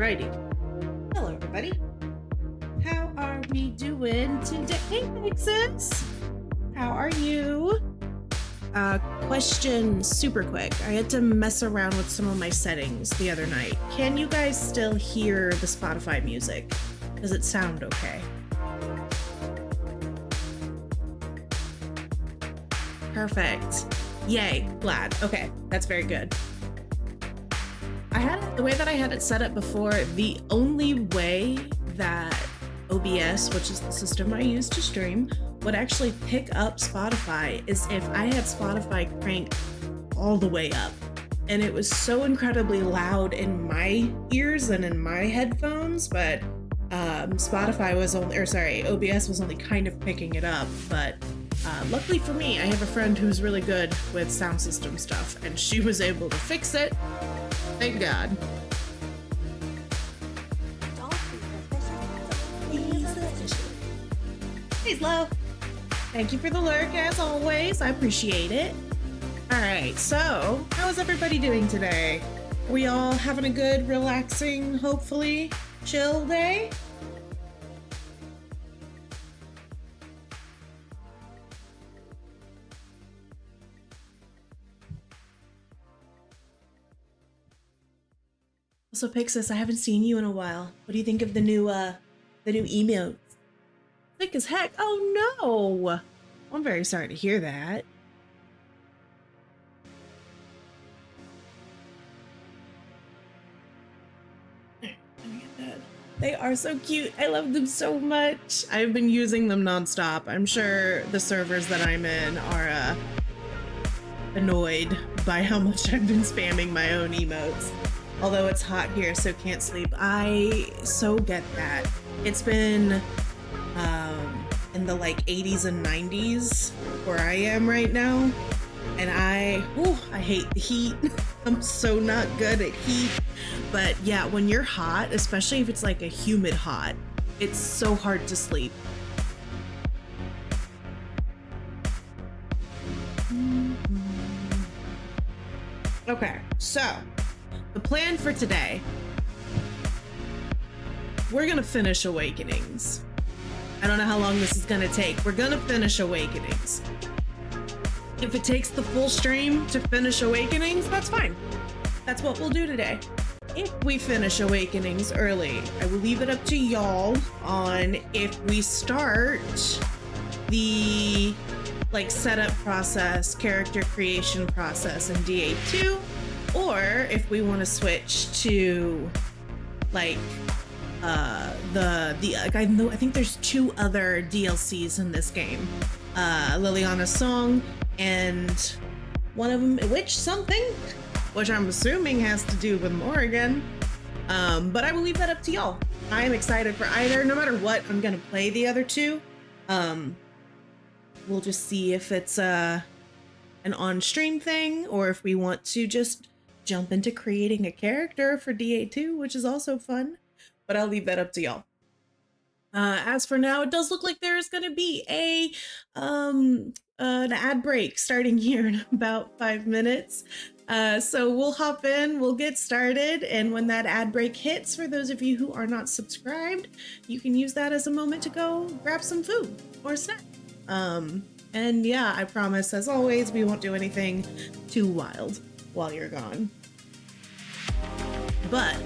Alrighty. Hello, everybody. How are we doing today? Hey, Nexus. How are you? Question super quick. I had to mess around with some of my settings the other night. Can you guys still hear the Spotify music? Does it sound okay? Perfect. Yay, glad. Okay, that's very good. The way that I had it set up before, the only way that OBS, which is the system I use to stream, would actually pick up Spotify is if I had Spotify cranked all the way up. And it was so incredibly loud in my ears and in my headphones, but OBS was only kind of picking it up. But luckily for me, I have a friend who's really good with sound system stuff, and she was able to fix it. Thank God. Hey, Slow. Thank you for the lurk, as always. I appreciate it. All right, so how is everybody doing today? Are we all having a good, relaxing, hopefully chill day? Also, Pixis, I haven't seen you in a while. What do you think of the new emotes? Thick as heck. Oh no! I'm very sorry to hear that. They are so cute. I love them so much. I've been using them nonstop. I'm sure the servers that I'm in are annoyed by how much I've been spamming my own emotes. Although it's hot here, so can't sleep. I so get that. It's been in the like 80s and 90s where I am right now. And I hate the heat. I'm so not good at heat. But yeah, when you're hot, especially if it's like a humid hot, it's so hard to sleep. Okay, so the plan for today, we're gonna finish Awakenings. I don't know how long this is gonna take. We're gonna finish Awakenings. If it takes the full stream to finish Awakenings, that's fine. That's what we'll do today. If we finish Awakenings early, I will leave it up to y'all on if we start the like setup process, character creation process in DA2, or if we want to switch to like I think there's 2 other DLCs in this game. Liliana's Song and one of them which I'm assuming has to do with Morrigan. But I will leave that up to y'all. I am excited for either. No matter what, I'm gonna play the other 2. We'll just see if it's an on-stream thing or if we want to just jump into creating a character for DA2, which is also fun. But I'll leave that up to y'all. As for now, it does look like there's going to be an ad break starting here in about 5 minutes. So we'll hop in, we'll get started, and when that ad break hits, for those of you who are not subscribed, you can use that as a moment to go grab some food or snack. And yeah, I promise, as always, we won't do anything too wild while you're gone. But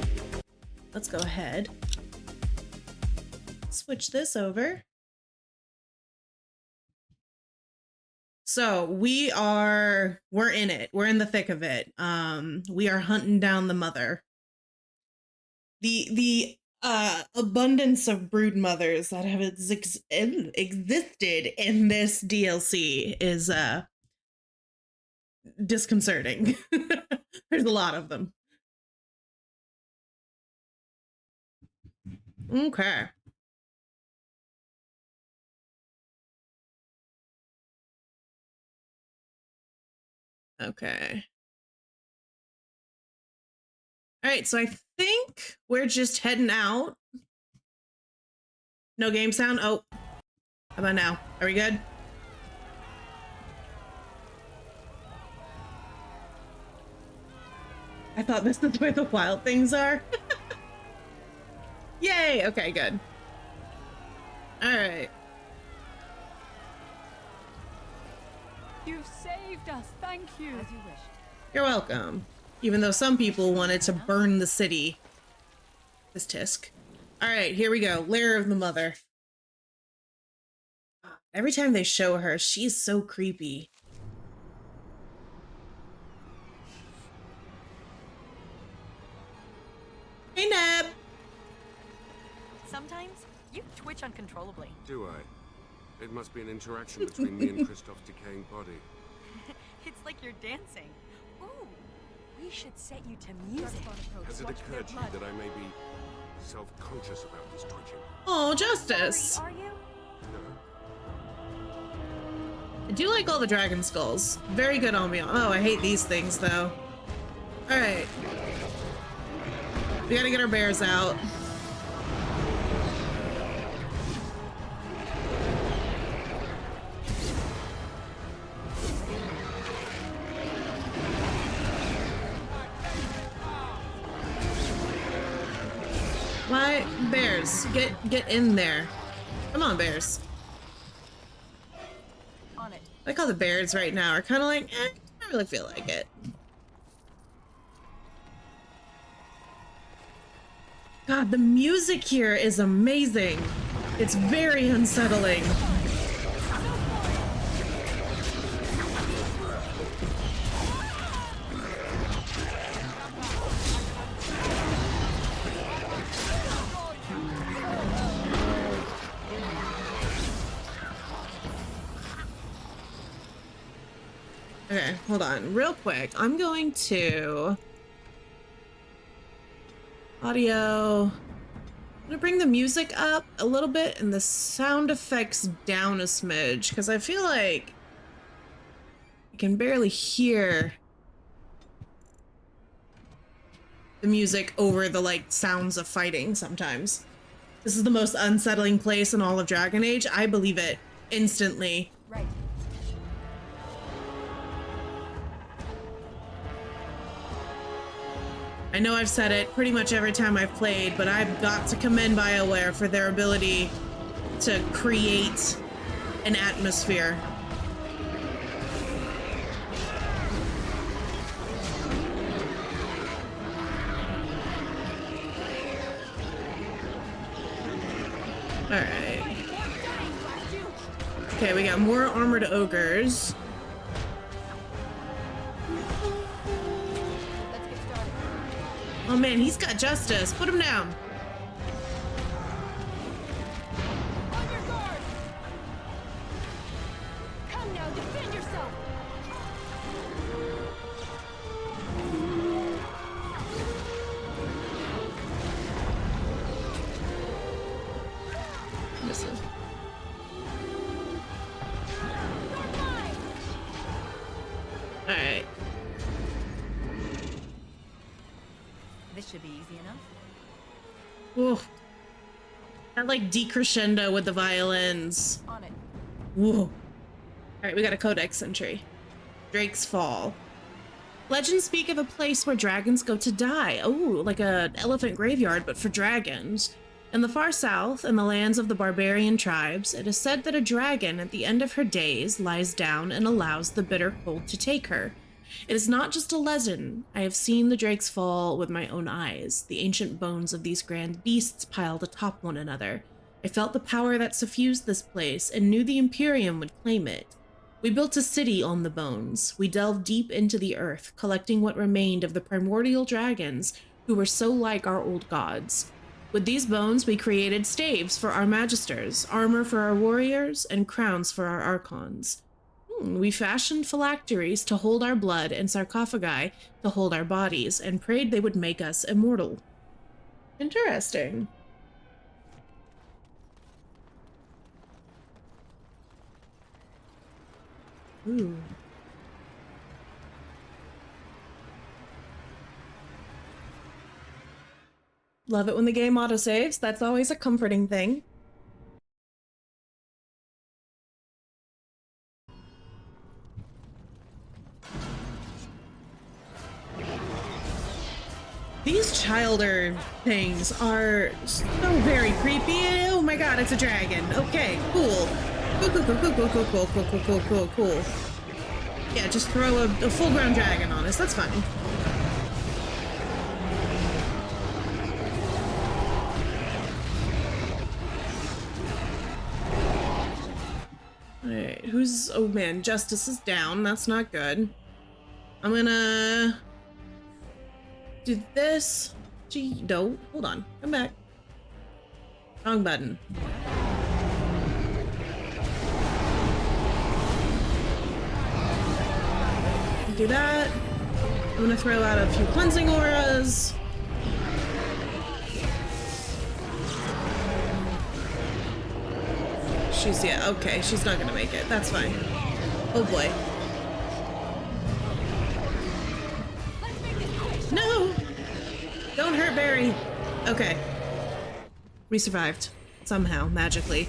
let's go ahead. Switch this over. So we're in it. We're in the thick of it. We are hunting down the mother. The abundance of brood mothers that have existed in this DLC is disconcerting. There's a lot of them. Okay. Okay. All right, so I think we're just heading out. No game sound? Oh, how about now? Are we good? I thought this is where the wild things are. Yay! Okay, good. Alright. You've saved us. Thank you. As you wish. You're welcome. Even though some people wanted to burn the city. This Tisk. Alright, here we go. Lair of the Mother. Every time they show her, she's so creepy. Hey, Neb! Sometimes you twitch uncontrollably. Do I? It must be an interaction between me and Kristoff's decaying body. It's like you're dancing. Ooh, we should set you to music. Has it occurred to you that I may be self-conscious about this twitching? Oh, Justice! Are you? No. I do like all the dragon skulls. Very good ambiance. Oh, I hate these things, though. Alright. We gotta get our bears out. Why? Bears, get in there. Come on, bears. On it. I like how the bears right now are kind of like, I don't really feel like it. God, the music here is amazing. It's very unsettling. Okay, hold on real quick. I'm going to audio. I'm gonna bring the music up a little bit and the sound effects down a smidge because I feel like I can barely hear the music over the like sounds of fighting sometimes. This is the most unsettling place in all of Dragon Age. I believe it instantly. Right. I know I've said it pretty much every time I've played, but I've got to commend BioWare for their ability to create an atmosphere. All right. Okay, we got more armored ogres. Oh man, he's got Justice. Put him down. On your guard! Come now, defend yourself! Listen. All right. This should be easy enough. Ooh. That like decrescendo with the violins. On it. Whoa. All right, we got a codex entry. Drake's Fall. Legends speak of a place where dragons go to die. Oh, like an elephant graveyard, but for dragons. In the far south, in the lands of the barbarian tribes, it is said that a dragon at the end of her days lies down and allows the bitter cold to take her. It is not just a legend. I have seen the Drake's Fall with my own eyes, the ancient bones of these grand beasts piled atop one another. I felt the power that suffused this place and knew the Imperium would claim it. We built a city on the bones. We delved deep into the earth, collecting what remained of the primordial dragons who were so like our old gods. With these bones, we created staves for our magisters, armor for our warriors, and crowns for our archons. We fashioned phylacteries to hold our blood and sarcophagi to hold our bodies, and prayed they would make us immortal. Interesting. Ooh. Love it when the game autosaves. That's always a comforting thing. These childer things are so very creepy. Oh my god, it's a dragon. Okay, cool. Cool. Yeah, just throw a full-grown dragon on us. That's fine. Alright, who's... Oh man, Justice is down. That's not good. I'm gonna... do this. Gee, no, hold on. Come back. Wrong button. Do that. I'm gonna throw out a few cleansing auras. She's, yeah, okay, she's not gonna make it. That's fine. Oh boy. No! Don't hurt Barry. Okay. We survived. Somehow, magically.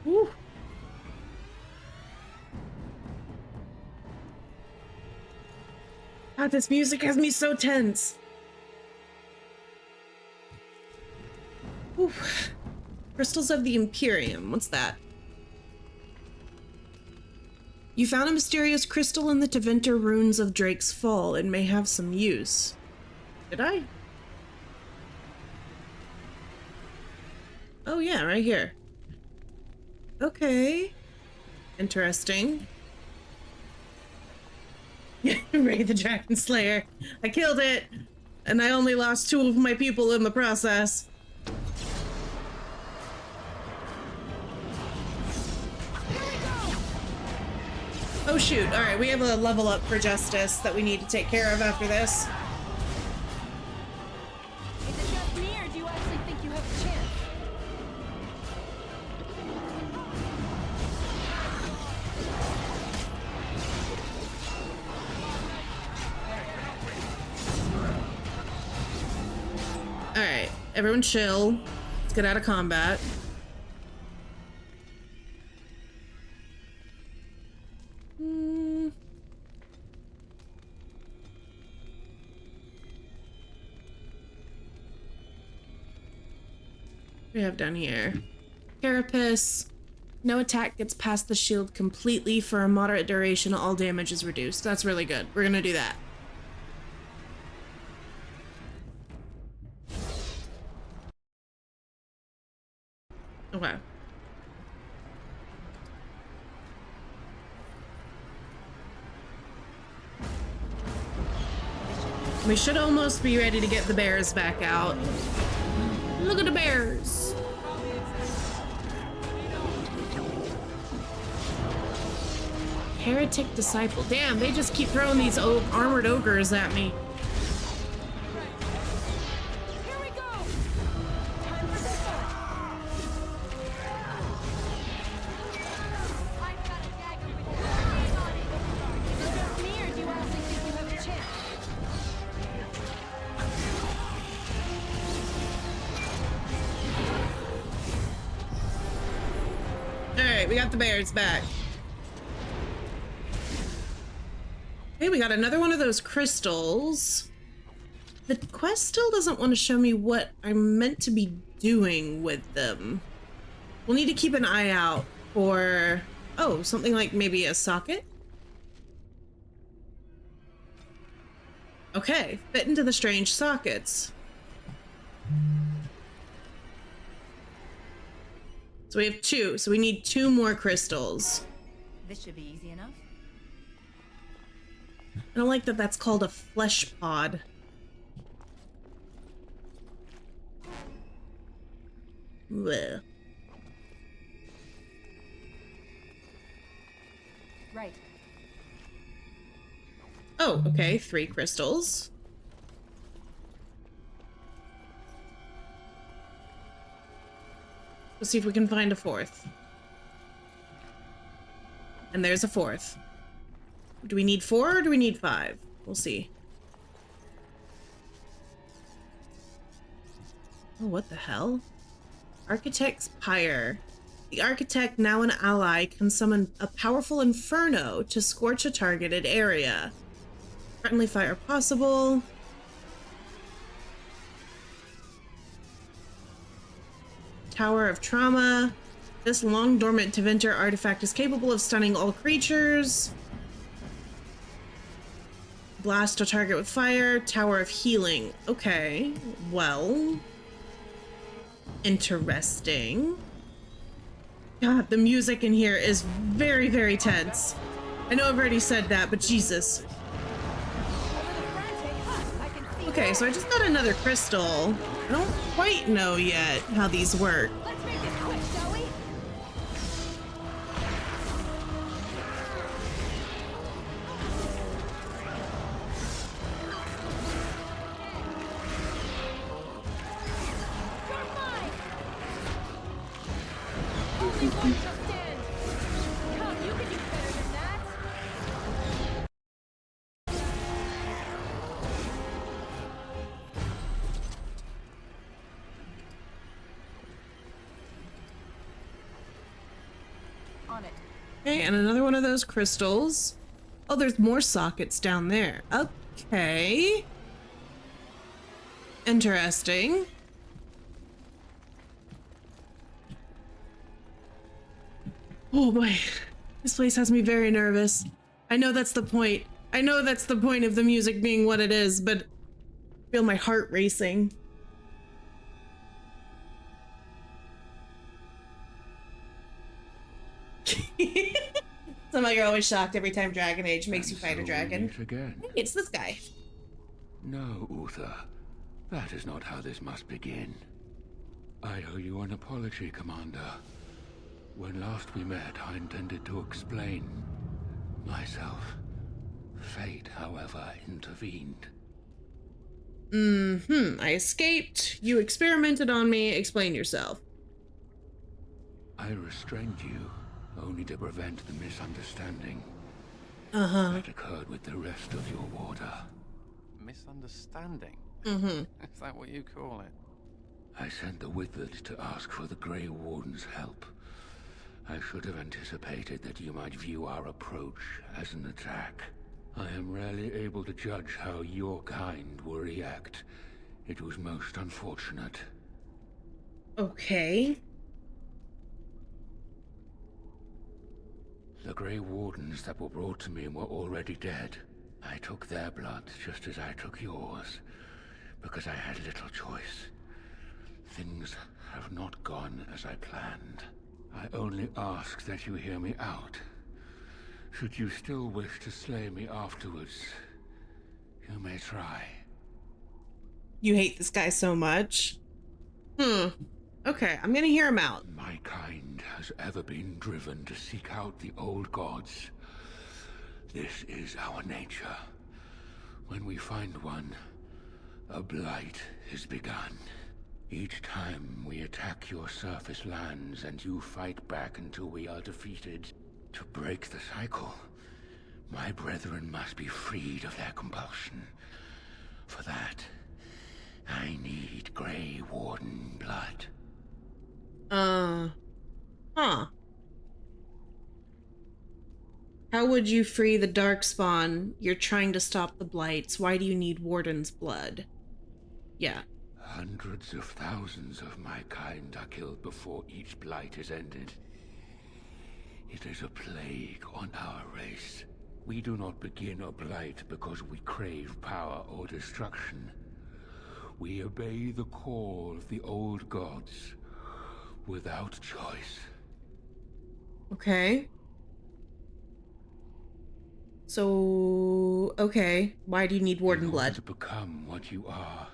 Woo. God, this music has me so tense. Whew. Crystals of the Imperium. What's that? You found a mysterious crystal in the Tevinter runes of Drake's Fall and may have some use. Did I? Oh yeah, right here. Okay. Interesting. Ray the Dragon Slayer. I killed it! And I only lost 2 of my people in the process. Oh shoot, alright, we have a level up for Justice that we need to take care of after this. Is it just me, or do you actually think you have a chance? Alright, everyone chill. Let's get out of combat. What do we have down here? Carapace. No attack gets past the shield completely for a moderate duration. All damage is reduced. That's really good. We're gonna do that. Okay. We should almost be ready to get the bears back out. Look at the bears! Heretic Disciple. Damn, they just keep throwing these armored ogres at me. Here we go! Time for this one! I've got a dagger with your name on it! Is it just me, or do you actually think you have a chance? Alright, we got the bears back. Hey, we got another one of those crystals. The quest still doesn't want to show me what I'm meant to be doing with them. We'll need to keep an eye out for... Oh, something like maybe a socket? Okay, fit into the strange sockets. So we have 2, so we need 2 more crystals. This should be easy enough. I don't like that that's called a flesh pod. Blech. Right. Oh, okay, 3 crystals. Let's see if we can find a 4th. And there's a 4th. Do we need 4 or do we need 5? We'll see. Oh, what the hell? Architect's Pyre. The architect, now an ally, can summon a powerful inferno to scorch a targeted area. Friendly fire possible. Tower of Trauma. This long dormant Tevinter artifact is capable of stunning all creatures. Blast a target with fire. Tower of Healing. Okay, well. Interesting. God, the music in here is very, very tense. I know I've already said that, but Jesus. Okay, so I just got another crystal. I don't quite know yet how these work. Let's make this quick, shall we? You're mine! Only one shall stand! Come, you can do better than that! On it. Okay, and another one of those crystals. Oh, there's more sockets down there. Okay. Interesting. Oh boy. This place has me very nervous. I know that's the point. I know that's the point of the music being what it is, but I feel my heart racing. Somehow you're always shocked every time Dragon Age makes you fight a dragon. Again. Hey, it's this guy. No, Uther. That is not how this must begin. I owe you an apology, Commander. When last we met, I intended to explain myself. Fate, however, intervened. I escaped. You experimented on me. Explain yourself. I restrained you, only to prevent the misunderstanding Uh-huh. that occurred with the rest of your order. Misunderstanding? Mm-hmm. Is that what you call it? I sent the Wizard to ask for the Grey Warden's help. I should have anticipated that you might view our approach as an attack. I am rarely able to judge how your kind will react. It was most unfortunate. Okay. The Grey Wardens that were brought to me were already dead. I took their blood just as I took yours, because I had little choice. Things have not gone as I planned. I only ask that you hear me out. Should you still wish to slay me afterwards, you may try. You hate this guy so much. Okay, I'm gonna hear him out. My kind has ever been driven to seek out the old gods. This is our nature. When we find one, a blight is begun. Each time we attack your surface lands and you fight back until we are defeated. To break the cycle, my brethren must be freed of their compulsion. For that, I need Grey Warden blood. Huh. How would you free the Darkspawn? You're trying to stop the Blights. Why do you need Warden's blood? Yeah. Hundreds of thousands of my kind are killed before each blight is ended. It is a plague on our race. We do not begin a blight because we crave power or destruction. We obey the call of the old gods without choice. Okay. So, okay. Why do you need Warden In order blood? to become what you are,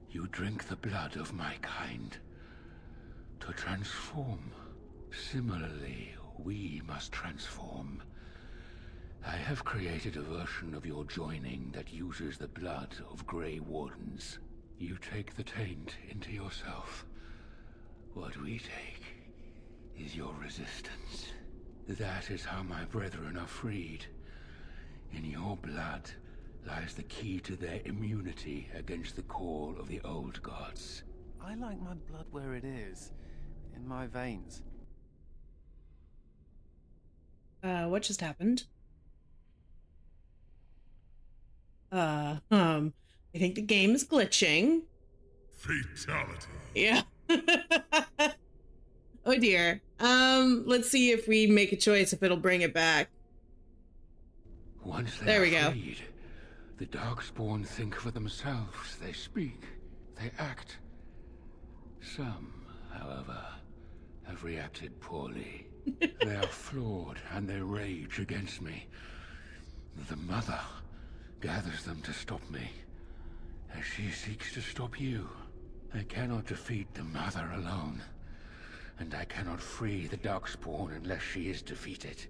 you drink the blood of my kind. To transform. Similarly, we must transform. I have created a version of your joining that uses the blood of Grey Wardens. You take the taint into yourself. What we take is your resistance. That is how my brethren are freed. In your blood lies the key to their immunity against the call of the old gods. I like my blood where it is. in my veins. What just happened? I think the game is glitching. Fatality. Yeah. Oh dear. Let's see if we make a choice if it'll bring it back. Once they There are we go. freed, the Darkspawn think for themselves. They speak. They act. Some, however, have reacted poorly. They are flawed and they rage against me. The Mother gathers them to stop me, as she seeks to stop you. I cannot defeat the Mother alone, and I cannot free the Darkspawn unless she is defeated.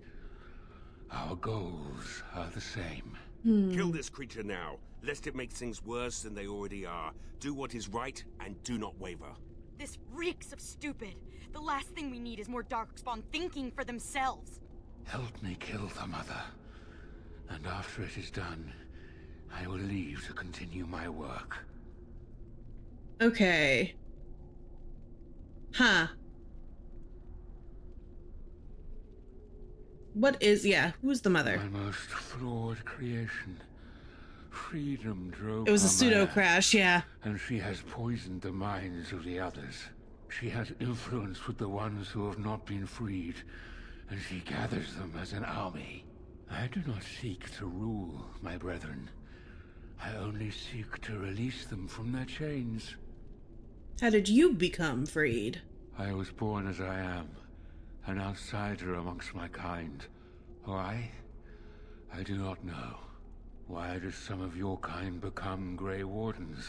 Our goals are the same. Kill this creature now, lest it makes things worse than they already are. Do what is right and do not waver. This reeks of stupid. The last thing we need is more Darkspawn thinking for themselves. Help me kill the Mother, and after it is done, I will leave to continue my work. Okay. Huh. What is, yeah, who's the Mother? My most flawed creation. Freedom drove It was a her pseudo mad, crash, yeah. and she has poisoned the minds of the others. She has influence with the ones who have not been freed, and she gathers them as an army. I do not seek to rule, my brethren. I only seek to release them from their chains. How did you become freed? I was born as I am, an outsider amongst my kind. Why? I do not know. Why do some of your kind become Grey Wardens?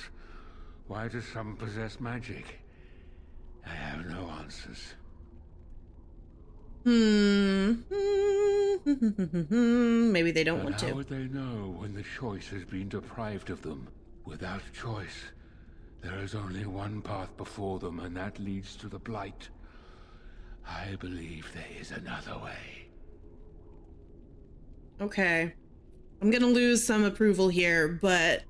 Why do some possess magic? I have no answers. Maybe they don't But want how to. would they know when the choice has been deprived of them? Without choice, there is only one path before them, and that leads to the Blight. I believe there is another way. Okay. I'm gonna lose some approval here, but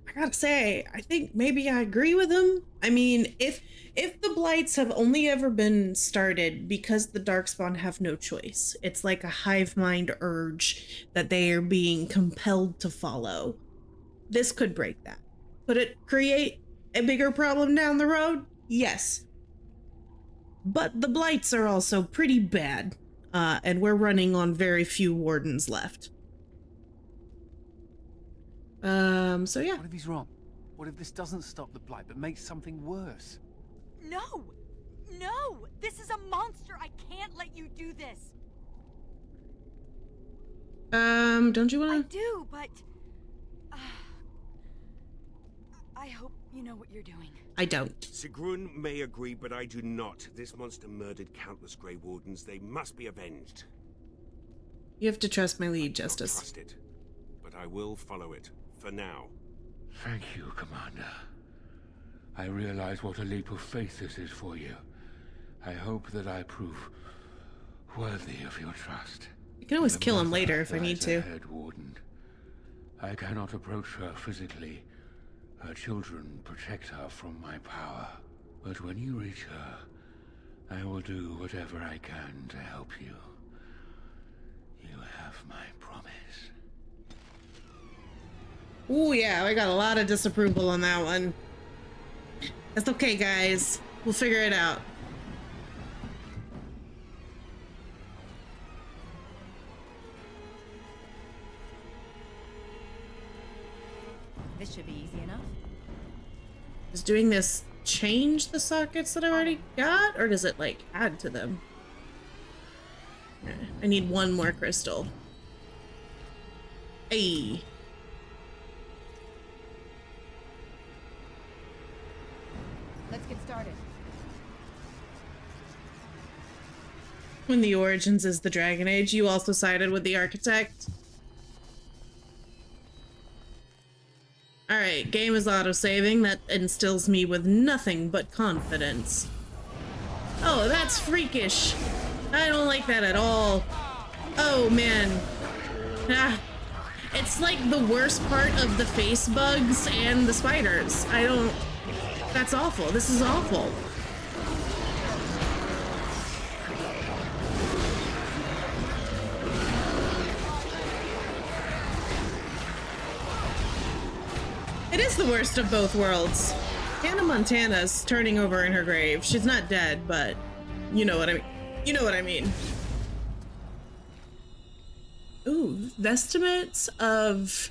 I gotta say, I think maybe I agree with him. I mean, if the Blights have only ever been started because the Darkspawn have no choice, it's like a hive mind urge that they are being compelled to follow. This could break that. Could it create a bigger problem down the road? Yes. But the Blights are also pretty bad, and we're running on very few Wardens left. So yeah. What if he's wrong? What if this doesn't stop the Blight but makes something worse? No! No! This is a monster! I can't let you do this! Don't you I wanna? do, but... I hope you know what you're doing. I don't. Sigrun may agree, but I do not. This monster murdered countless Grey Wardens. They must be avenged. You have to trust my lead, I don't Justice. trust it, but I will follow it. For now. Thank you, Commander. I realize what a leap of faith this is for you. I hope that I prove worthy of your trust. I can always The kill him Mother later if I lies need to. ahead, Warden. I cannot approach her physically. Her children protect her from my power. But when you reach her, I will do whatever I can to help you. You have my promise. Ooh, yeah, I got a lot of disapproval on that one. That's okay, guys. We'll figure it out. This should be easy enough. Does doing this change the sockets that I already got, or does it, like, add to them? I need one more crystal. Hey. Let's get started. When the Origins is the Dragon Age, you also sided with the Architect. Alright, game is auto-saving. That instills me with nothing but confidence. Oh, that's freakish. I don't like that at all. Oh, man. Ah. It's like the worst part of the face bugs and the spiders. I don't... That's awful. This is awful. It is the worst of both worlds. Hannah Montana's turning over in her grave. She's not dead, but you know what I mean. You know what I mean. Ooh, vestments of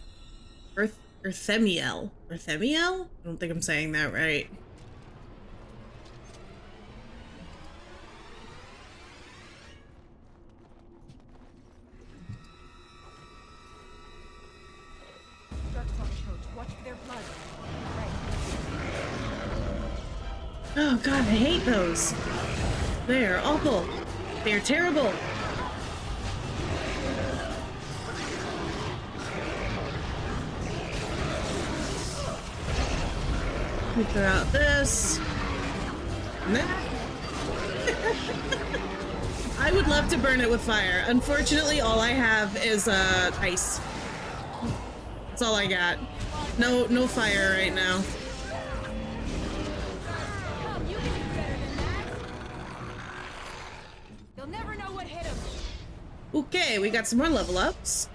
Urthemiel. Urthemiel? I don't think I'm saying that right. Oh god, I hate those. They are awful. They are terrible. We throw out this. Nah. I would love to burn it with fire. Unfortunately, all I have is ice. That's all I got. No fire right now. Come, you can do better than that. They'll never know what hit them. Okay, we got some more level ups.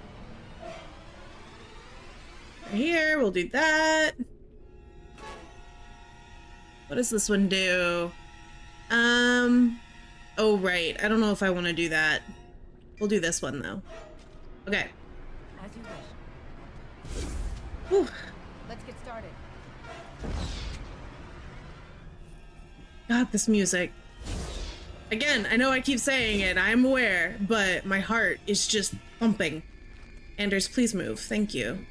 Right here, we'll do that. What does this one do? Oh right, I don't know if I want to do that. We'll do this one though. Okay. As you wish. Whew. Let's get started. God, this music. Again, I know I keep saying it, I'm aware, but my heart is just pumping. Anders, please move. Thank you.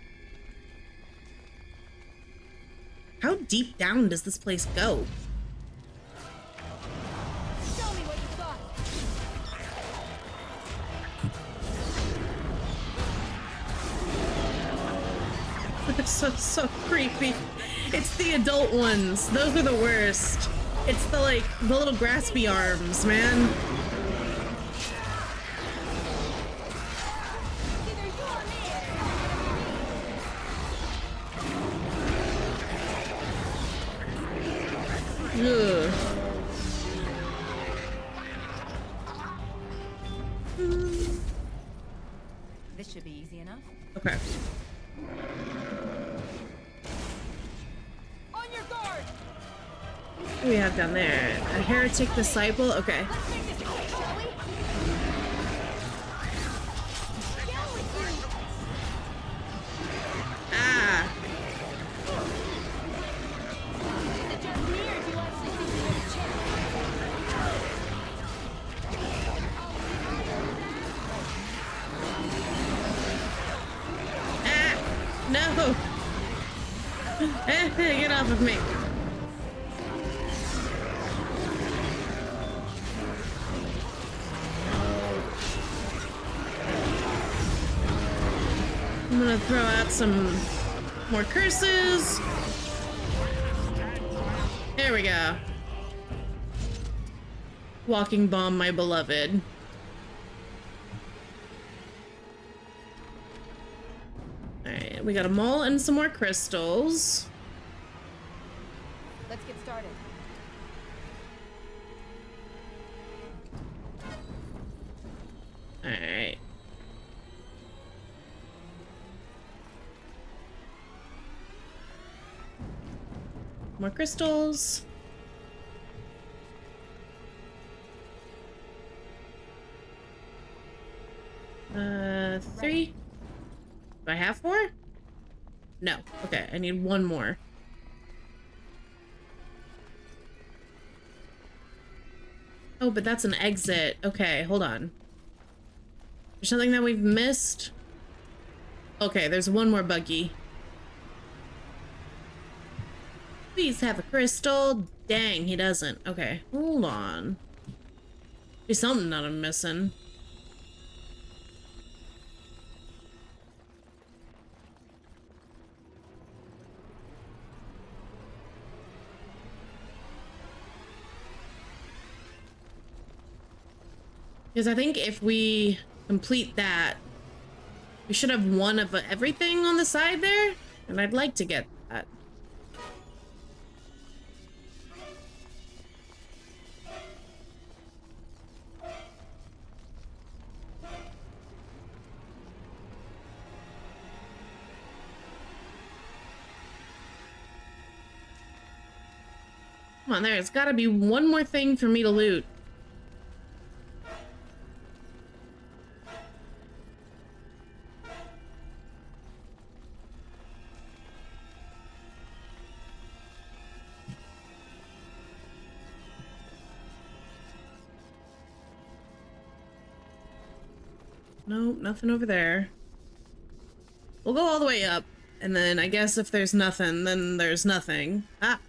How deep down does this place go? Show me what you got. It's so creepy. It's the adult ones. Those are the worst. It's the little graspy arms, man. Either you or me. Ugh. This should be easy enough. Okay. On your guard. What do we have down there? A heretic disciple? Okay. Let's make this quick, shall we? Down with you. Ah! Is it just me, or do you actually think you have a chance? Ah! No! Get off of me. I'm gonna throw out some more curses. There we go. Walking bomb, my beloved. Alright, we got a mole and some more crystals. Let's get started. Alright. More crystals. Three? Do I have 4? No. Okay, I need one more. Oh, but that's an exit. Okay, hold on. There's something that we've missed? Okay, there's one more buggy. Please have a crystal. Dang, he doesn't. Okay, hold on. There's something that I'm missing. Because I think if we complete that, we should have one of everything on the side there, and I'd like to get that. Come on, there's gotta be one more thing for me to loot. Nope, nothing over there. We'll go all the way up, and then I guess if there's nothing, then there's nothing. Ah,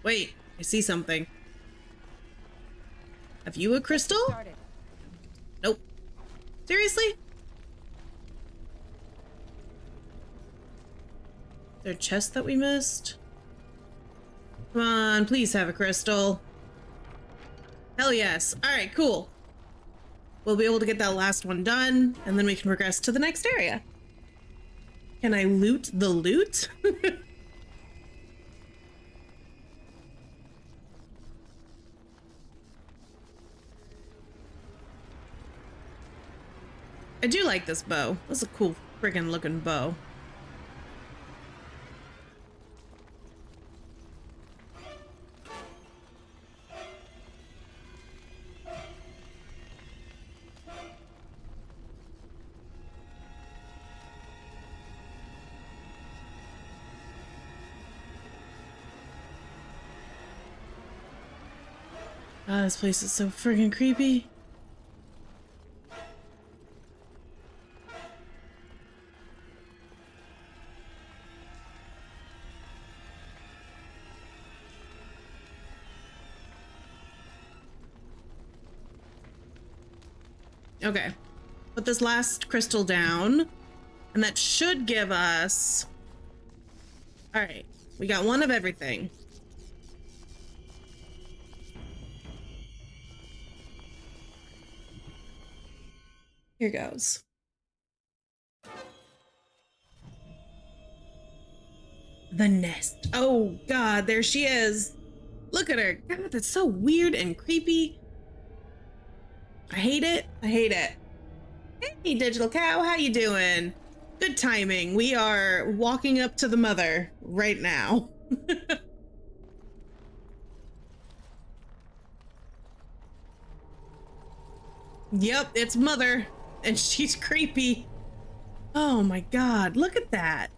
wait, I see something. Have you a crystal? Started. Nope. Seriously? Is there a chest that we missed? Come on, please have a crystal. Hell yes. Alright, cool. We'll be able to get that last one done, and then we can progress to the next area. Can I loot the loot? I do like this bow. That's a cool friggin' looking bow. Ah, this place is so friggin' creepy. Okay, put this last crystal down, and that should give us... All right, we got one of everything. Here goes. The nest. Oh God, there she is. Look at her. God, that's so weird and creepy. I hate it. I hate it. Hey, Digital Cow, how you doing? Good timing. We are walking up to the mother right now. Yep, it's mother, and she's creepy. Oh my God, look at that.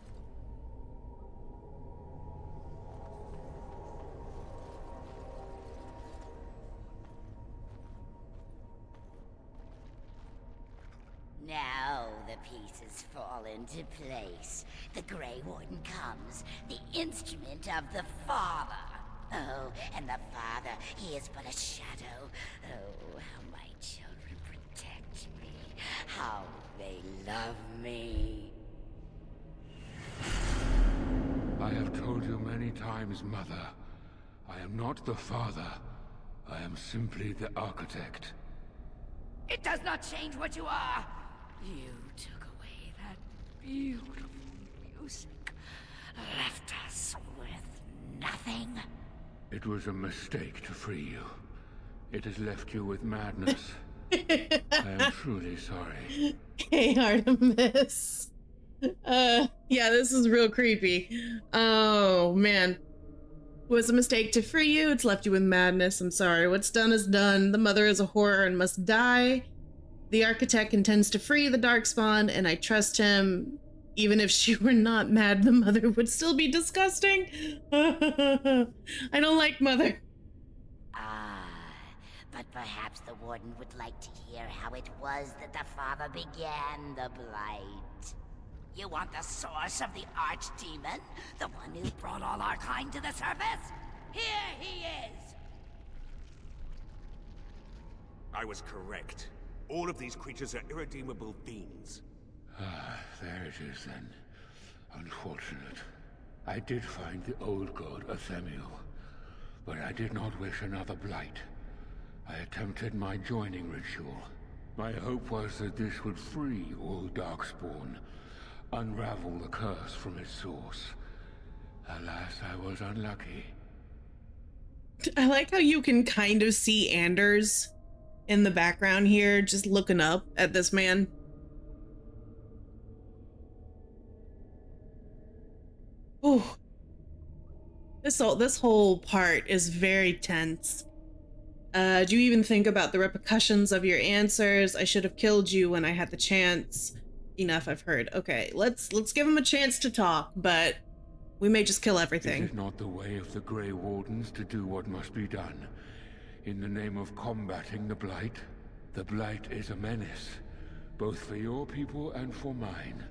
Now the pieces fall into place. The Grey Warden comes, the instrument of the Father. Oh, and the Father, he is but a shadow. Oh, how my children protect me. How they love me. I have told you many times, Mother. I am not the Father. I am simply the Architect. It does not change what you are. You took away that beautiful music, left us with nothing. It was a mistake to free you. It has left you with madness. I am truly sorry. Hey, Artemis. Yeah, this is real creepy. Oh, man. It was a mistake to free you. It's left you with madness. I'm sorry. What's done is done. The mother is a horror and must die. The Architect intends to free the Darkspawn, and I trust him. Even if she were not mad, the mother would still be disgusting. I don't like mother. Ah, but perhaps the Warden would like to hear how it was that the Father began the Blight. You want the source of the Archdemon? The one who brought all our kind to the surface? Here he is! I was correct. All of these creatures are irredeemable fiends. Ah, there it is then. Unfortunate. I did find the old god Athemiel, but I did not wish another blight. I attempted my joining ritual. My hope was that this would free all Darkspawn, unravel the curse from its source. Alas, I was unlucky. I like how you can kind of see Anders in the background here, just looking up at this man. Oh, This whole part is very tense. Do you even think about the repercussions of your answers? I should have killed you when I had the chance. Enough, I've heard. Okay, let's give him a chance to talk, but we may just kill everything. It is not the way of the Grey Wardens to do what must be done. In the name of combating the Blight. The Blight is a menace, both for your people and for mine.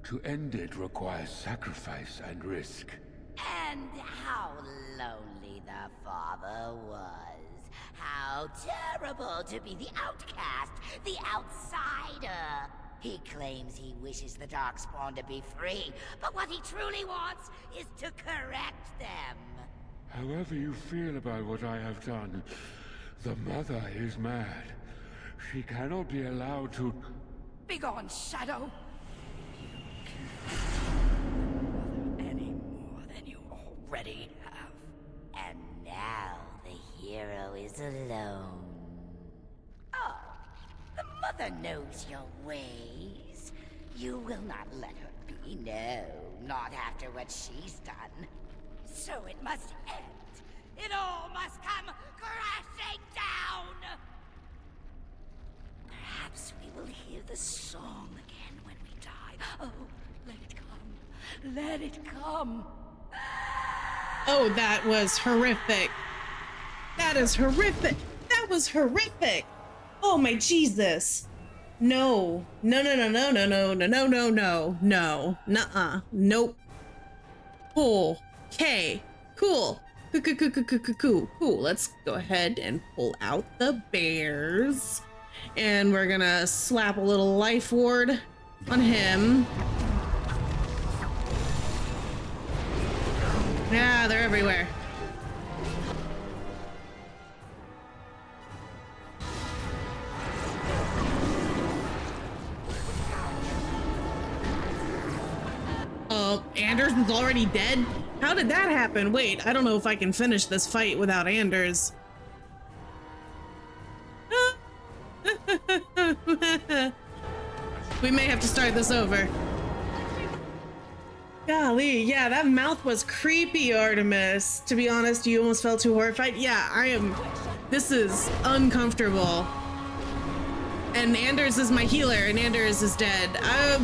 To end it requires sacrifice and risk. And how lonely the father was. How terrible to be the outcast, the outsider. He claims he wishes the Darkspawn to be free, but what he truly wants is to correct them. However you feel about what I have done, the Mother is mad. She cannot be allowed to... Begone, Shadow! Any more than you already have. And now the hero is alone. Oh, the Mother knows your ways. You will not let her be, no, not after what she's done. So it must end. It all must come crashing down! Perhaps we will hear the song again when we die. Oh, let it come. Let it come. Oh, that was horrific. That is horrific. That was horrific. Oh my Jesus. No. No, no, no, no, no, no, no, no, no, no, no. Nuh-uh. Nope. Cool. Okay. Cool. Cool. Let's go ahead and pull out the bears. And we're gonna slap a little life ward on him. Yeah, they're everywhere. Oh, Anders is already dead? How did that happen? Wait, I don't know if I can finish this fight without Anders. We may have to start this over. Golly, yeah, that mouth was creepy, Artemis. To be honest, you almost felt too horrified. Yeah, I am. This is uncomfortable. And Anders is my healer, and Anders is dead.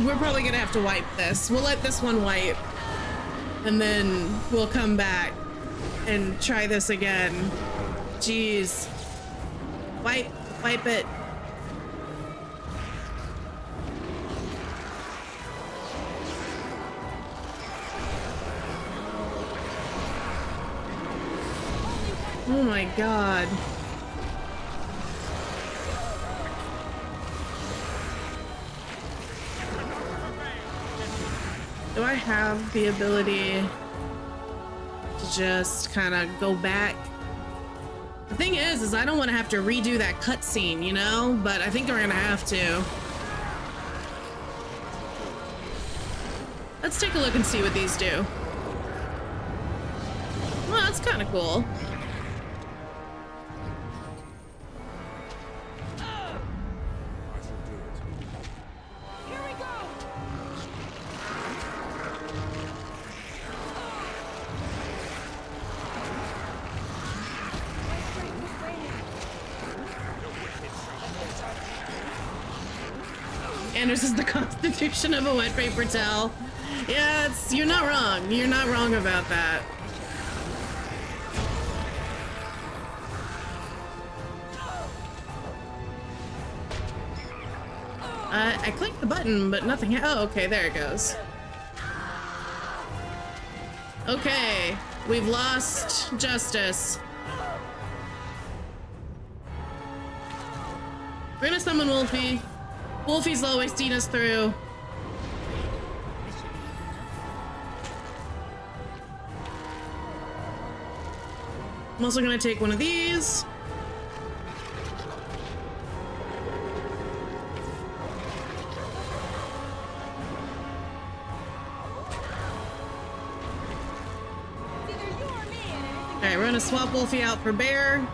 We're probably gonna have to wipe this. We'll let this one wipe. And then we'll come back and try this again. Jeez. Wipe it. Oh my God. Do I have the ability to just kind of go back? The thing is I don't want to have to redo that cutscene, you know? But I think we're gonna have to. Let's take a look and see what these do. Well, that's kind of cool. Anders is the constitution of a wet paper towel. Yeah, you're not wrong. You're not wrong about that. I clicked the button, but nothing. Oh, okay, there it goes. Okay, we've lost Justice. We're gonna summon Wolfie. Wolfie's always seen us through. I'm also gonna take one of these. Alright, we're gonna swap Wolfie out for Bear.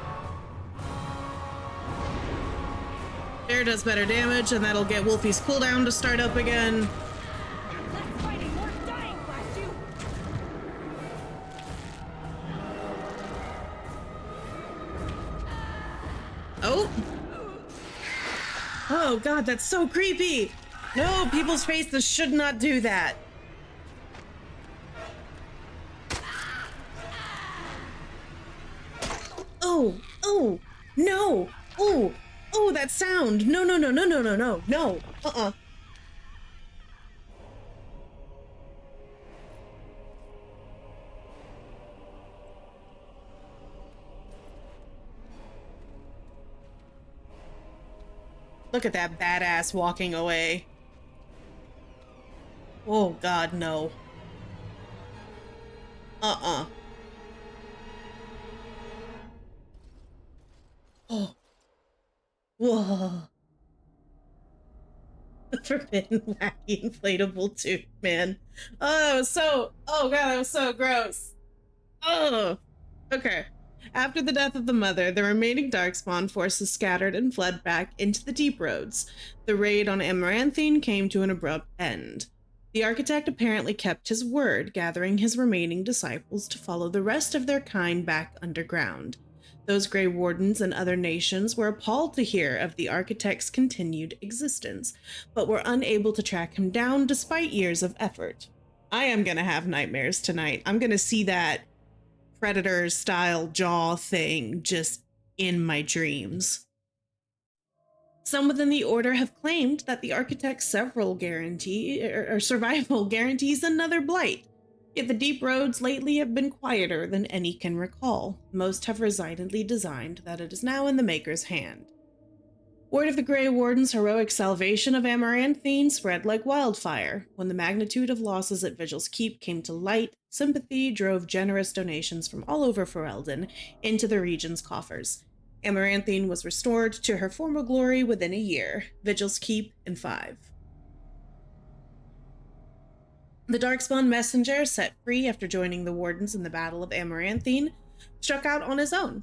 Bear does better damage, and that'll get Wolfie's cooldown to start up again. Oh! Oh god, that's so creepy! No, people's faces should not do that. Oh, oh, no, oh, oh, that sound. No, no, no, no, no, no, no, no, Look at that badass walking away. Oh god, no. Oh. Whoa. The forbidden wacky inflatable tube, man. Oh, that was so, oh god, that was so gross. Oh, okay. After the death of the mother, the remaining Darkspawn forces scattered and fled back into the Deep Roads. The raid on Amaranthine came to an abrupt end. The architect apparently kept his word, gathering his remaining disciples to follow the rest of their kind back underground. Those Grey Wardens and other nations were appalled to hear of the architect's continued existence, but were unable to track him down despite years of effort. I am gonna have nightmares tonight. I'm gonna see that Predator-style jaw thing just in my dreams. Some within the Order have claimed that the architect's survival guarantees another blight. Yet the Deep Roads lately have been quieter than any can recall. Most have resignedly designed that it is now in the Maker's hand. Word of the Grey Warden's heroic salvation of Amaranthine spread like wildfire. When the magnitude of losses at Vigil's Keep came to light, sympathy drove generous donations from all over Ferelden into the region's coffers. Amaranthine was restored to her former glory within a year, Vigil's Keep in 5. The Darkspawn messenger, set free after joining the Wardens in the Battle of Amaranthine, struck out on his own.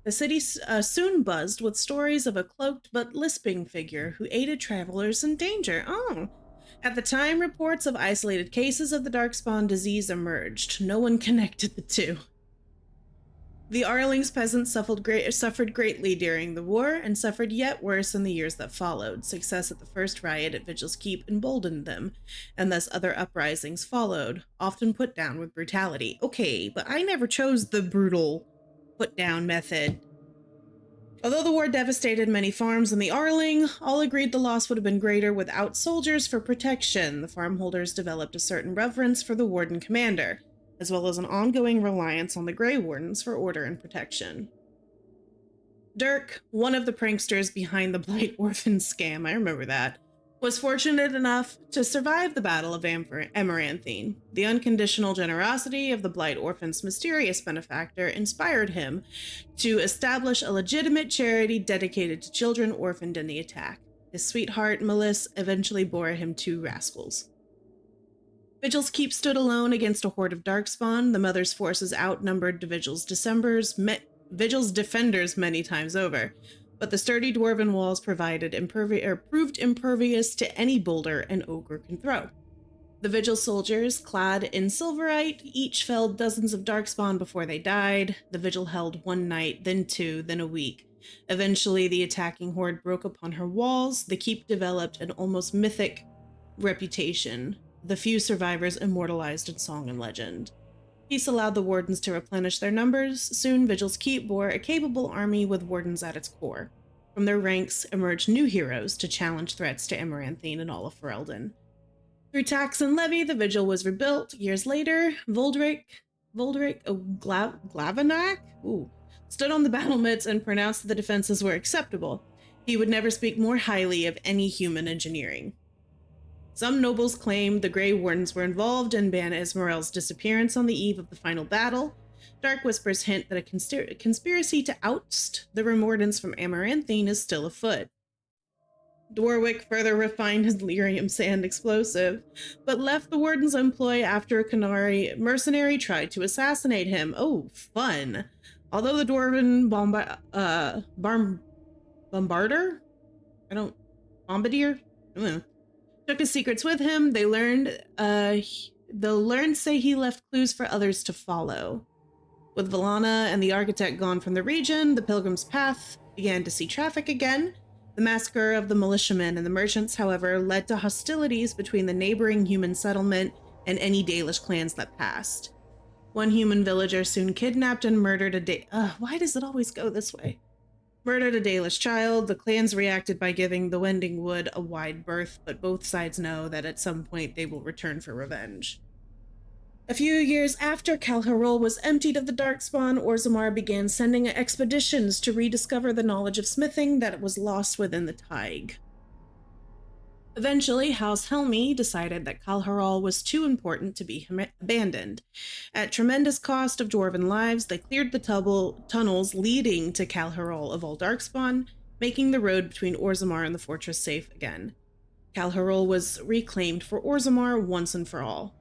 The city soon buzzed with stories of a cloaked but lisping figure who aided travelers in danger. Oh. At the time, reports of isolated cases of the Darkspawn disease emerged. No one connected the two. The Arling's peasants suffered greatly during the war, and suffered yet worse in the years that followed. Success at the first riot at Vigil's Keep emboldened them, and thus other uprisings followed, often put down with brutality. Okay, but I never chose the brutal put-down method. Although the war devastated many farms in the Arling, all agreed the loss would have been greater without soldiers for protection. The farmholders developed a certain reverence for the Warden commander, as well as an ongoing reliance on the Grey Wardens for order and protection. Dirk, one of the pranksters behind the Blight Orphan scam, I remember that, was fortunate enough to survive the Battle of Amaranthine. The unconditional generosity of the Blight Orphan's mysterious benefactor inspired him to establish a legitimate charity dedicated to children orphaned in the attack. His sweetheart, Melissa, eventually bore him 2 rascals. Vigil's Keep stood alone against a horde of Darkspawn. The Mother's forces outnumbered Vigil's defenders many times over, but the sturdy dwarven walls proved impervious to any boulder an ogre can throw. The Vigil soldiers, clad in silverite, each felled dozens of Darkspawn before they died. The Vigil held 1 night, then 2, then a week. Eventually, the attacking horde broke upon her walls. The Keep developed an almost mythic reputation, the few survivors immortalized in song and legend. Peace allowed the Wardens to replenish their numbers. Soon, Vigil's Keep bore a capable army with Wardens at its core. From their ranks emerged new heroes to challenge threats to Amaranthine and all of Ferelden. Through tax and levy, the Vigil was rebuilt. Years later, Vuldrik Glavenack stood on the battlements and pronounced that the defenses were acceptable. He would never speak more highly of any human engineering. Some nobles claimed the Grey Wardens were involved in Ban Ismarel's disappearance on the eve of the final battle. Dark whispers hint that a conspiracy to oust the Remordants from Amaranthine is still afoot. Dwarwick further refined his lyrium sand explosive, but left the Warden's employ after a Qunari mercenary tried to assassinate him. Oh, fun. Although the Dwarven bombardier? Took his secrets with him. They learned say he left clues for others to follow. With Valana and the architect gone from the region, the Pilgrim's Path began to see traffic again. The massacre of the militiamen and the merchants, however, led to hostilities between the neighboring human settlement and any Dalish clans that passed. One human villager soon kidnapped and murdered why does it always go this way? Murdered a Dalish child. The clans reacted by giving the Wending Wood a wide berth, but both sides know that at some point they will return for revenge. A few years after Kal Harol was emptied of the Darkspawn, Orzammar began sending expeditions to rediscover the knowledge of smithing that was lost within the Taig. Eventually, House Helmi decided that Kal Harol was too important to be abandoned. At tremendous cost of dwarven lives, they cleared the tunnels leading to Kal Harol of All Darkspawn, making the road between Orzammar and the fortress safe again. Kal Harol was reclaimed for Orzammar once and for all.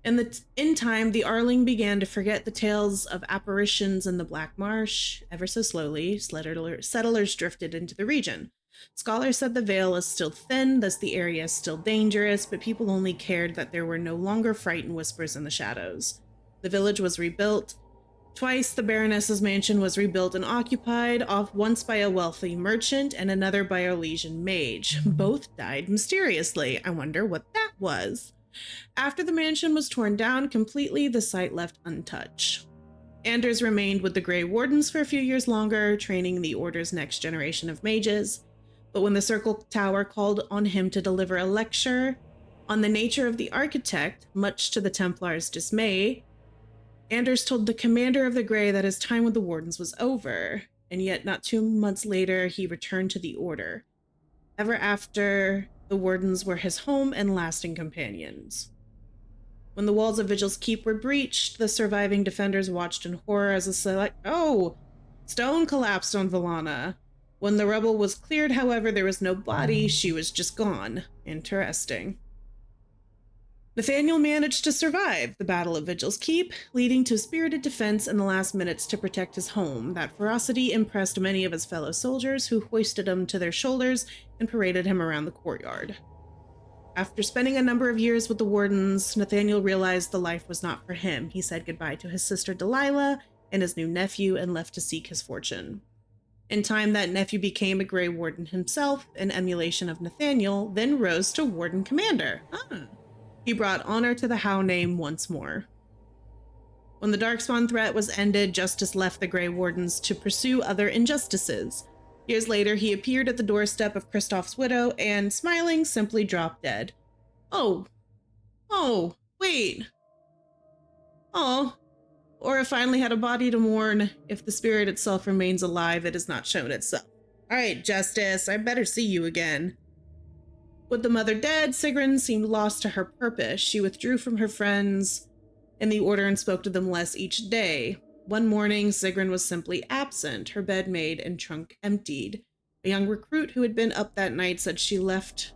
In time, the Arling began to forget the tales of apparitions in the Black Marsh. Ever so slowly, settlers drifted into the region. Scholars said the veil is still thin, thus the area is still dangerous, but people only cared that there were no longer frightened whispers in the shadows. The village was rebuilt. Twice, the Baroness's mansion was rebuilt and occupied, once by a wealthy merchant and another by a Elysian mage. Both died mysteriously. I wonder what that was. After the mansion was torn down completely, the site left untouched. Anders remained with the Grey Wardens for a few years longer, training the Order's next generation of mages. But when the Circle Tower called on him to deliver a lecture on the nature of the architect, much to the Templars' dismay, Anders told the commander of the Grey that his time with the Wardens was over, and yet not 2 months later he returned to the Order. Ever after, the Wardens were his home and lasting companions. When the walls of Vigil's Keep were breached, the surviving defenders watched in horror as stone collapsed on Vallana. When the rubble was cleared, however, there was no body. She was just gone. Interesting. Nathaniel managed to survive the Battle of Vigil's Keep, leading to spirited defense in the last minutes to protect his home. That ferocity impressed many of his fellow soldiers, who hoisted him to their shoulders and paraded him around the courtyard. After spending a number of years with the Wardens, Nathaniel realized the life was not for him. He said goodbye to his sister Delilah and his new nephew and left to seek his fortune. In time, that nephew became a Grey Warden himself, an emulation of Nathaniel, then rose to Warden Commander. He brought honor to the Howe name once more. When the Darkspawn threat was ended, Justice left the Grey Wardens to pursue other injustices. Years later, he appeared at the doorstep of Kristoff's widow and, smiling, simply dropped dead. Wait. Aura finally had a body to mourn. If the spirit itself remains alive, it has not shown itself. All right, Justice, I better see you again. With the mother dead, Sigrun seemed lost to her purpose. She withdrew from her friends in the Order and spoke to them less each day. One morning, Sigrun was simply absent, her bed made and trunk emptied. A young recruit who had been up that night said she left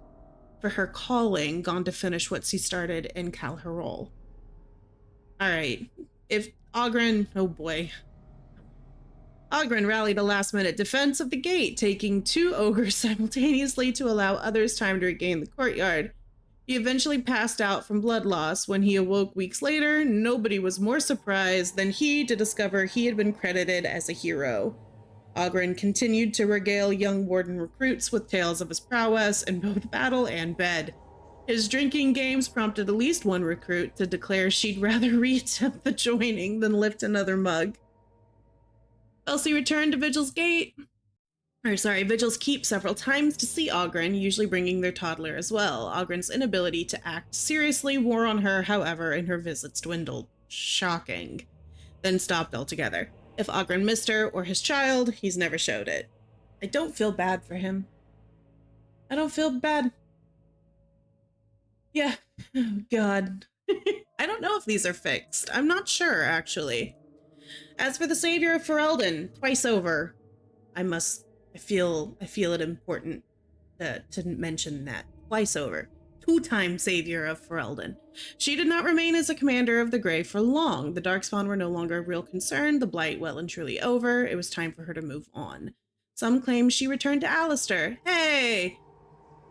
for her calling, gone to finish what she started in Kal Harol. All right, if Oghren, Oghren rallied a last-minute defense of the gate, taking 2 ogres simultaneously to allow others time to regain the courtyard. He eventually passed out from blood loss. When he awoke weeks later, nobody was more surprised than he to discover he had been credited as a hero. Oghren continued to regale young Warden recruits with tales of his prowess in both battle and bed. His drinking games prompted at least one recruit to declare she'd rather reattempt the joining than lift another mug. Elsie returned to Vigil's Keep several times to see Oghren, usually bringing their toddler as well. Oghren's inability to act seriously wore on her, however, and her visits dwindled. Shocking. Then stopped altogether. If Oghren missed her or his child, he's never showed it. I don't feel bad for him. I don't feel bad. Yeah. Oh, God. I don't know if these are fixed. I'm not sure, actually. As for the savior of Ferelden, twice over, I feel it important to mention that. Twice over. 2-time savior of Ferelden. She did not remain as a commander of the Grey for long. The Darkspawn were no longer a real concern, the Blight well and truly over. It was time for her to move on. Some claim she returned to Alistair. Hey!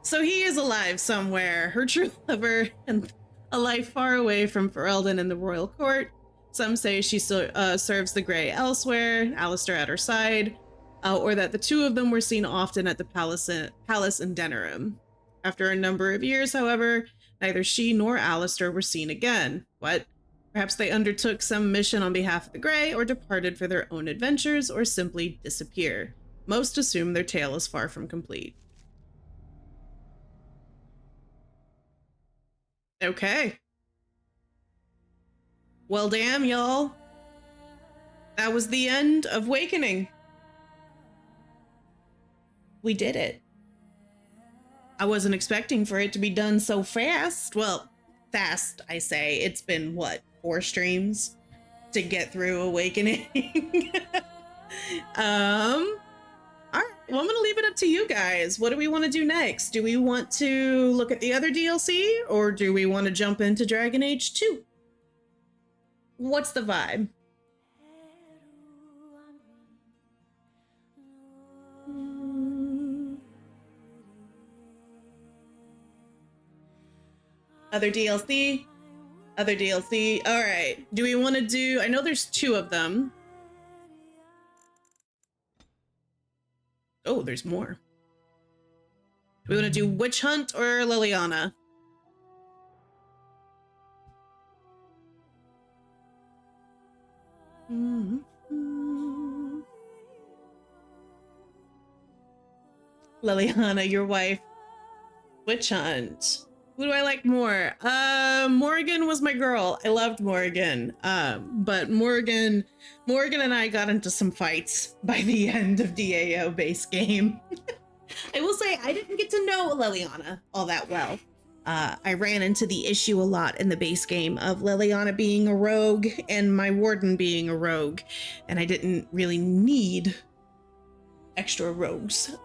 So he is alive somewhere, her true lover, and a life far away from Ferelden and the royal court. Some say she serves the Grey elsewhere, Alistair at her side. or that the two of them were seen often at the palace in Denerim. After a number of years, however, neither she nor Alistair were seen again. What? Perhaps they undertook some mission on behalf of the Grey, or departed for their own adventures, or simply disappear. Most assume their tale is far from complete. Okay. Well, damn, y'all. That was the end of Wakening. We did it. I wasn't expecting for it to be done so fast. Well, fast, I say. It's been, what, 4 streams to get through Awakening? All right, well, I'm gonna leave it up to you guys. What do we want to do next? Do we want to look at the other DLC, or do we want to jump into Dragon Age 2? What's the vibe? Other DLC? Other DLC. All right. Do we want to do... I know there's 2 of them. Oh, there's more. Do we want to do Witch Hunt or Leliana? Leliana, your wife. Witch Hunt. Who do I like more? Morrigan was my girl. I loved Morrigan. But Morrigan and I got into some fights by the end of DAO base game. I will say I didn't get to know Leliana all that well. I ran into the issue a lot in the base game of Leliana being a rogue and my warden being a rogue, and I didn't really need extra rogues.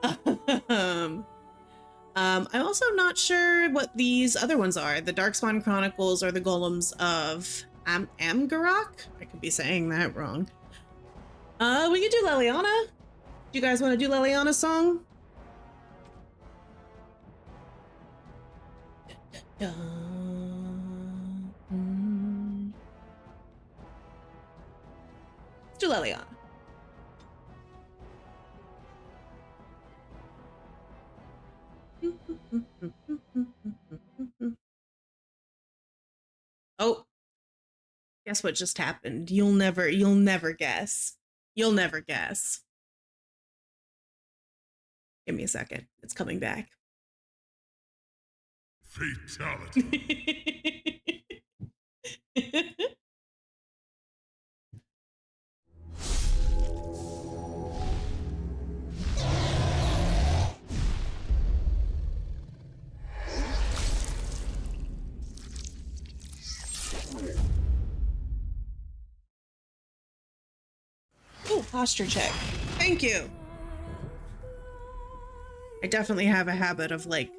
I'm also not sure what these other ones are. The Darkspawn Chronicles or the Golems of Amgarok? I could be saying that wrong. We could do Leliana. Do you guys want to do Leliana's song? Let's do Leliana. Oh, guess what just happened? You'll never guess. You'll never guess. Give me a second. It's coming back. Fatality. Ooh, posture check. Thank you. I definitely have a habit of like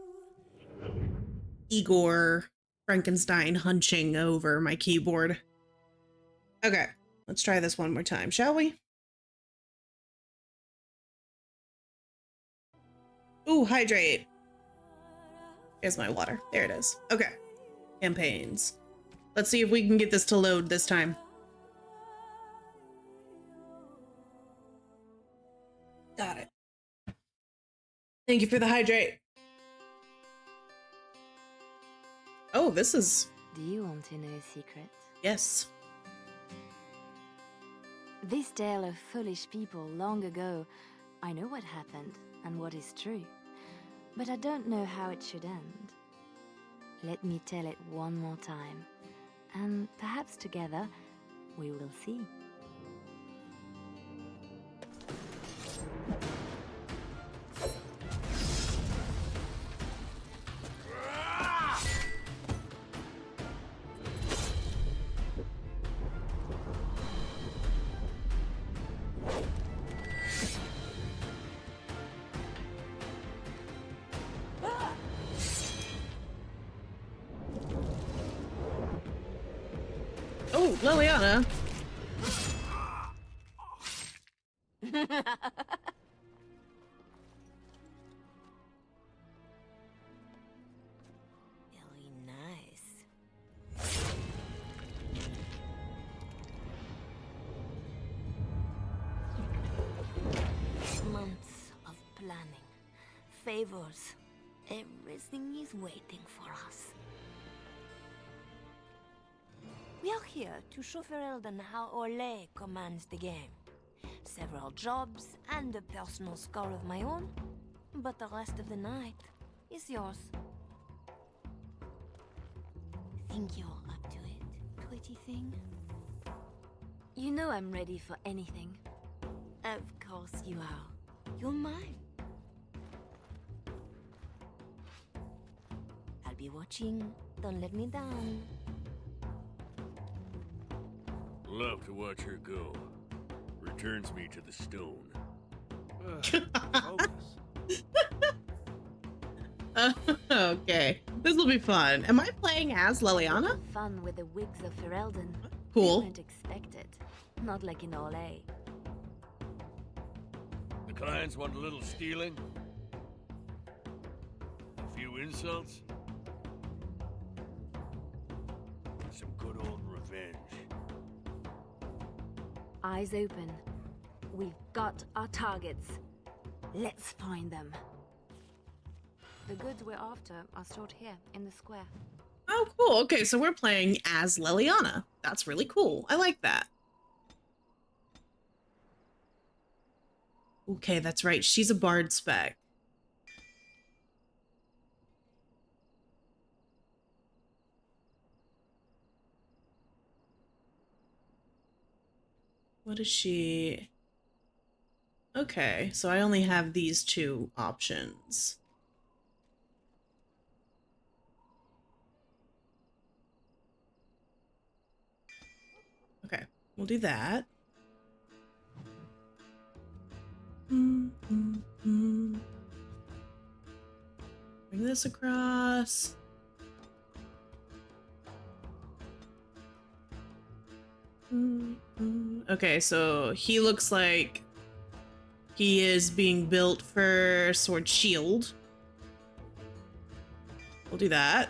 Igor Frankenstein hunching over my keyboard. Okay, let's try this one more time, shall we? Ooh, hydrate. Here's my water. There it is. Okay. Campaigns. Let's see if we can get this to load this time. Got it. Thank you for the hydrate. Oh, this is... Do you want to know a secret? Yes. This tale of foolish people long ago, I know what happened and what is true, but I don't know how it should end. Let me tell it one more time, and perhaps together we will see. Oh, Leliana. Really nice. favors. Everything is waiting for us. We are here to show Ferelden how Orlais commands the game. Several jobs and a personal score of my own, but the rest of the night is yours. Think you're up to it, pretty thing? You know I'm ready for anything. Of course you are. You're mine. I'll be watching. Don't let me down. Love to watch her go. Returns me to the stone. Okay, this will be fun. Am I playing as Leliana? Fun with the wigs of Ferelden. Cool. You wouldn't expect it. Not like in Orlais. The clients want a little stealing? A few insults? Some good old revenge. Eyes open. We've got our targets. Let's find them. The goods we're after are stored here in the square. Oh, cool. Okay, so we're playing as Leliana. That's really cool. I like that. Okay, that's right. She's a bard spec. What is she? Okay, so I only have these two options. Okay, we'll do that. Bring this across. Okay, so he looks like he is being built for Sword Shield. We'll do that.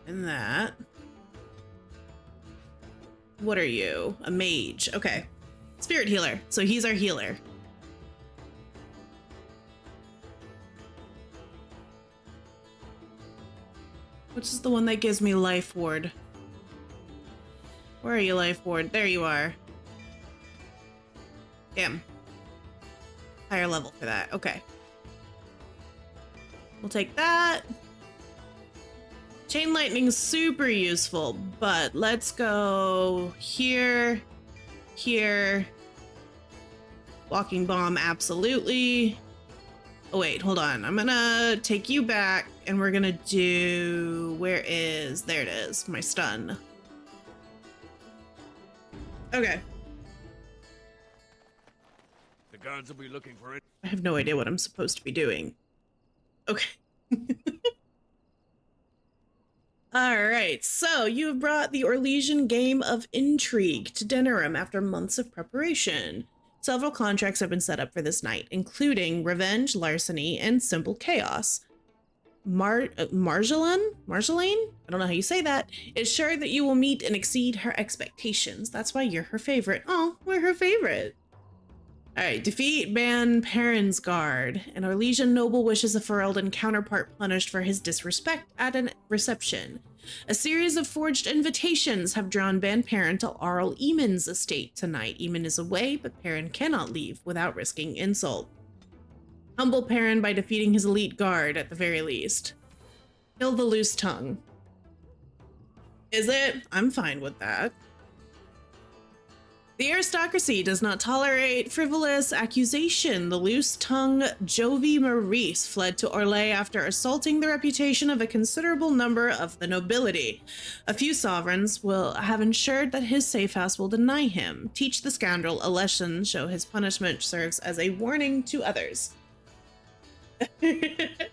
And that. What are you? A mage. Okay. Spirit healer. So he's our healer. Which is the one that gives me life ward? Where are you, life ward? There you are. Damn. Higher level for that. Okay. We'll take that. Chain lightning's super useful, but let's go here, here. Walking bomb, absolutely. Oh wait, hold on. I'm gonna take you back and we're gonna do, there it is, my stun. Okay. The guards will be looking for it. I have no idea what I'm supposed to be doing. Okay. Alright, so you have brought the Orlesian game of intrigue to Denerim after months of preparation. Several contracts have been set up for this night, including revenge, larceny, and simple chaos. Marjolaine? I don't know how you say that. Is sure that you will meet and exceed her expectations. That's why you're her favorite. Oh, we're her favorite. Alright, defeat Ban Perrin's guard. An Orlesian noble wishes a Ferelden counterpart punished for his disrespect at a reception. A series of forged invitations have drawn Ban Perrin to Arl Eamon's estate tonight. Eamon is away, but Perrin cannot leave without risking insult. Humble Perrin by defeating his elite guard at the very least. Kill the loose tongue. Is it? I'm fine with that. The aristocracy does not tolerate frivolous accusation. The loose-tongued Jovi Maurice fled to Orlais after assaulting the reputation of a considerable number of the nobility. A few sovereigns will have ensured that his safe house will deny him. Teach the scoundrel a lesson, show his punishment serves as a warning to others. Take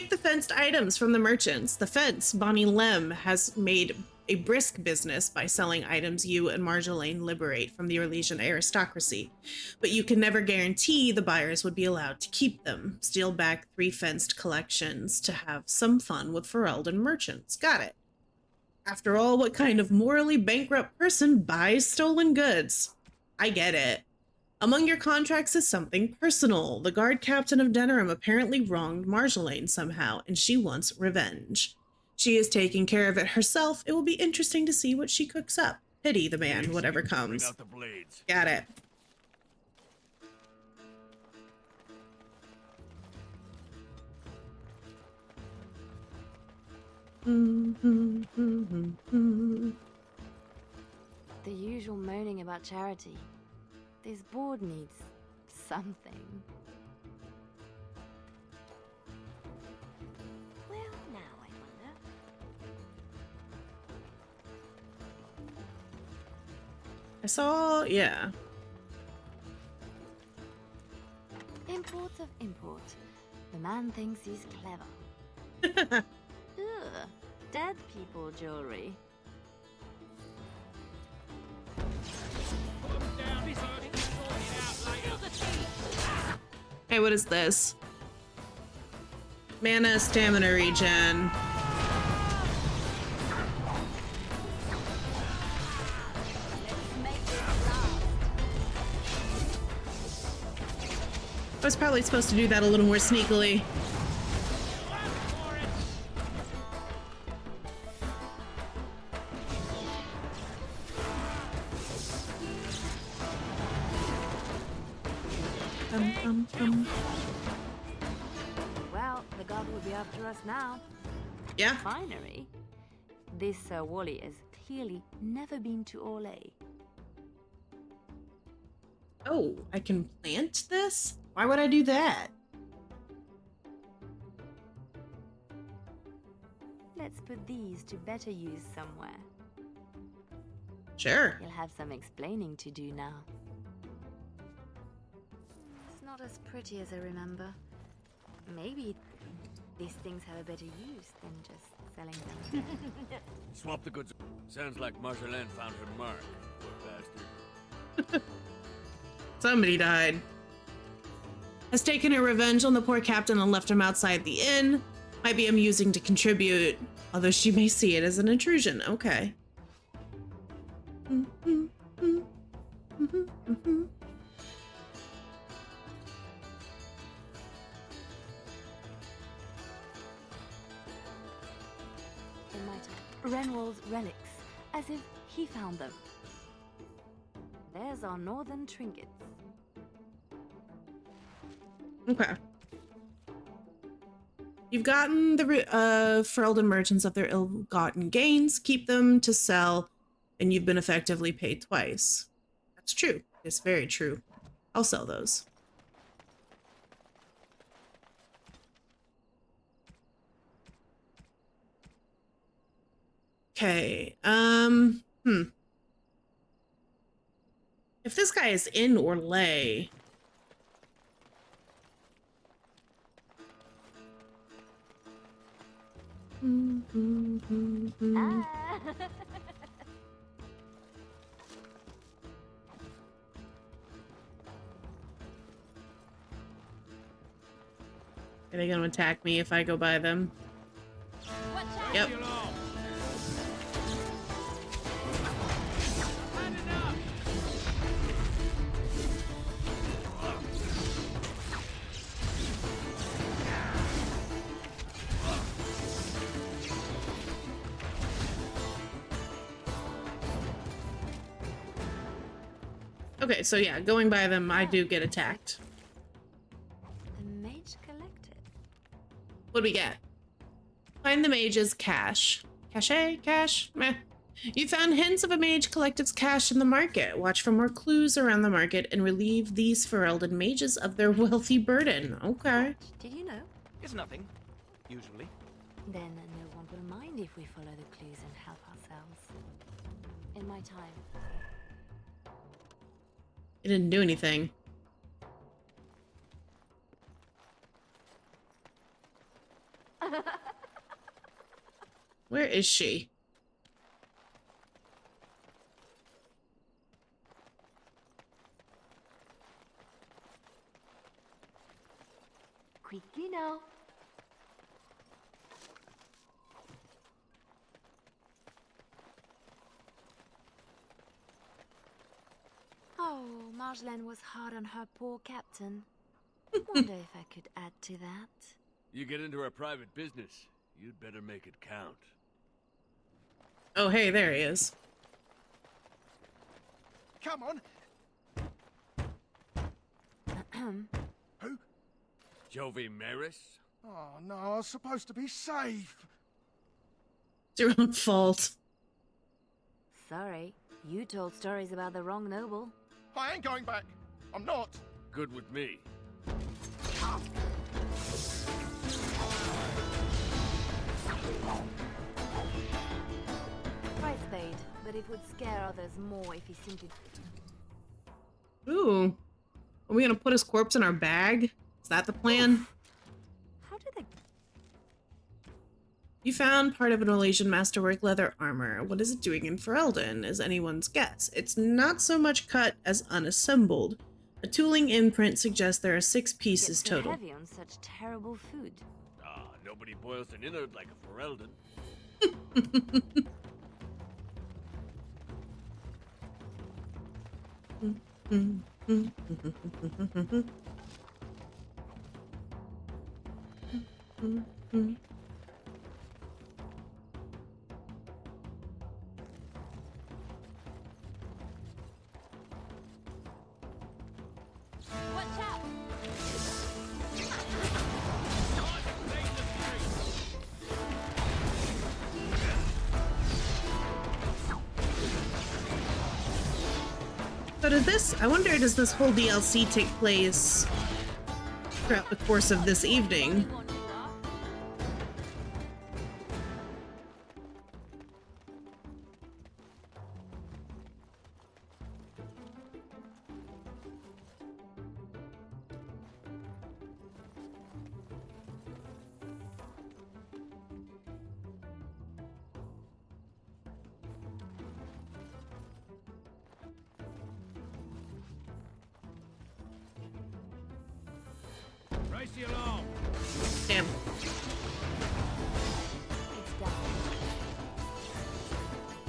the fenced items from the merchants. The fence, Bonnie Lem, has made a brisk business by selling items you and Marjolaine liberate from the Orlesian aristocracy, but you can never guarantee the buyers would be allowed to keep them. Steal back 3 fenced collections to have some fun with Ferelden merchants. Got it. After all, what kind of morally bankrupt person buys stolen goods? I get it. Among your contracts is something personal. The guard captain of Denerim apparently wronged Marjolaine somehow, and she wants revenge. She is taking care of it herself. It will be interesting to see what she cooks up. Pity the man, whatever comes. Bring out the blades. Got it. The usual moaning about charity. This board needs something. Well, now I wonder. I saw, yeah. Import of import. The man thinks he's clever. Ugh, dead people jewelry. Hey, what is this? Mana stamina regen. I was probably supposed to do that a little more sneakily. Well, the god will be after us now. Yeah. Finery. This Sir Wally has clearly never been to Orlais. Oh, I can plant this? Why would I do that? Let's put these to better use somewhere. Sure. You'll have some explaining to do now. It's not as pretty as I remember. Maybe these things have a better use than just selling them. Swap the goods. Sounds like Marjolaine found her mark. Poor bastard. Somebody died. Has taken her revenge on the poor captain and left him outside the inn. Might be amusing to contribute, although she may see it as an intrusion. Okay. In my time, Renwall's relics, as if he found them. There's our northern trinkets. Okay. You've gotten the Ferelden merchants of their ill-gotten gains. Keep them to sell, and you've been effectively paid twice. That's true. It's very true. I'll sell those. Okay. If this guy is in Orlais, are they gonna attack me if I go by them? Yep. Okay, so yeah, going by them, I do get attacked. The mage collected. What do we get? Find the mage's cache. Cache? Cache? Meh. You found hints of a mage collective's cache in the market. Watch for more clues around the market and relieve these Ferelden mages of their wealthy burden. Okay. Did you know? It's nothing. Usually. Then no one will mind if we follow the clues and help ourselves. In my time. It didn't do anything. Where is she? Quickly now. Oh, Marjolaine was hard on her poor captain. Wonder if I could add to that. You get into our private business, you'd better make it count. Oh, hey, there he is. Come on. Who? Jovi Maris? Oh no, I was supposed to be safe. It's your own fault. Sorry, you told stories about the wrong noble. I ain't going back. I'm not. Good with me. Price paid, but it would scare others more if he simply... Ooh. Are we gonna put his corpse in our bag? Is that the plan? How did they... You found part of an Malaysian masterwork leather armor. What is it doing in Ferelden is anyone's guess. It's not so much cut as unassembled. A tooling imprint suggests there are 6 pieces Get so total. heavy on such terrible food. Ah, nobody boils an innard like a Ferelden. Watch out! So I wonder, does this whole DLC take place throughout the course of this evening? Race the alarm! Damn.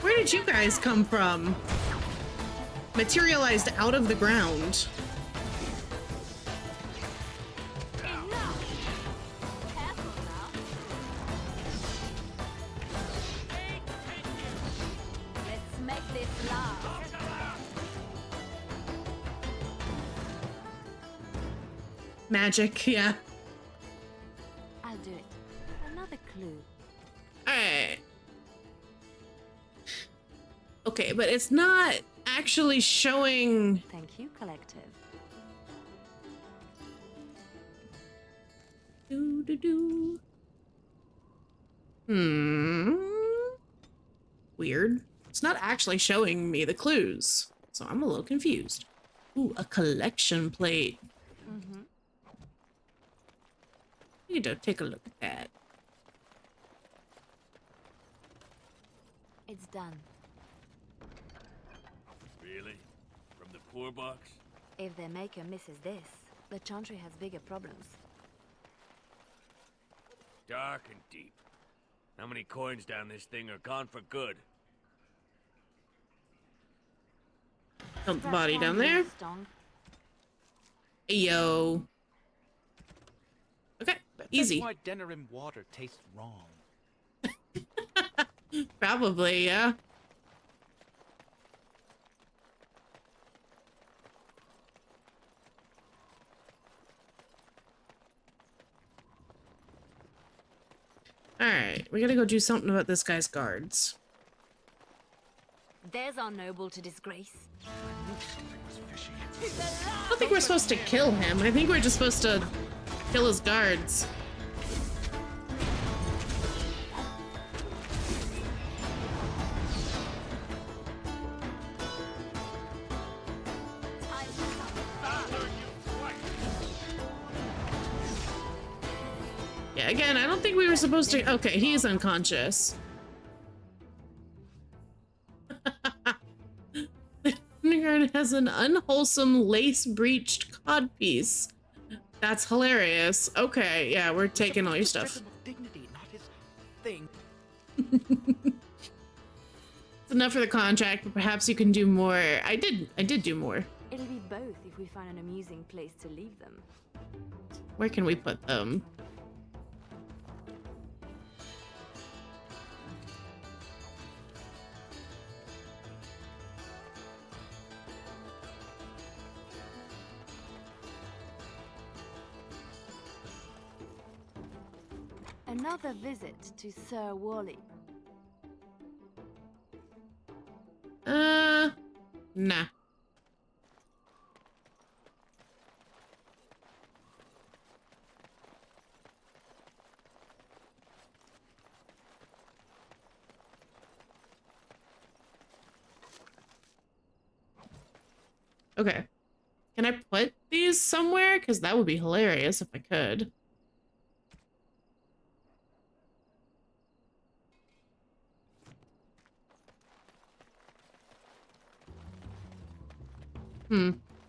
Where did you guys come from? Materialized out of the ground. Let's make this last. Magic, yeah. I'll do it. Another clue. Alright. Okay, but it's not actually showing... Thank you, Collective. Do-do-do. Weird. It's not actually showing me the clues, so I'm a little confused. Ooh, a collection plate. Mm-hmm. You need to take a look at that. It's done. Really? From the poor box? If their maker misses this, the Chantry has bigger problems. Dark and deep. How many coins down this thing are gone for good? Dump the body down there. Yo. Okay, easy. That's why Denerim water tastes wrong. Probably, yeah. Alright, we gotta go do something about this guy's guards. There's our noble to disgrace. I don't think we're supposed to kill him. I think we're just supposed to kill his guards. Yeah, again, I don't think we were supposed to... Okay, he's unconscious. Guard has an unwholesome lace-breeched codpiece. That's hilarious. Okay, yeah, we're taking all your stuff. Dignity, not his thing. It's enough for the contract, but perhaps you can do more. I did do more. It'll be both if we find an amusing place to leave them. Where can we put them? Another visit to Sir Wally. Nah. Okay. Can I put these somewhere? Because that would be hilarious if I could.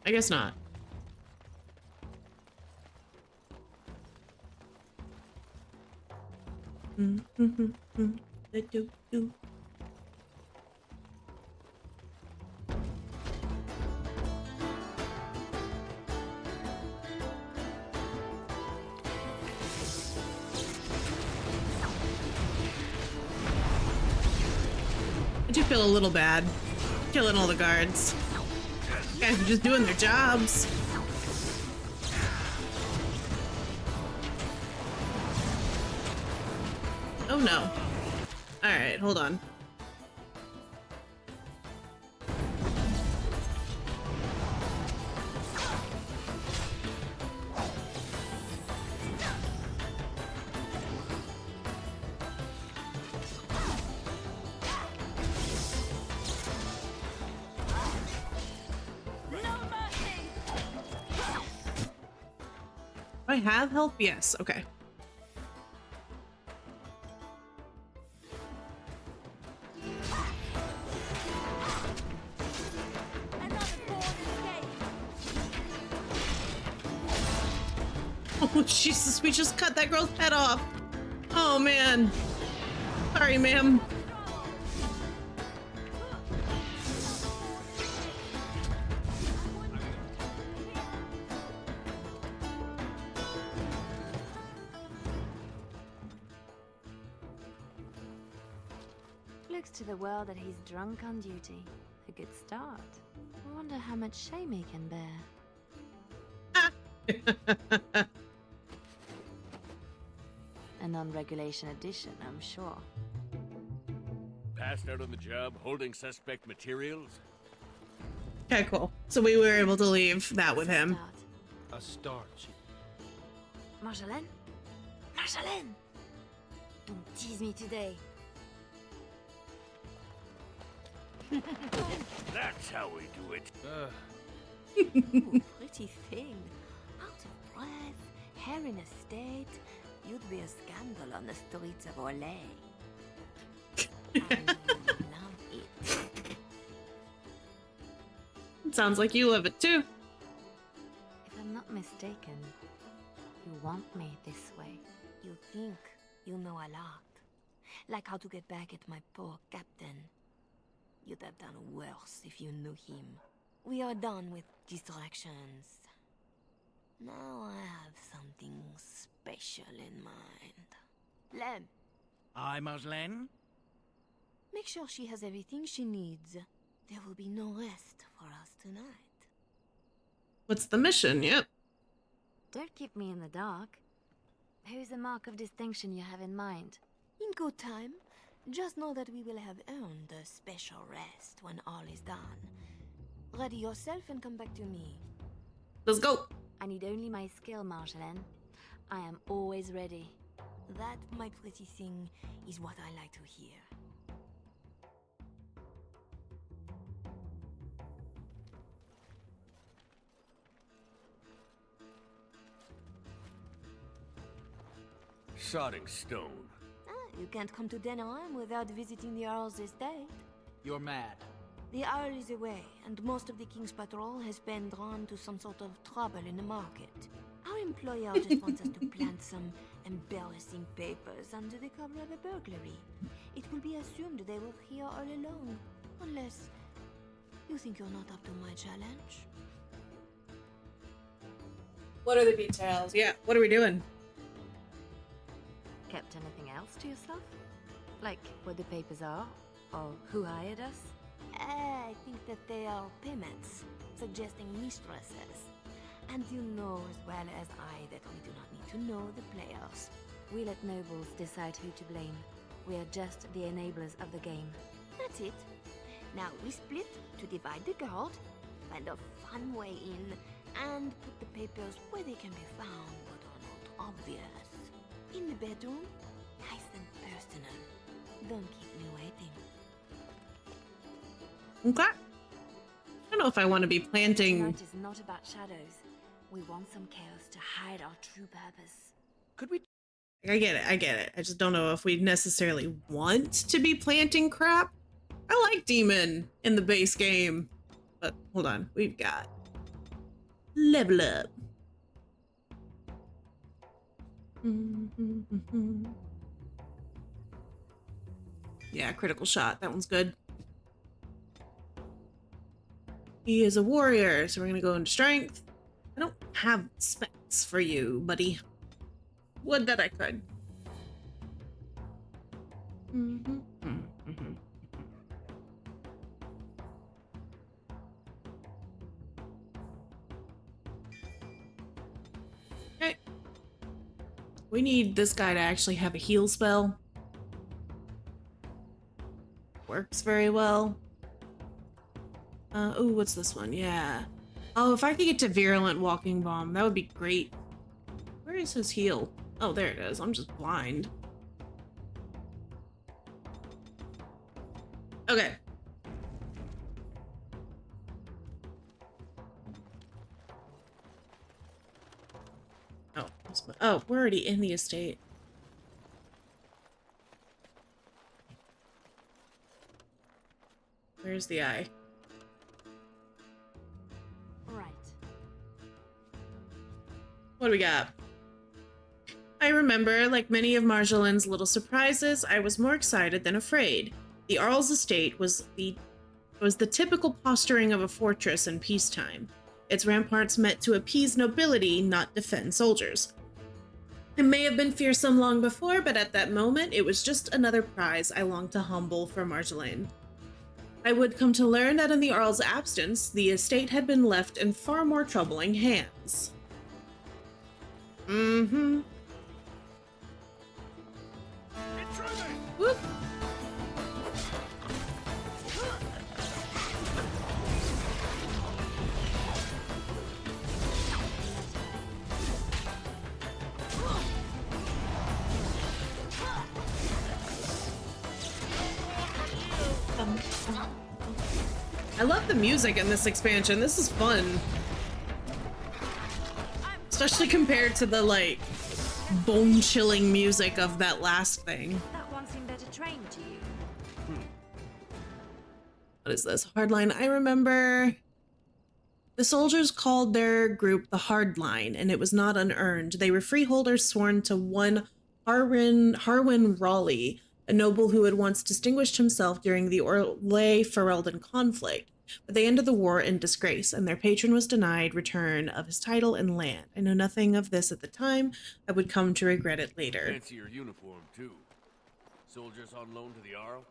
I guess not. I do feel a little bad killing all the guards. You guys are just doing their jobs. Oh no. Alright, hold on. Do I have health? Yes, okay. Oh, Jesus, we just cut that girl's head off. Oh, man. Sorry, ma'am. Looks to the world that he's drunk on duty. A good start. I wonder how much shame he can bear. A non-regulation addition, I'm sure. Passed out on the job, holding suspect materials? Okay, cool. So we were able to leave that with him. A start. Marjolaine? Marjolaine! Don't tease me today. That's how we do it. Ooh, pretty thing. Out of breath, hair in a state. You'd be a scandal on the streets of Orlais. I love it. Sounds like you love it too. If I'm not mistaken, you want me this way. You think you know a lot. Like how to get back at my poor captain. You'd have done worse if you knew him. We are done with distractions. Now I have something special in mind. Lem, Aye, Marjolaine? make sure she has everything she needs. There will be no rest for us tonight. What's the mission? Yep. Don't keep me in the dark. Who's the mark of distinction you have in mind? In good time. Just know that we will have earned a special rest when all is done. Ready yourself and come back to me. Let's go. I need only my skill, Marjolaine. I am always ready. That, my pretty thing, is what I like to hear. Sodding stone. You can't come to Denerim without visiting the Earl's estate. You're mad. The Earl is away, and most of the King's patrol has been drawn to some sort of trouble in the market. Our employer just wants us to plant some embarrassing papers under the cover of a burglary. It will be assumed they were here all along, unless you think you're not up to my challenge. What are the details? Yeah, what are we doing? Kept anything else to yourself? Like what the papers are? Or who hired us? I think that they are payments, suggesting mistresses. And you know as well as I that we do not need to know the players. We let nobles decide who to blame. We are just the enablers of the game. That's it. Now we split to divide the gold, find a fun way in, and put the papers where they can be found but are not obvious. In the bedroom, nice and personal. Don't keep me waiting. Okay. I don't know if I want to be planting. Tonight is not about shadows. We want some chaos to hide our true purpose. Could we? I get it. I just don't know if we necessarily want to be planting crap. I like Demon in the base game. But hold on, we've got level up. Yeah, critical shot. That one's good. He is a warrior, so we're gonna go into strength. I don't have specs for you, buddy. Would that I could. Okay. We need this guy to actually have a heal spell. Works very well. Oh, what's this one? Yeah. Oh, if I could get to Virulent Walking Bomb, that would be great. Where is his heal? Oh, there it is. I'm just blind. Okay. Oh, we're already in the estate. Where's the eye? Right. What do we got? I remember, like many of Marjolin's little surprises, I was more excited than afraid. The Arl's estate was the typical posturing of a fortress in peacetime. Its ramparts meant to appease nobility, not defend soldiers. It may have been fearsome long before, but at that moment, it was just another prize I longed to humble for Marjolaine. I would come to learn that in the Arl's absence, the estate had been left in far more troubling hands. Mm-hmm. Whoop. I love the music in this expansion. This is fun. Especially compared to the, like, bone-chilling music of that last thing. That one seemed better trained to you. What is this? Hardline. I remember the soldiers called their group the Hardline, and it was not unearned. They were freeholders sworn to one Harwin Raleigh, a noble who had once distinguished himself during the Orlais-Ferelden conflict, but they ended the war in disgrace, and their patron was denied return of his title and land. I know nothing of this at the time. I would come to regret it later. Fancy your uniform, too. Soldiers on loan to the Arl?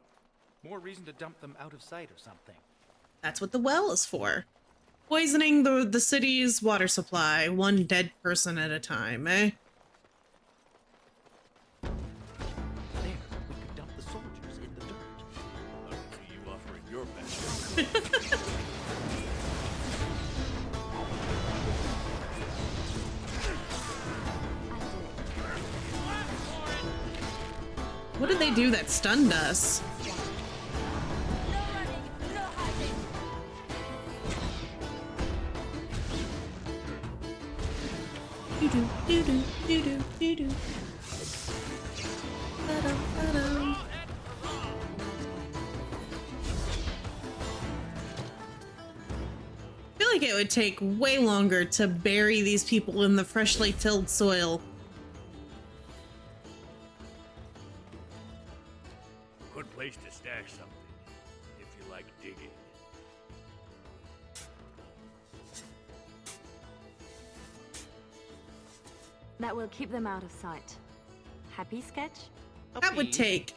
More reason to dump them out of sight or something. That's what the well is for. Poisoning the city's water supply, one dead person at a time, eh? What did they do that stunned us? Doo-doo, doo-doo, doo-doo, doo-doo. Ba-dum, ba-dum. I feel like it would take way longer to bury these people in the freshly tilled soil. Good place to stash something, if you like digging. That will keep them out of sight. Happy, Sketch? That would take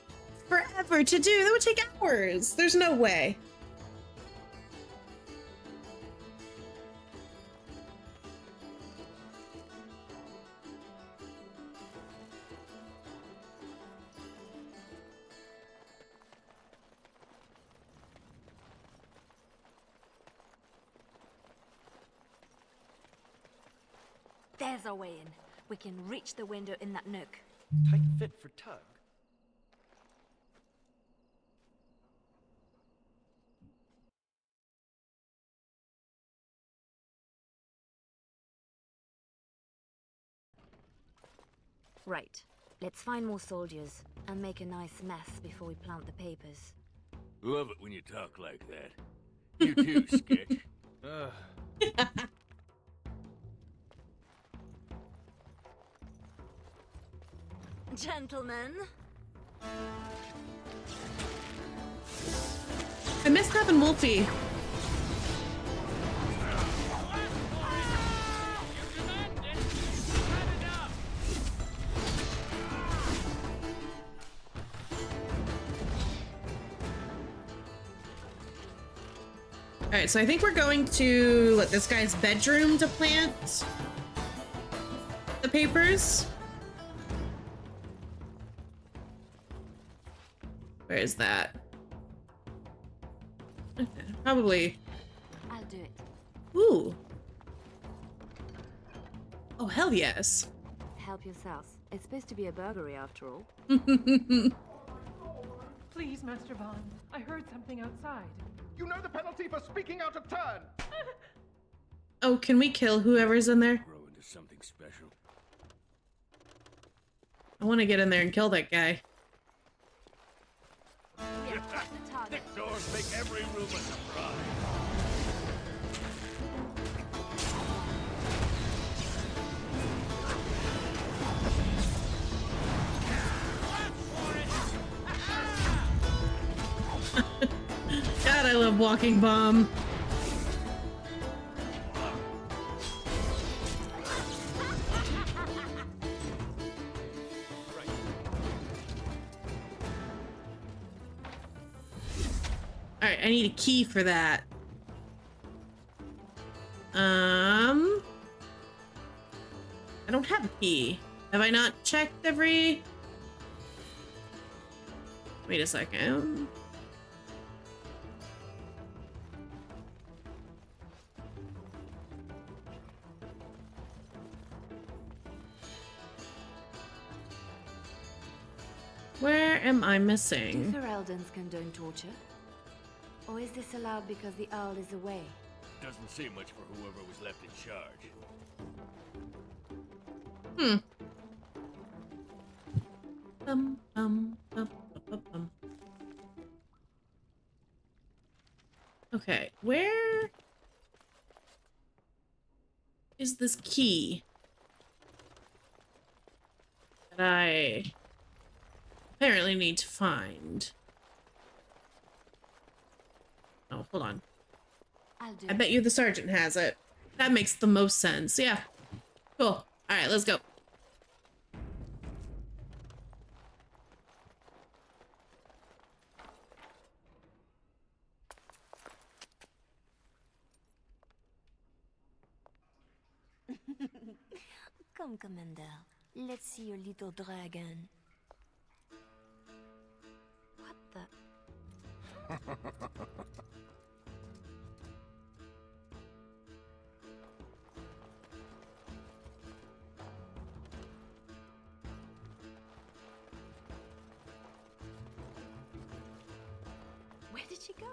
forever to do. That would take hours. There's no way. There's our way in. We can reach the window in that nook. Tight fit for Tug. Right. Let's find more soldiers and make a nice mess before we plant the papers. Love it when you talk like that. You too, Sketch. Gentlemen. I missed having Wolfie. All right, so I think we're going to this guy's bedroom to plant the papers. Where is that? Okay, probably. I'll do it. Ooh. Oh, hell yes. Help yourselves. It's supposed to be a burglary after all. Please, Master Bond. I heard something outside. You know the penalty for speaking out of turn. Oh, can we kill whoever's in there? Grow into something special. I want to get in there and kill that guy. Thick doors make every room a surprise. God, I love Walking Bomb. Alright, I need a key for that. I don't have a key. Have I not checked every... Wait a second. Where am I missing? Do Ferelden's condone torture? Or is this allowed because the Earl is away? Doesn't seem much for whoever was left in charge. Okay, where is this key that I apparently need to find? Oh, hold on. I bet you the sergeant has it. That makes the most sense. Yeah. Cool. All right, let's go. Come, Commander. Let's see your little dragon. What the? Where did she go?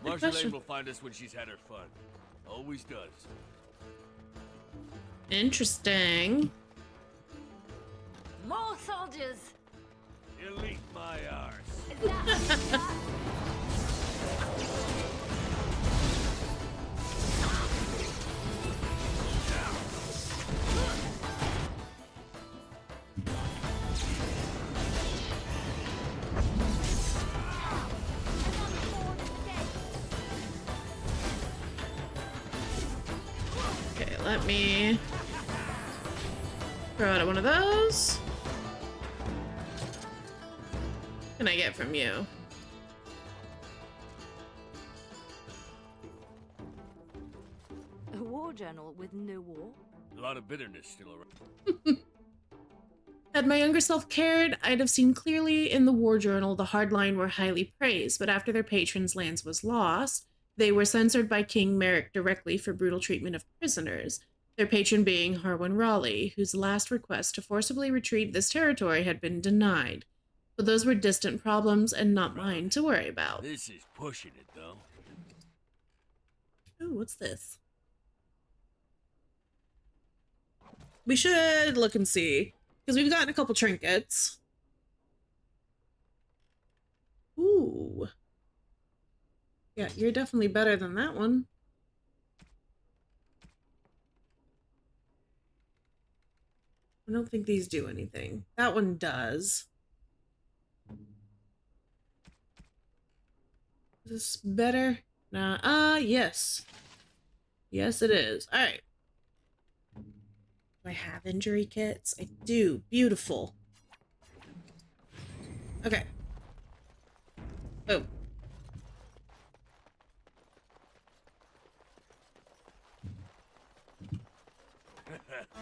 Marjolaine will find us when she's had her fun. Always does. Interesting. More soldiers! Elite my arse. Okay, let me Throw out one of those. What can I get from you? A war journal with no war? A lot of bitterness still around. Had my younger self cared, I'd have seen clearly in the war journal the hardline were highly praised, but after their patron's lands was lost, they were censored by King Merrick directly for brutal treatment of prisoners, their patron being Harwin Raleigh, whose last request to forcibly retrieve this territory had been denied. But those were distant problems and not mine to worry about. This is pushing it, though. Ooh, what's this? We should look and see, because we've gotten a couple trinkets. Ooh. Yeah, you're definitely better than that one. I don't think these do anything. That one does. Is this better? Nah. Yes. Yes, it is. All right. Do I have injury kits? I do. Beautiful. Okay. Oh.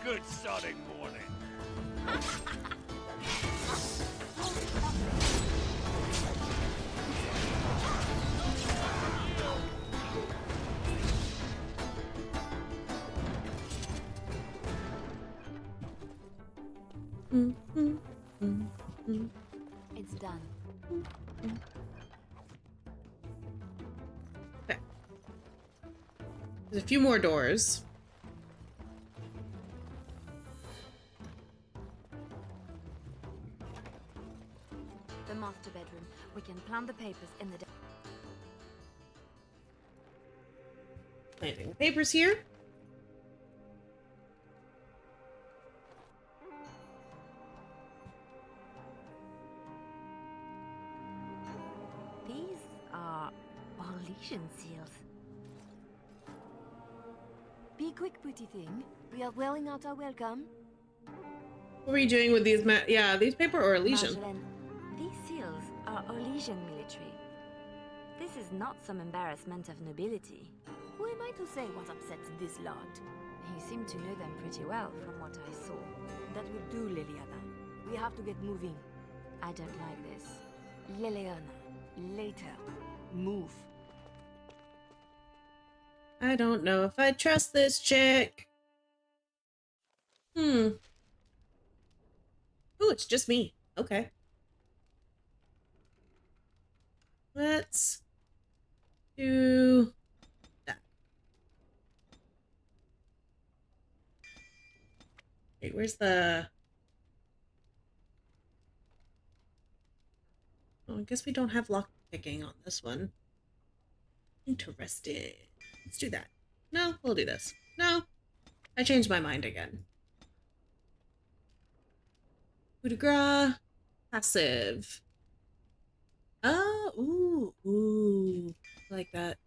Good sodding morning. It's done. Okay. There's a few more doors. The master bedroom. We can plant the papers in the... Planting the papers here. These are Orlesian seals. Be quick, pretty thing. We are wearing out our welcome. What were you doing with these these paper or Orlesian? Marjolaine, these seals are Orlesian military. This is not some embarrassment of nobility. Who am I to say what upsets this lot? You seem to know them pretty well from what I saw. That will do, Liliana. We have to get moving. I don't like this. Liliana, later. Move. I don't know if I trust this chick. Oh, it's just me. Okay. Let's do that. Wait, where's the... Oh, I guess we don't have lock picking on this one. Interesting. Let's do that. No, we'll do this. No, I changed my mind again. Coup de grace. Passive. Ooh. I like that.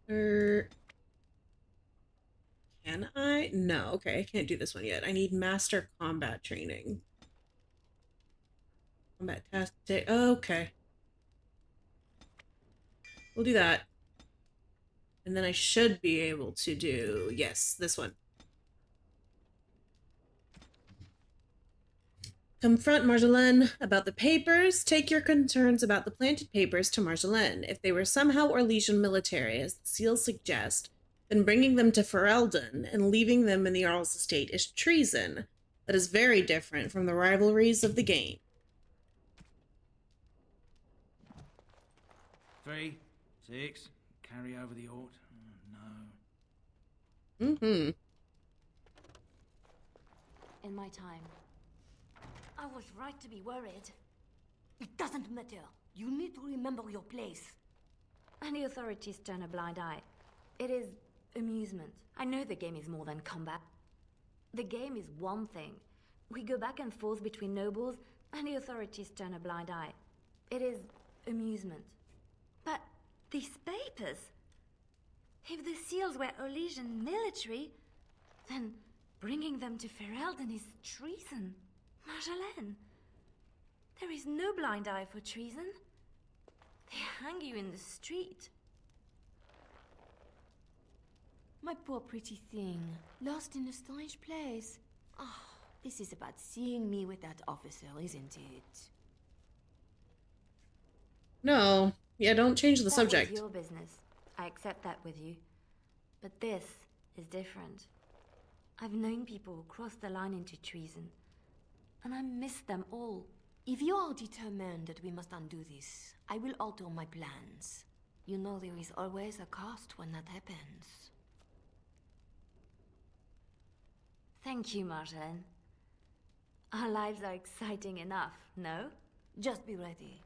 Can I? No, okay, I can't do this one yet. I need master combat training. Combat task. Okay. We'll do that. And then I should be able to do, yes, this one. Confront Marjolaine about the papers. Take your concerns about the planted papers to Marjolaine. If they were somehow Orlesian military, as the seals suggest, then bringing them to Ferelden and leaving them in the Jarl's estate is treason. That is very different from the rivalries of the game. 3, 6, carry over the Ort. No. In my time. I was right to be worried. It doesn't matter. You need to remember your place. And the authorities turn a blind eye. It is amusement. I know the game is more than combat. The game is one thing. We go back and forth between nobles, and the authorities turn a blind eye. It is amusement. But these papers... If the seals were Orlesian military, then Bringing them to Ferelden is treason. Marjolaine, there is no blind eye for treason. They hang you in the street. My poor pretty thing, lost in a strange place. Ah, this is about seeing me with that officer, isn't it? No. Yeah, don't change the That subject. was your business. I accept that with you. But this is different. I've known people who cross the line into treason, and I miss them all. If you are determined that we must undo this, I will alter my plans. You know there is always a cost when that happens. Thank you, Marjolaine. Our lives are exciting enough, no? Just be ready.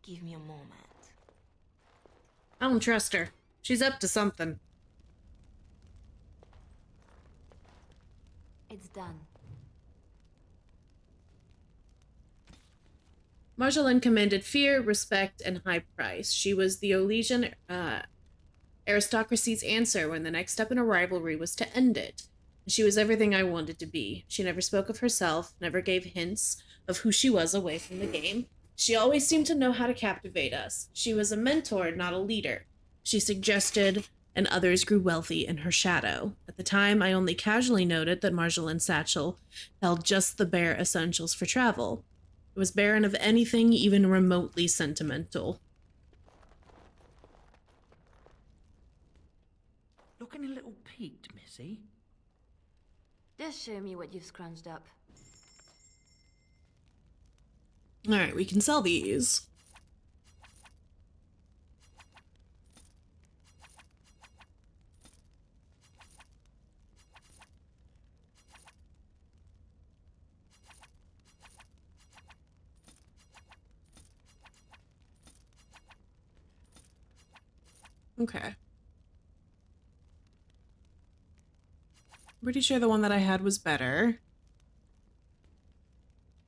Give me a moment. I don't trust her. She's up to something. It's done. Marjolaine commanded fear, respect, and high price. She was the Olesian aristocracy's answer when the next step in a rivalry was to end it. She was everything I wanted to be. She never spoke of herself, never gave hints of who she was away from the game. She always seemed to know how to captivate us. She was a mentor, not a leader. She suggested, and others grew wealthy in her shadow. At the time, I only casually noted that Marjolaine's satchel held just the bare essentials for travel. It was barren of anything even remotely sentimental. Looking a little peaked, Missy. Just show me what you've scrunched up. Alright, we can sell these. Okay. Pretty sure the one that I had was better.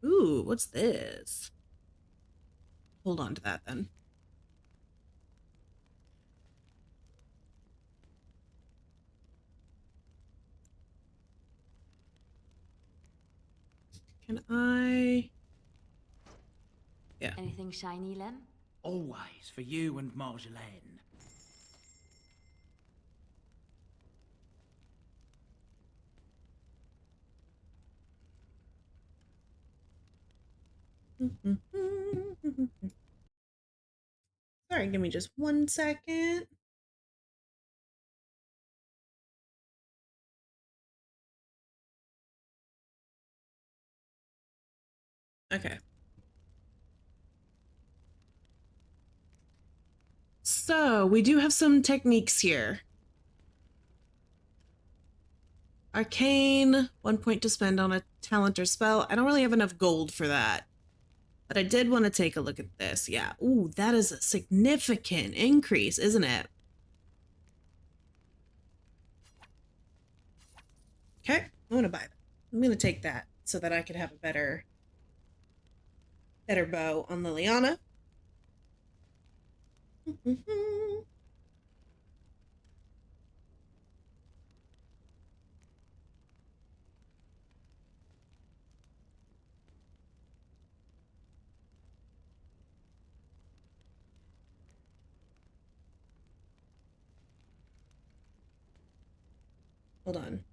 Ooh, what's this? Hold on to that then. Can I? Yeah. Anything shiny, Lem? Always, for you and Marjolaine. Sorry, give me just 1 second. Okay. So, we do have some techniques here. Arcane, 1 point to spend on a talent or spell. I don't really have enough gold for that. But I did want to take a look at this. Yeah. Ooh, that is a significant increase, isn't it? Okay, I'm going to buy that. I'm going to take that so that I could have a better bow on Liliana. Hold on.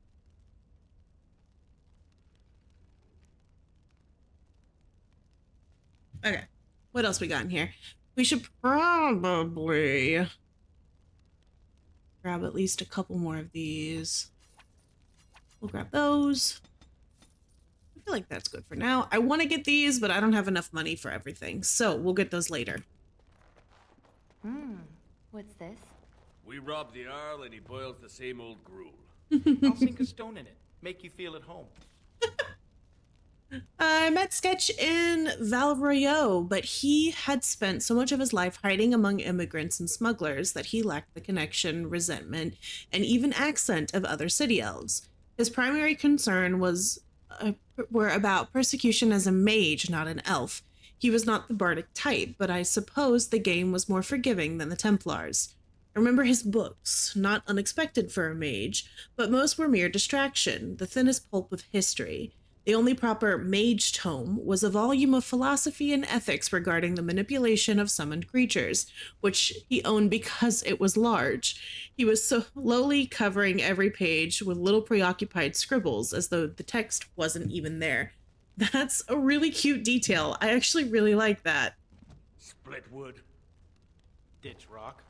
Okay. What else we got in here? We should probably grab at least a couple more of these. We'll grab those. I feel like that's good for now. I want to get these, but I don't have enough money for everything. So we'll get those later. What's this? We rob the Arl and he boils the same old gruel. I'll sink a stone in it. Make you feel at home. I met Sketch in Val Royeaux, but he had spent so much of his life hiding among immigrants and smugglers that he lacked the connection, resentment, and even accent of other city elves. His primary concern were about persecution as a mage, not an elf. He was not the bardic type, but I suppose the game was more forgiving than the Templars. I remember his books, not unexpected for a mage, but most were mere distraction, the thinnest pulp of history. The only proper mage tome was a volume of philosophy and ethics regarding the manipulation of summoned creatures, which he owned because it was large. He was slowly covering every page with little preoccupied scribbles, as though the text wasn't even there. That's a really cute detail. I actually really like that. Split wood. Ditch rock.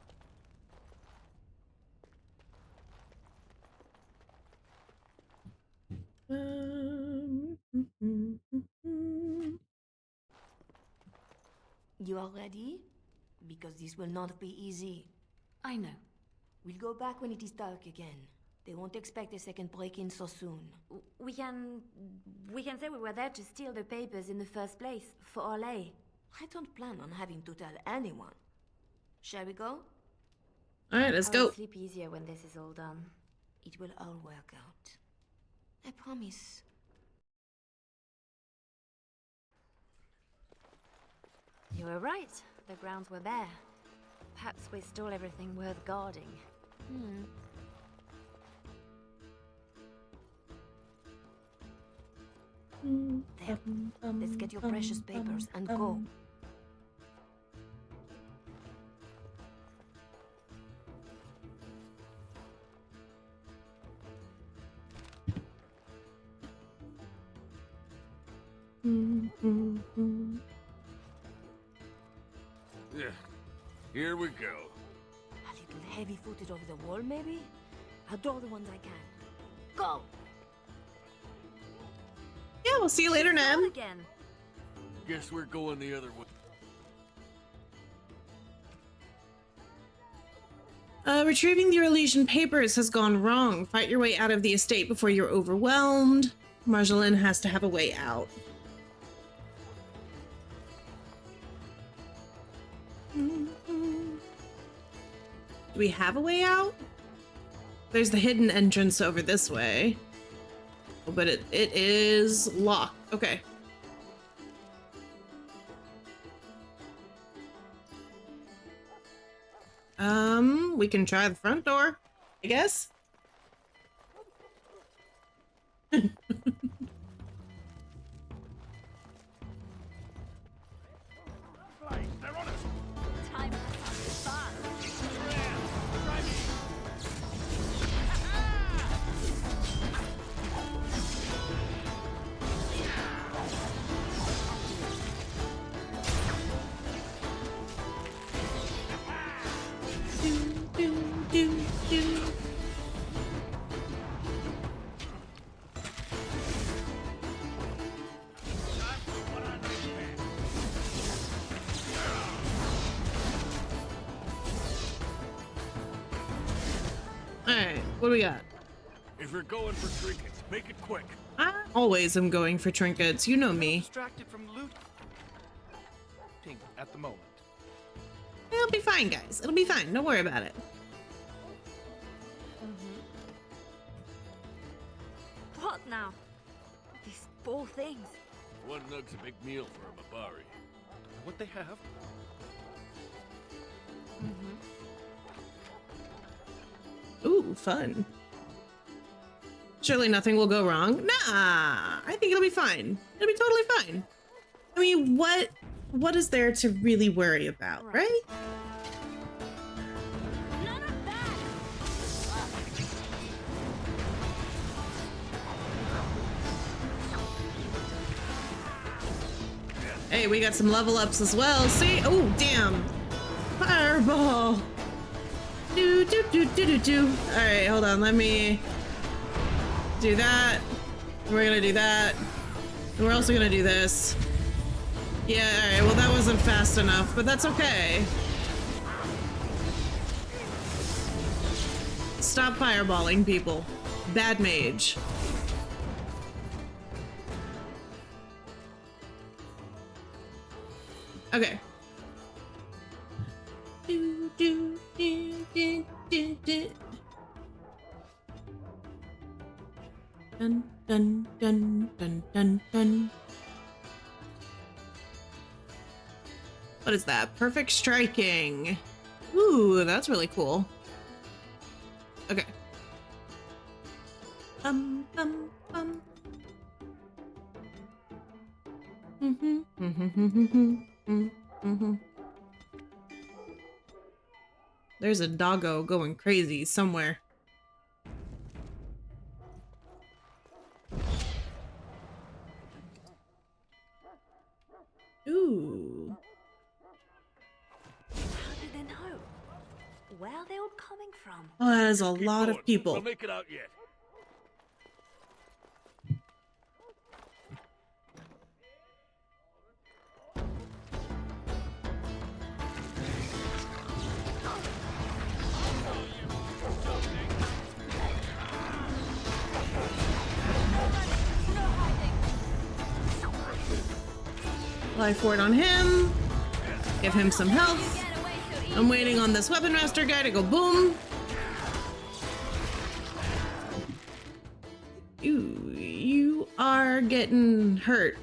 You all ready? Because this will not be easy. I know. We'll go back when it is dark again. They won't expect a second break-in so soon. We can say we were there to steal the papers in the first place, for Orlais. I don't plan on having to tell anyone. Shall we go? Alright, let's I'll go. sleep easier when this is all done. It will all work out. I promise. You were right. The grounds were bare. Perhaps we stole everything worth guarding. There. Let's get your precious papers and go. Yeah. Here we go. A little heavy-footed over the wall, maybe? I'll draw the ones I can. Go! Yeah, we'll see you later, Nam. Again. Guess we're going the other way. Retrieving the Orlesian papers has gone wrong. Fight your way out of the estate before you're overwhelmed. Marjolaine has to have a way out. Do we have a way out? There's the hidden entrance over this way. But it is locked. Okay. We can try the front door, I guess. Alright, what do we got? If you're going for trinkets, make it quick. I always am going for trinkets, you know me. Distracted from looting at the moment. It'll be fine, guys. It'll be fine. Don't worry about it. What now? These poor things. One nug's a big meal for a Mabari. What they have? Ooh, fun. Surely nothing will go wrong. Nah, I think it'll be fine. It'll be totally fine. I mean, what is there to really worry about, right? Hey, we got some level ups as well. See? Oh, damn. Fireball. Do, do, do, do, do, do. All right, hold on. Let me do that. We're gonna do that. And we're also gonna do this. Yeah, all right. Well, that wasn't fast enough, but that's okay. Stop fireballing people. Bad mage. Okay. Do, do, do, do, do, do. Dun, dun, dun, dun, dun, dun. What is that? Perfect striking. Ooh, that's really cool. Okay. Bum. There's a doggo going crazy somewhere. Ooh. How did they know? Where are they all coming from? Oh, that is a lot of people. We'll make it out yet. Life ward on him. Give him some health. I'm waiting on this weapon master guy to go boom. You are getting hurt.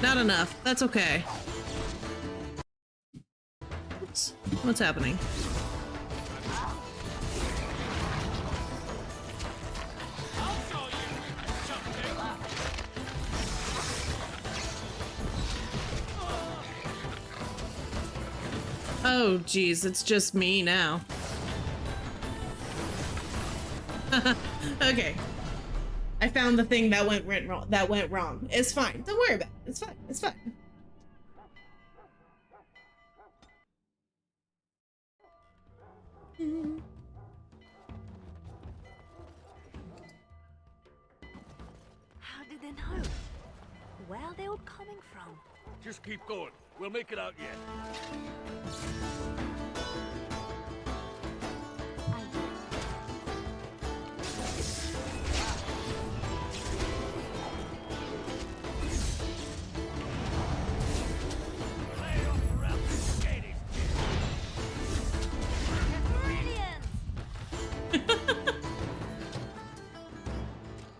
Not enough. That's okay. Oops. What's happening? Oh, geez, it's just me now. Okay. I found the thing that went wrong. It's fine. Don't worry about it. It's fine. It's fine. How did they know? Where are they all coming from? Just keep going. We'll make it out yet.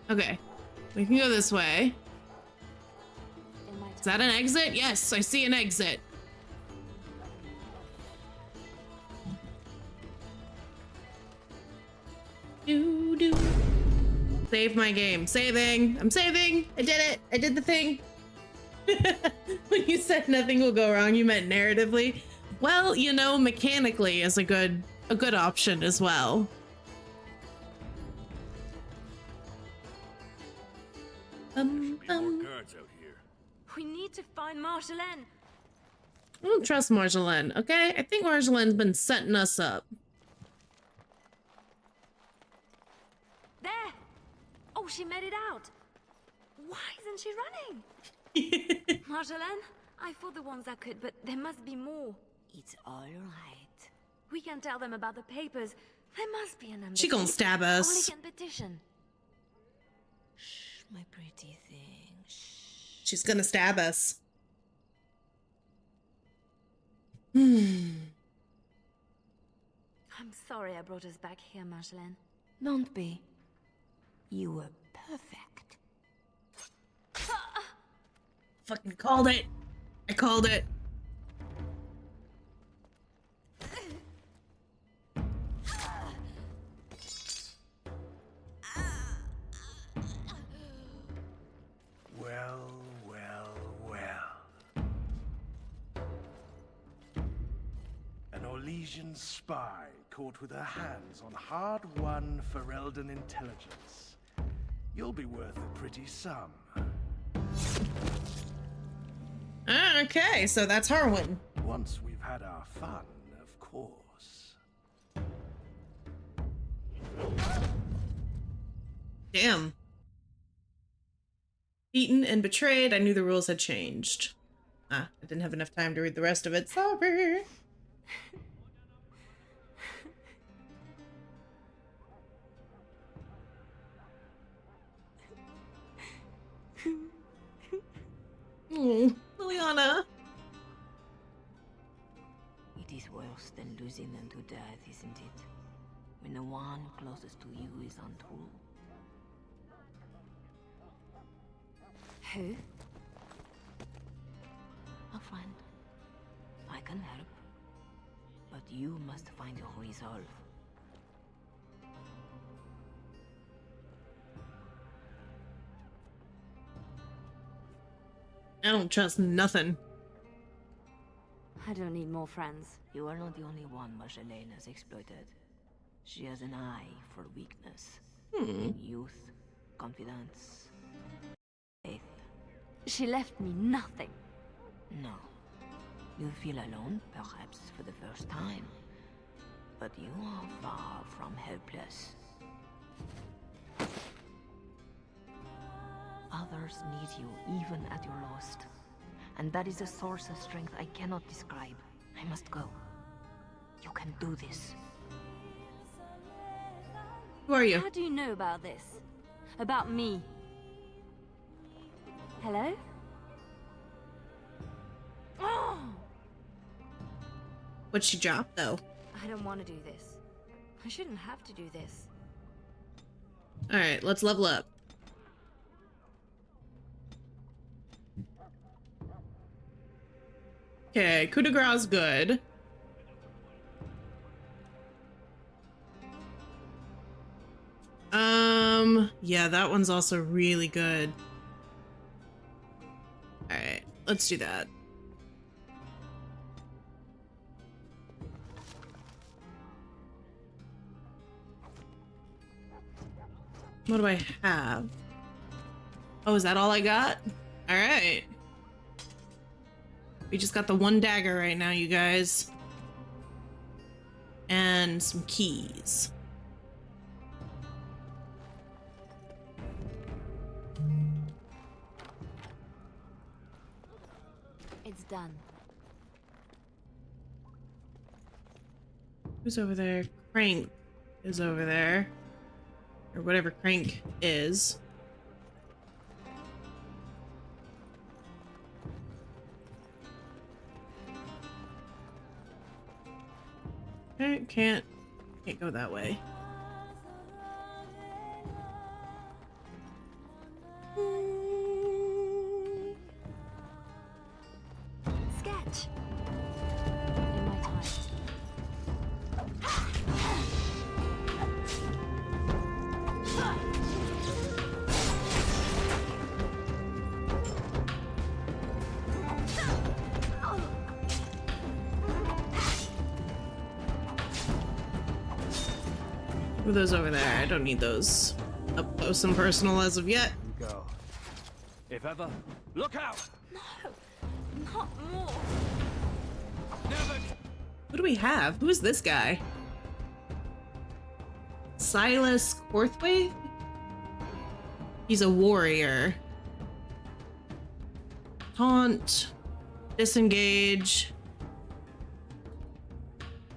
Okay. We can go this way. Is that an exit? Yes, I see an exit. Save my game. Saving. I'm saving. I did it. I did the thing. When you said nothing will go wrong, you meant narratively. Well, you know, mechanically is a good option as well. Guards out here. We need to find Marjolaine. I don't trust Marjolaine, okay? I think Marjolaine's been setting us up. There! Oh, she made it out. Why isn't she running? Marjolaine, I fought the ones that could, but there must be more. It's all right. We can tell them about the papers. There must be an embassy. She gonna stab us. Only can petition. Shh, my pretty thing. Shh. She's gonna stab us. I'm sorry I brought us back here, Marjolaine. Don't be. You were perfect. Fucking called it. I called it. Well, well, well. An Orlesian spy caught with her hands on hard-won Ferelden intelligence. You'll be worth a pretty sum. Okay, so that's Harwin. Once we've had our fun, of course. Damn. Beaten and betrayed. I knew the rules had changed. I didn't have enough time to read the rest of it. Sorry. Liliana. It is worse than losing them to death, isn't it? When the one closest to you is untrue. Who? A friend. I can help, but you must find your resolve. I don't trust nothing. I don't need more friends. You are not the only one Marjolaine has exploited. She has an eye for weakness. In youth, confidence, faith. She left me nothing. No. You feel alone, perhaps for the first time. But you are far from helpless. Others need you even at your lowest. And that is a source of strength I cannot describe. I must go. You can do this. Who are you? How do you know about this? About me? Hello? Oh! What'd she drop, though? I don't want to do this. I shouldn't have to do this. Alright, let's level up. Okay, coup de grace good. Yeah, that one's also really good. Alright, let's do that. What do I have? Oh, is that all I got? Alright. We just got the one dagger right now, you guys. And some keys. It's done. Who's over there? Crank is over there. Or whatever Crank is. Okay, can't go that way. Sketch. In my time. Who are those over there? I don't need those up close and personal as of yet. You go. If ever, look out! No, not more. Never. Who do we have? Who is this guy? Silas Corthwaite? He's a warrior. Taunt. Disengage.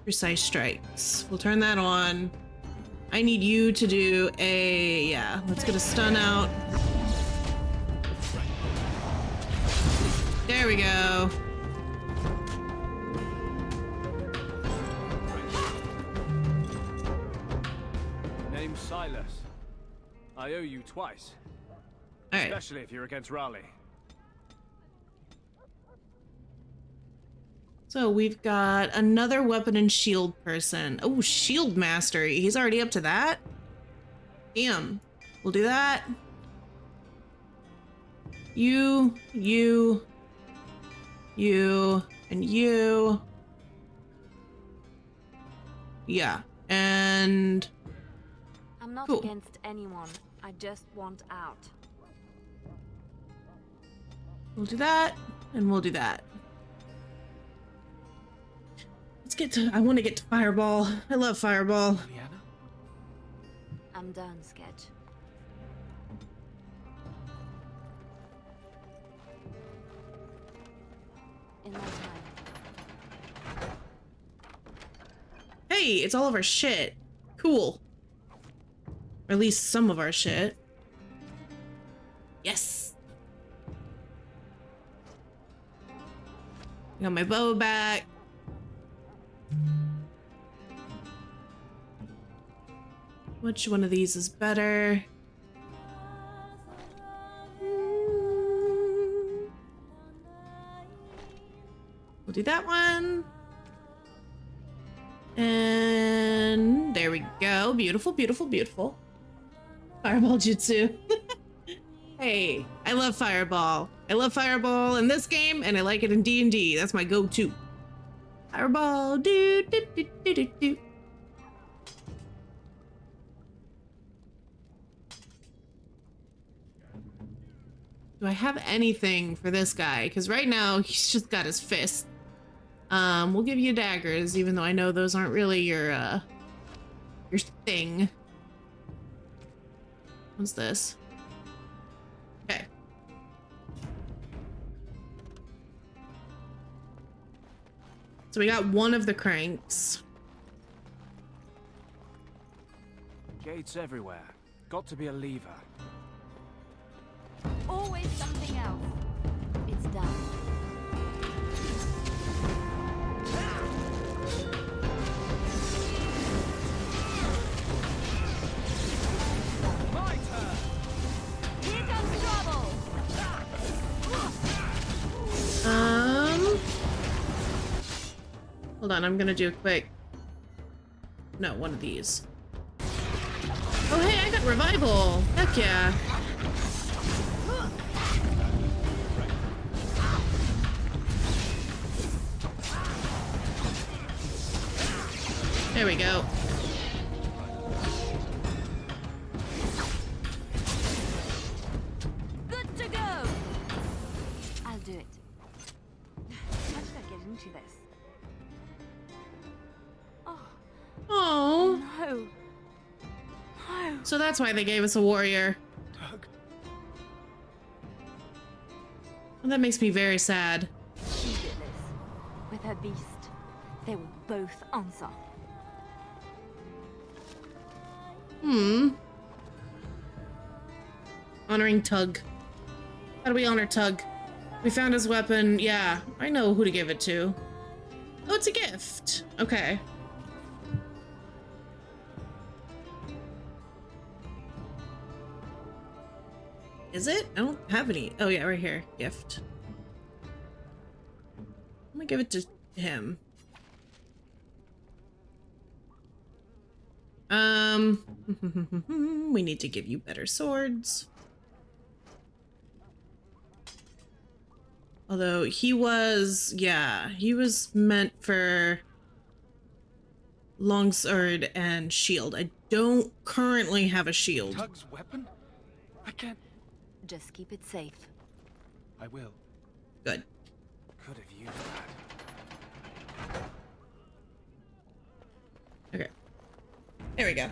Precise strikes. We'll turn that on. I need you to do a... yeah, let's get a stun out. There we go. Name's Silas. I owe you twice. All right. Especially if you're against Raleigh. So we've got another weapon and shield person. Oh, shield mastery. He's already up to that? Damn. We'll do that. You, and you. Yeah, and... I'm not cool. against anyone. I just want out. We'll do that, and we'll do that. Let's get to... I want to get to Fireball. I love Fireball. Liana? I'm done, Sketch. In my time. Hey, it's all of our shit. Cool. Or at least some of our shit. Yes. Got my bow back. Which one of these is better? We'll do that one. And there we go. Beautiful, beautiful, beautiful. Fireball jutsu. Hey, I love Fireball. I love Fireball in this game, and I like it in D&D. That's my go-to. Fireball, do do do do do do. Do I have anything for this guy? Because right now he's just got his fist. We'll give you daggers, even though I know those aren't really your thing. What's this? Okay. So we got one of the cranks. Gates everywhere. Got to be a lever. Always something else. It's done. My turn! Here comes trouble! Hold on, I'm gonna do a quick... No, one of these. Oh hey, I got revival! Heck yeah! There we go. Good to go! I'll do it. How did I get into this? Oh no. No. So that's why they gave us a warrior. Tug. Well, that makes me very sad. She did this. With her beast. They will both answer. Honoring Tug. How do we honor Tug? We found his weapon. Yeah, I know who to give it to. Oh, it's a gift. Okay. Is it? I don't have any. Oh yeah, right here. Gift. I'm gonna give it to him. We need to give you better swords. Although he was, yeah, he was meant for longsword and shield. I don't currently have a shield. Tug's weapon? I can't. Just keep it safe. I will. Good. Could have used that. Okay. There we go.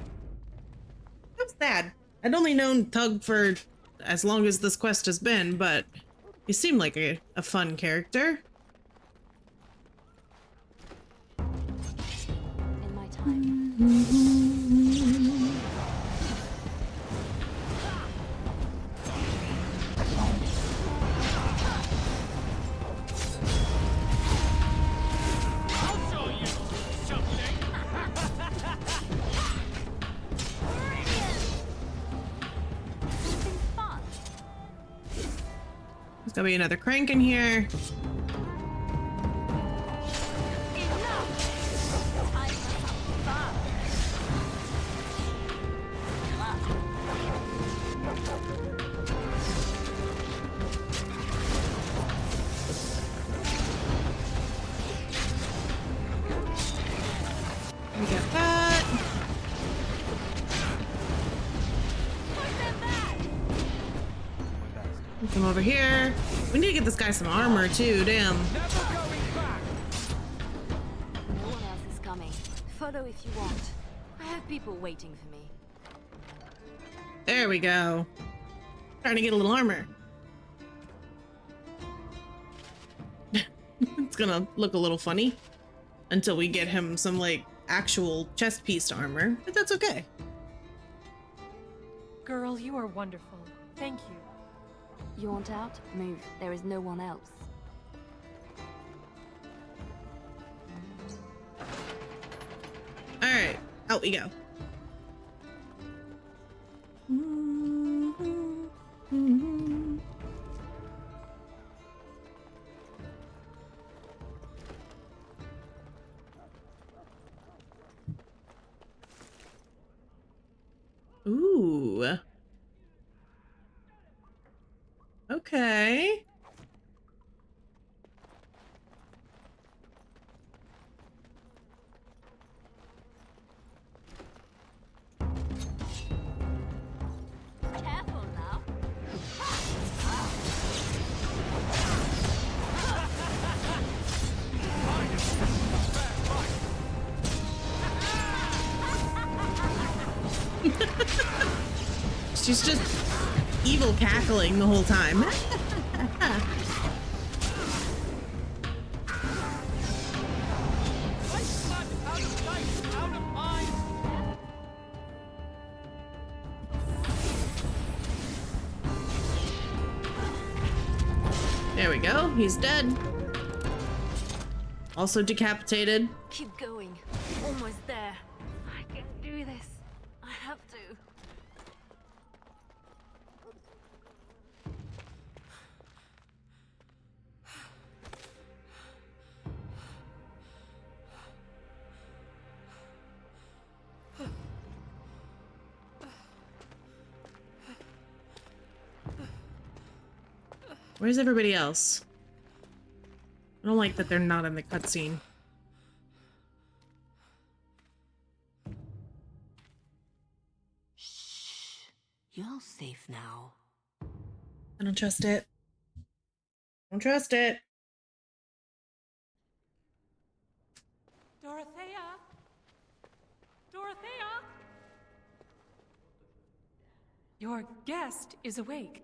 That's sad. I'd only known Tug for as long as this quest has been, but he seemed like a fun character. In my time. There's gonna be another crank in here. We got that. Come over here. We need to get this guy some armor too, damn. No one else is coming. Follow if you want. I have people waiting for me. There we go. Trying to get a little armor. It's gonna look a little funny until we get him some like actual chest piece armor, but that's okay. Girl, you are wonderful. Thank you. You want out? Move. There is no one else. All right, out we go. Ooh. Okay. Careful now. She's just evil cackling the whole time. There we go. He's dead. Also decapitated. Keep going. Almost there. I can do this. I have to. Where's everybody else? I don't like that they're not in the cutscene. Shh. You're safe now. I don't trust it. Don't trust it. Dorothea? Dorothea? Your guest is awake.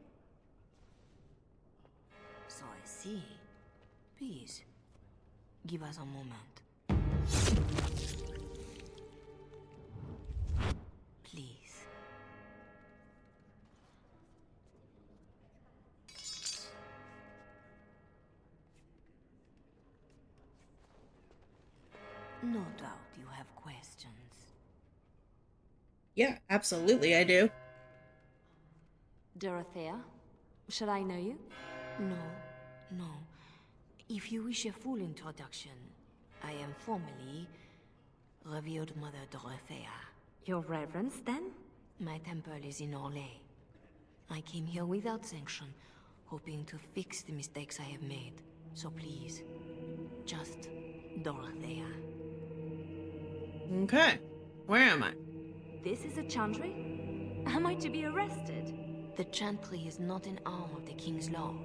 So I see. Please, give us a moment. Please. No doubt you have questions. Yeah, absolutely I do. Dorothea, shall I know you? No. If you wish a full introduction, I am formally Revered Mother Dorothea. Your Reverence, then? My temple is in Orlais. I came here without sanction, hoping to fix the mistakes I have made. So please, just Dorothea. Okay. Where am I? This is a chantry? Am I to be arrested? The chantry is not an arm of the King's law.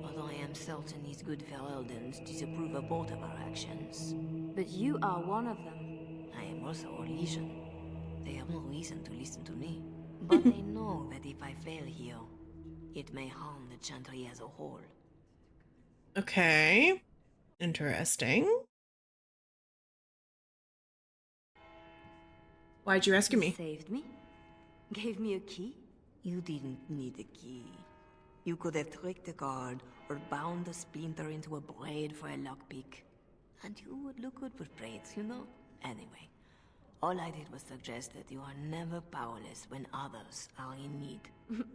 Although I am certain these good Fereldans disapprove of both of our actions. But you are one of them. I am also a Legion. They have no reason to listen to me. But they know that if I fail here, it may harm the chantry as a whole. Okay. Interesting. Why'd you rescue me? Saved me? Gave me a key? You didn't need a key. You could have tricked the guard or bound a splinter into a braid for a lockpick. And you would look good with braids, you know? Anyway, all I did was suggest that you are never powerless when others are in need.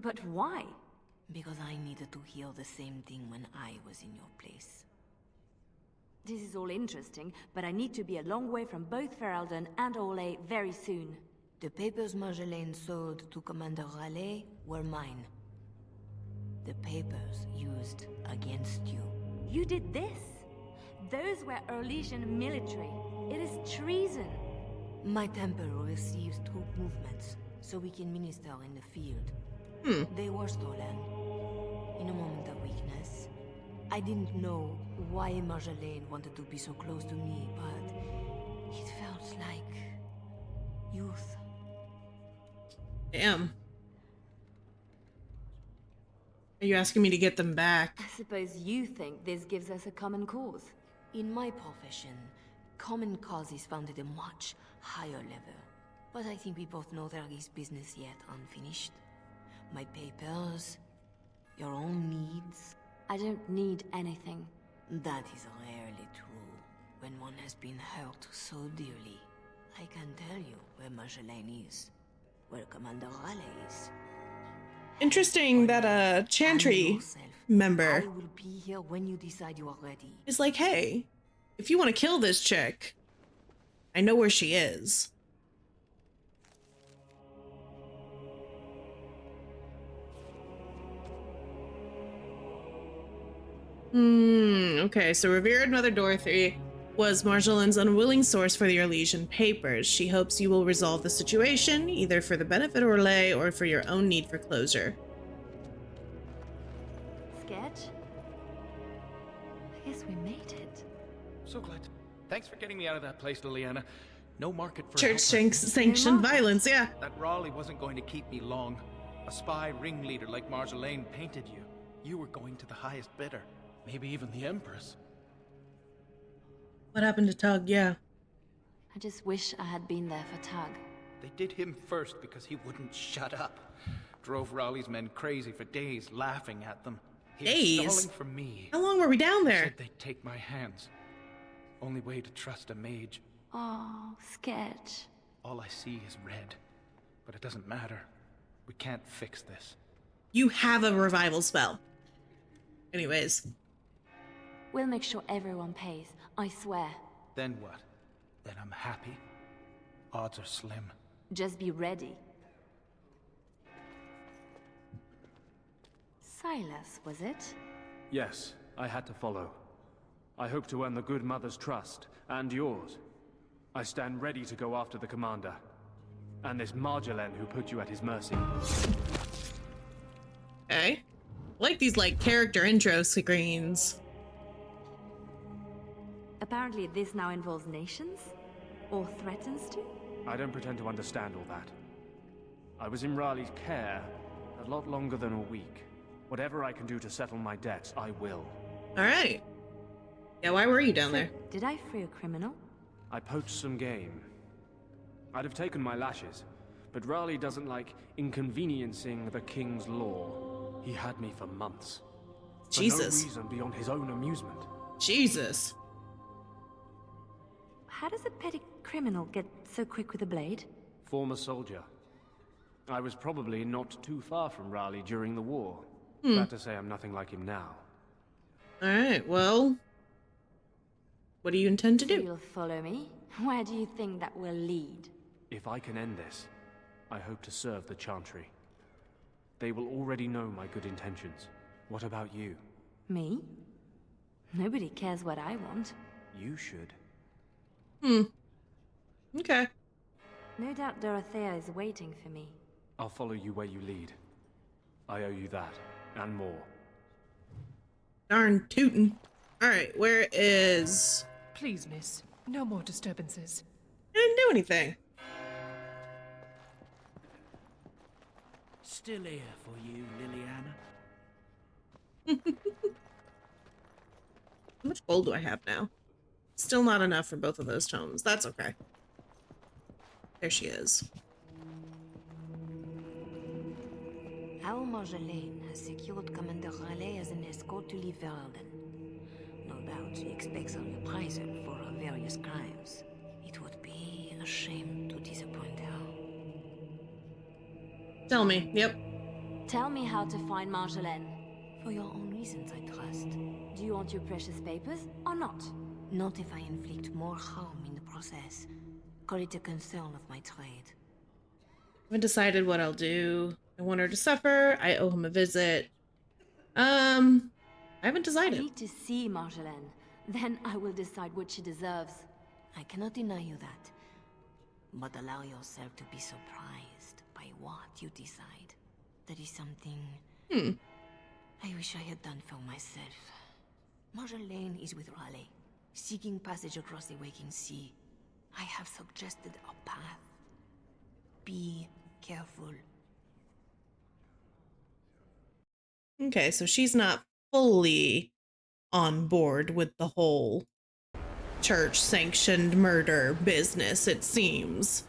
But why? Because I needed to hear the same thing when I was in your place. This is all interesting, but I need to be a long way from both Ferelden and Orlais very soon. The papers Marjolaine sold to Commander Raleigh were mine. The papers used against you. You did this? Those were Orlesian military. It is treason. My temple receives troop movements, so we can minister in the field. They were stolen. In a moment of weakness. I didn't know why Marjolaine wanted to be so close to me, but it felt like youth. Damn. Are you asking me to get them back? I suppose you think this gives us a common cause. In my profession, common cause is found at a much higher level. But I think we both know there is business yet unfinished. My papers, your own needs. I don't need anything. That is rarely true. When one has been hurt so dearly, I can tell you where Marjolaine is, where Commander Raleigh is. Interesting that a Chantry member I will be here when you decide you are ready. is like, hey, if you want to kill this chick, I know where she is. Okay, so revered Mother Dorothy was Marjolaine's unwilling source for the Orlesian papers. She hopes you will resolve the situation, either for the benefit of Orlais or for your own need for closure. Sketch? I guess we made it. So glad. Thanks for getting me out of that place, Liliana. No market for Church sanctioned violence, yeah. That Raleigh wasn't going to keep me long. A spy ringleader like Marjolaine painted you. You were going to the highest bidder. Maybe even the Empress. What happened to Tug? Yeah. I just wish I had been there for Tug. They did him first because he wouldn't shut up. Drove Raleigh's men crazy for days, laughing at them. He was stalling for me. How long were we down there? Said they'd take my hands. Only way to trust a mage. Oh, Sketch. All I see is red. But it doesn't matter. We can't fix this. You have a revival spell. Anyways. We'll make sure everyone pays. I swear. Then what? Then I'm happy. Odds are slim. Just be ready. Silas, was it? Yes, I had to follow. I hope to earn the good mother's trust, and yours. I stand ready to go after the commander. And this Marjolaine who put you at his mercy. Okay. I like these, like, character intro screens. Apparently this now involves nations? Or threatens to? I don't pretend to understand all that. I was in Raleigh's care a lot longer than a week. Whatever I can do to settle my debts, I will. Alright. Yeah, why were you down there? Did I free a criminal? I poached some game. I'd have taken my lashes, but Raleigh doesn't like inconveniencing the king's law. He had me for months. Jesus. For no reason beyond his own amusement. Jesus. How does a petty criminal get so quick with a blade? Former soldier. I was probably not too far from Raleigh during the war. Glad to say I'm nothing like him now. Alright, well... what do you intend to do? You'll follow me? Where do you think that will lead? If I can end this, I hope to serve the Chantry. They will already know my good intentions. What about you? Me? Nobody cares what I want. You should. Okay. No doubt Dorothea is waiting for me. I'll follow you where you lead. I owe you that, and more. Darn tootin'. Alright, where is... Please, miss. No more disturbances. I didn't do anything. Still here for you, Liliana. How much gold do I have now? Still not enough for both of those tomes. That's okay. There she is. Our Marjolaine has secured Commander Raleigh as an escort to leave Ferelden. No doubt she expects a reprisal for her various crimes. It would be a shame to disappoint her. Tell me. Yep. Tell me how to find Marjolaine. For your own reasons, I trust. Do you want your precious papers, or not? Not if I inflict more harm in the process. Call it a concern of my trade. I haven't decided what I'll do. I want her to suffer. I owe him a visit. I haven't decided. I need to see Marjolaine. Then I will decide what she deserves. I cannot deny you that. But allow yourself to be surprised by what you decide. That is something I wish I had done for myself. Marjolaine is with Raleigh, seeking passage across the waking sea. I have suggested a path. Be careful. Okay, so she's not fully on board with the whole church-sanctioned murder business, it seems.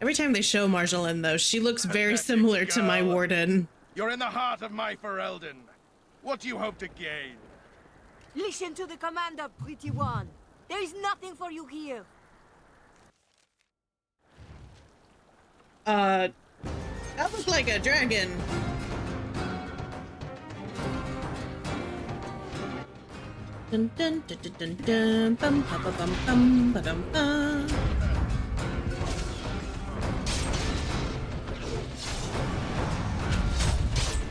Every time they show Marjolaine, though, she looks very similar to my warden. You're in the heart of my Ferelden. What do you hope to gain? Listen to the commander, pretty one. There is nothing for you here. That looked like a dragon. Dun dun dun dun dun dun bum bum bum bum bum bum.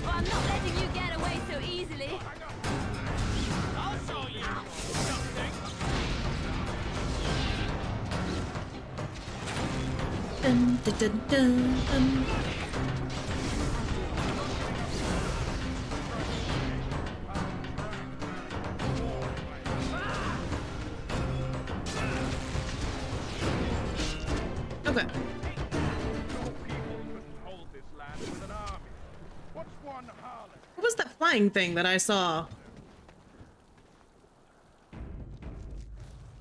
I'm not letting Dun, dun, dun, dun, dun. Okay. What was that flying thing that I saw?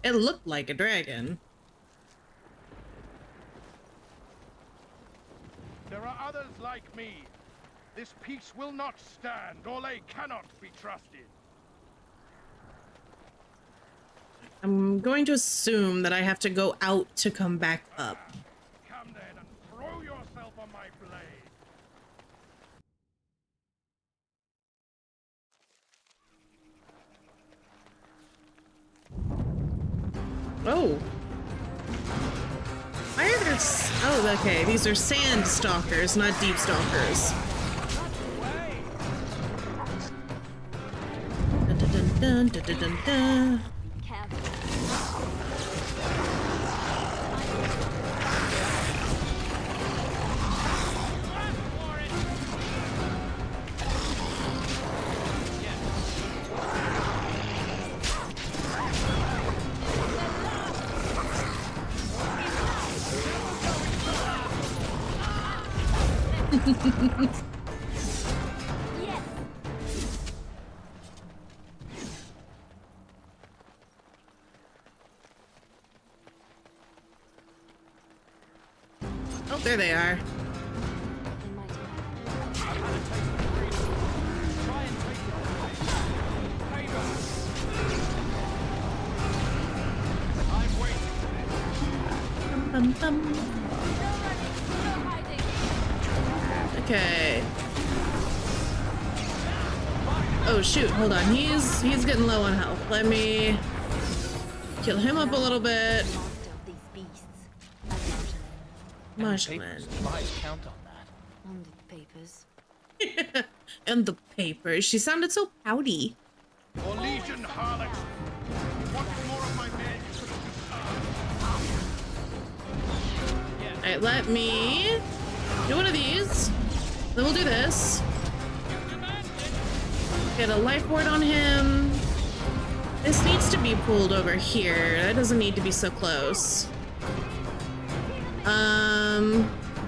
It looked like a dragon. There are others like me. This peace will not stand. Orlais cannot be trusted. I'm going to assume that I have to go out to come back up. Come then and throw yourself on my blade. Oh. Why are there... Oh, okay. These are sand stalkers, not deep stalkers. Dun, dun, dun, dun, dun, dun, dun. Oh, there they are. Bum, bum, bum. Okay. Oh shoot, hold on. He's getting low on health. Let me kill him up a little bit. Marshland. Lies count on that. On the papers. And the papers. She sounded so pouty. Or Legion harlot. What more of my men could you Alright, let me do one of these. Then we'll do this. Get a life ward on him. This needs to be pulled over here. That doesn't need to be so close.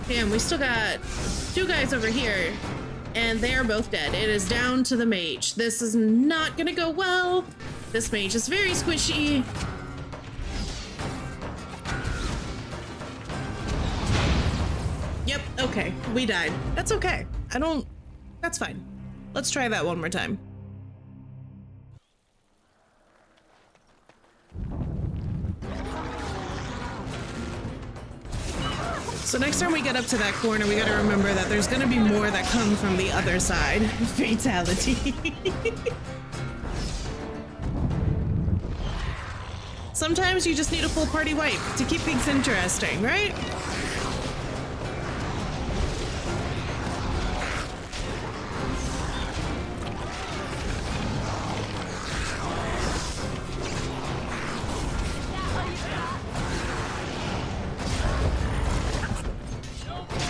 Damn, we still got 2 guys over here, and they are both dead. It is down to the mage. This is not gonna go well. This mage is very squishy. Yep, okay, we died. That's okay. That's fine. Let's try that one more time. So next time we get up to that corner, we gotta remember that there's gonna be more that come from the other side. Fatality. Sometimes you just need a full party wipe to keep things interesting, right?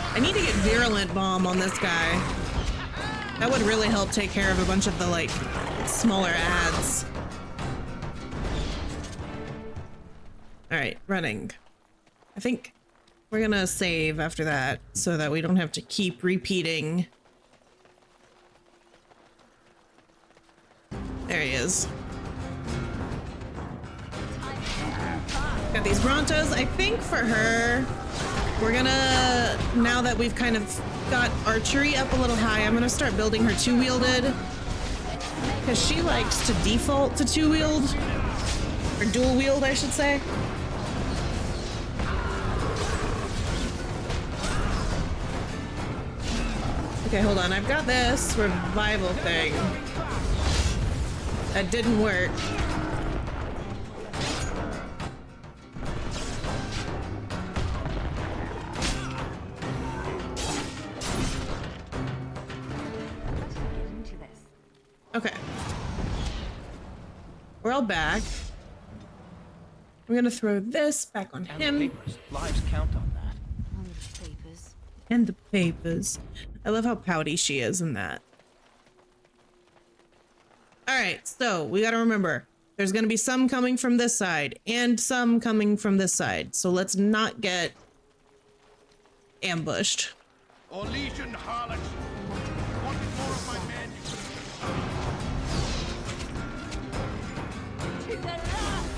I need to get Virulent Bomb on this guy. That would really help take care of a bunch of the, like, smaller ads. Alright, running. I think we're gonna save after that so that we don't have to keep repeating. There he is. Got these Brontos. I think for her, we're gonna, now that we've kind of got archery up a little high, I'm gonna start building her 2-wielded. Because she likes to default to 2-wield. Or dual-wield, I should say. Okay, hold on. I've got this revival thing. That didn't work. Okay. We're all back. I'm gonna throw this back on him. Lives count on that. And the papers. I love how pouty she is in that. Alright, so we gotta remember, there's gonna be some coming from this side and some coming from this side. So let's not get ambushed. Orlesian harlots! Wanted more of my men? To the last!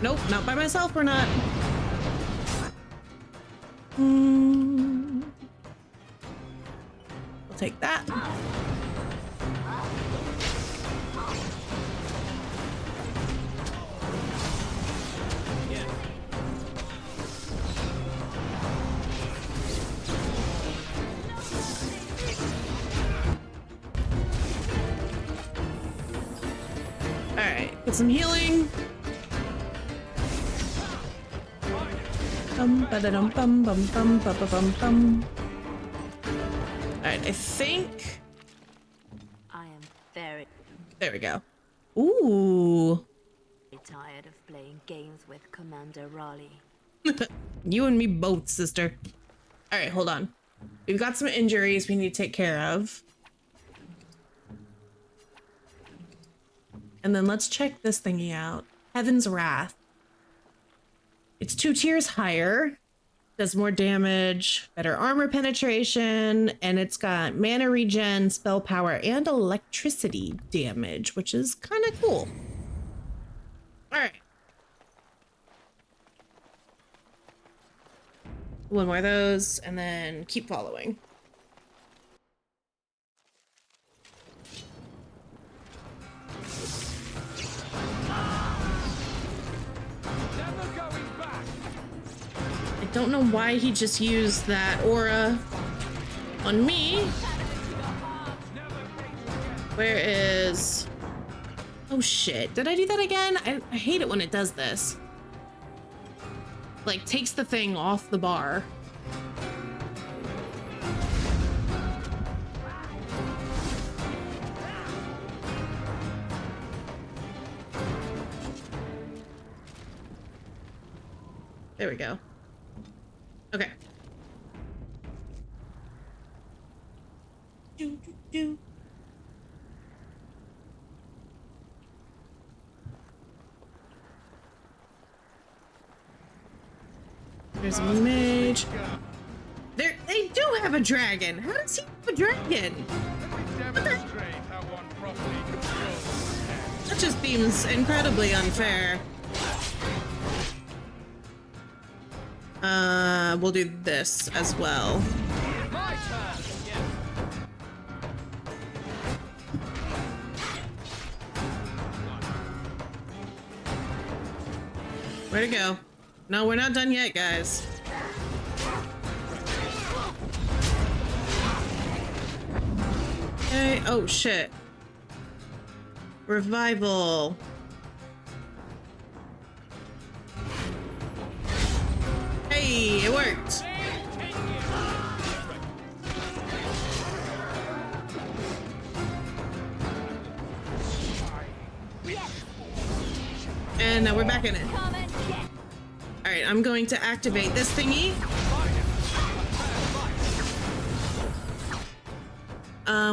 Nope, not by myself, we're not. We'll take that. Alright, get some healing. Ba-da-dum, bum, bum, bum, bum, bum, bum. Alright, I think... I am very There we go. Ooh. tired of playing games with Commander Raleigh. You and me both, sister. Alright, hold on. We've got some injuries we need to take care of. And then let's check this thingy out. Heaven's Wrath. It's 2 tiers higher, does more damage, better armor penetration, and it's got mana regen, spell power, and electricity damage, which is kind of cool. All right. One more of those, and then keep following. I don't know why he just used that aura on me. Where is... Oh shit, did I do that again? I hate it when it does this. Like, takes the thing off the bar. There we go. Okay. Do. There's a mage. They do have a dragon. How does he have a dragon? What the? That just seems incredibly unfair. We'll do this as well. Where'd it go? No, we're not done yet, guys. Okay, oh shit. Revival. Hey, it worked. And now we're back in it. Alright, I'm going to activate this thingy.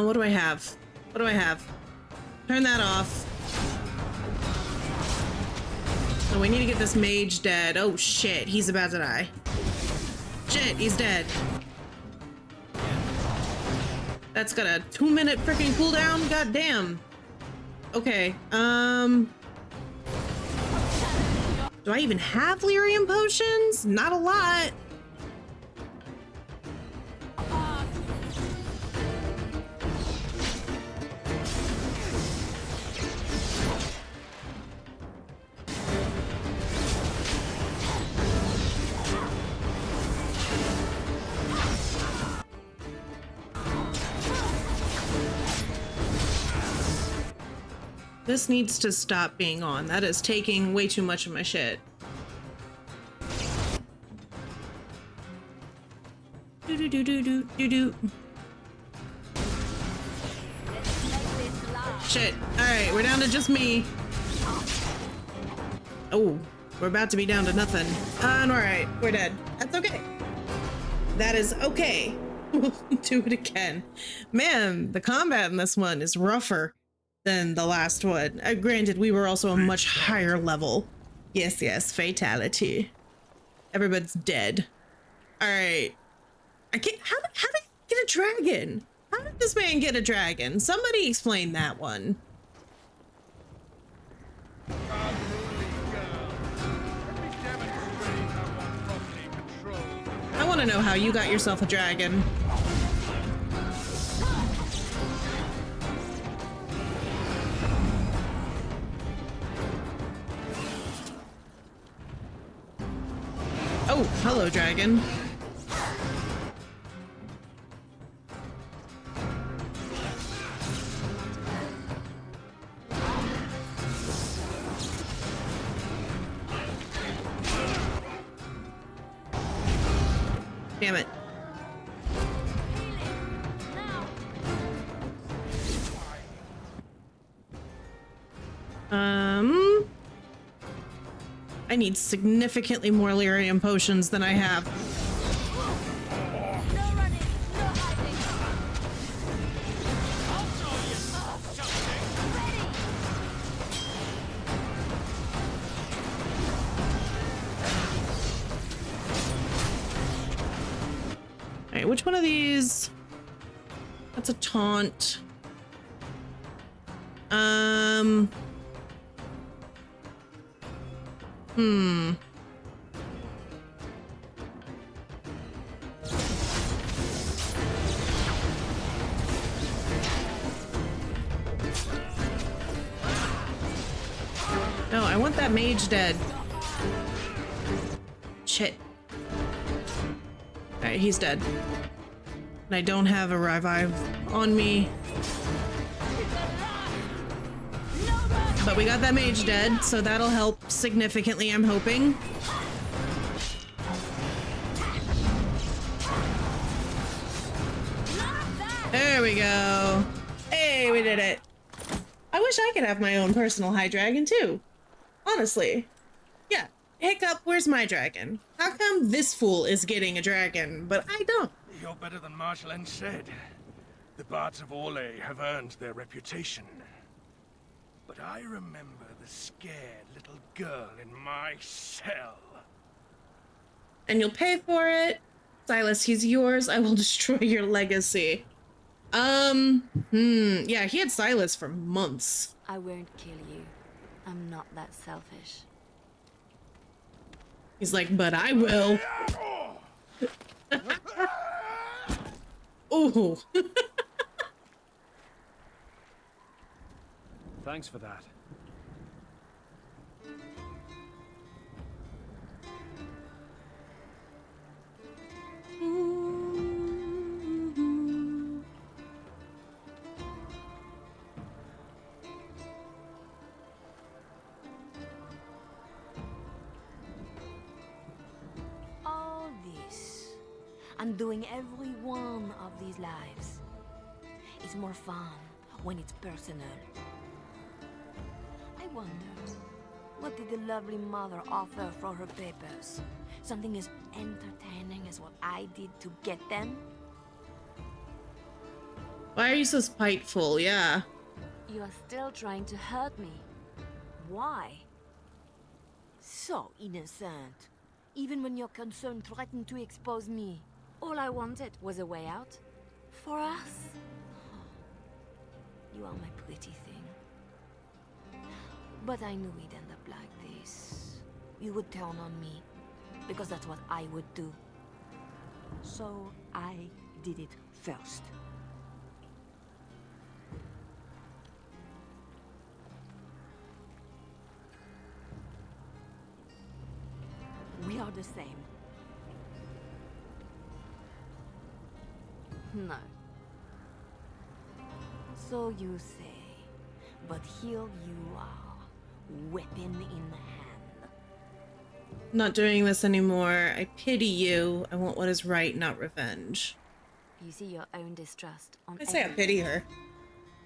What do I have? What do I have? Turn that off. Oh, we need to get this mage dead. Oh shit, he's about to die. Shit, he's dead. That's got a 2-minute freaking cooldown? God damn. Okay, do I even have lyrium potions? Not a lot. This needs to stop being on. That is taking way too much of my shit. Do. Shit. Alright, we're down to just me. Oh, we're about to be down to nothing. And all right, we're dead. That's okay. That is okay. We'll do it again. Man, the combat in this one is rougher than the last one. Granted, we were also a much higher level. Yes, yes, fatality. Everybody's dead. All right. I can't. How did he get a dragon? How did this man get a dragon? Somebody explain that one. I want to know how you got yourself a dragon. Oh, hello, dragon. Damn it. I need significantly more lyrium potions than I have. Alright, which one of these? That's a taunt. No, I want that mage dead. Shit. Alright, he's dead. And I don't have a revive on me. But we got that mage dead, so that'll help significantly, I'm hoping. There we go. Hey, we did it. I wish I could have my own personal high dragon too. Honestly. Yeah. Hiccup, where's my dragon? How come this fool is getting a dragon, but I don't? You're better than Marjolaine said. The Bards of Orlais have earned their reputation. But I remember the scared little girl in my cell. And you'll pay for it. Silas, he's yours. I will destroy your legacy. Yeah, he had Silas for months. I won't kill you. I'm not that selfish. He's like, but I will. Ooh. Thanks for that. All this, and doing every one of these lives, is more fun when it's personal. I wonder, what did the lovely mother offer for her papers? Something as entertaining as what I did to get them? Why are you so spiteful? Yeah. You are still trying to hurt me. Why? So innocent. Even when your concern threatened to expose me. All I wanted was a way out. For us. You are my pretty thing. But I knew we'd end up like this. You would turn on me, because that's what I would do. So I did it first. We are the same. No. So you say, but here you are, weapon in hand. Not doing this anymore. I pity you. I want what is right, not revenge. You see your own distrust on I say I pity her.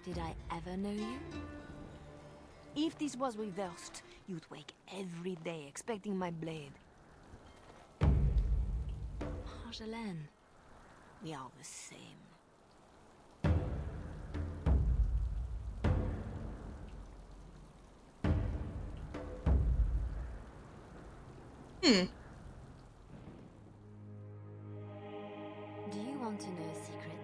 Did I ever know you? If this was reversed, You'd wake every day expecting my blade. Marjolaine. We are the same. Do you want to know a secret?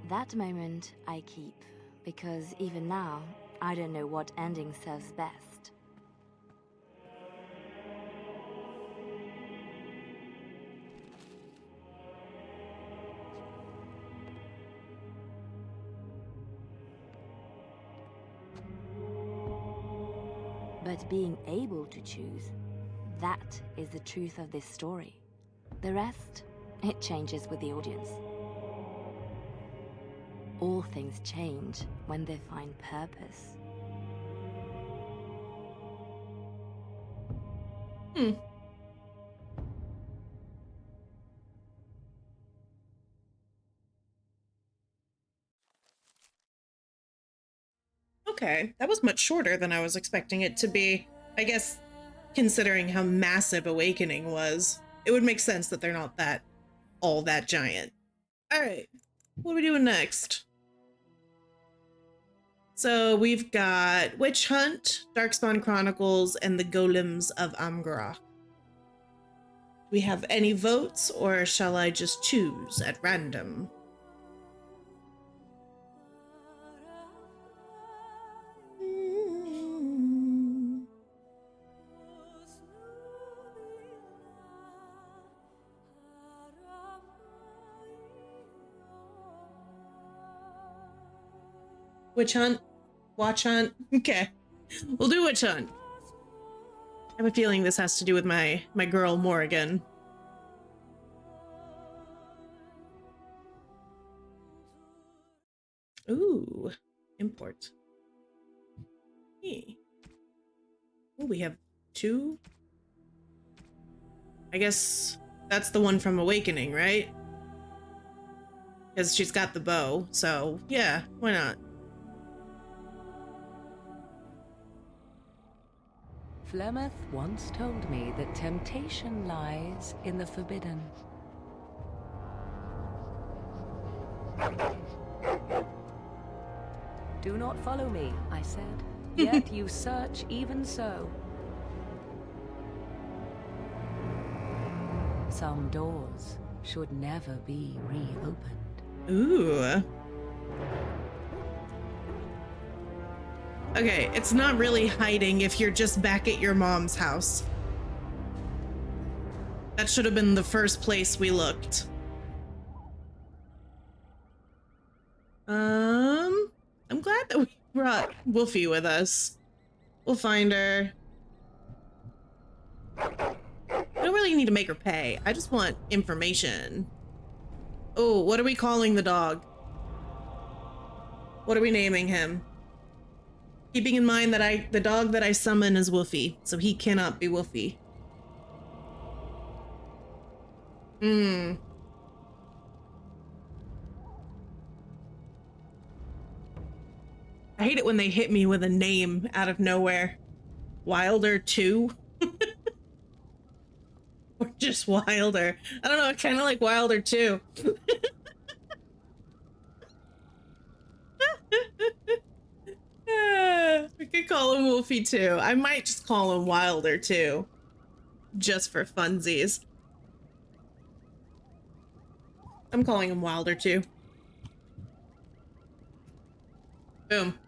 That moment I keep, because even now, I don't know what ending serves best. But being able to choose, that is the truth of this story. The rest, it changes with the audience. All things change when they find purpose. Okay, that was much shorter than I was expecting it to be. I guess, considering how massive Awakening was, it would make sense that they're not all that giant. Alright, what are we doing next? So we've got Witch Hunt, Darkspawn Chronicles, and the Golems of Amgarok. Do we have any votes, or shall I just choose at random? Witch Hunt? Watch Hunt? Okay. We'll do Witch Hunt. I have a feeling this has to do with my girl Morrigan. Ooh. Import. Hey. Oh, we have 2? I guess that's the one from Awakening, right? Because she's got the bow, so yeah, why not? Flemeth once told me that temptation lies in the forbidden. Do not follow me, I said. Yet you search even so. Some doors should never be reopened. Ooh. Okay, it's not really hiding if you're just back at your mom's house. That should have been the first place we looked. I'm glad that we brought Wolfie with us. We'll find her. I don't really need to make her pay. I just want information. Oh, what are we calling the dog? What are we naming him? Keeping in mind that the dog that I summon is Wolfie, so he cannot be Wolfie. I hate it when they hit me with a name out of nowhere. Wilder 2? Or just Wilder. I don't know, I kind of like Wilder 2. We could call him Wolfie 2. I might just call him Wilder 2. Just for funsies. I'm calling him Wilder 2. Boom.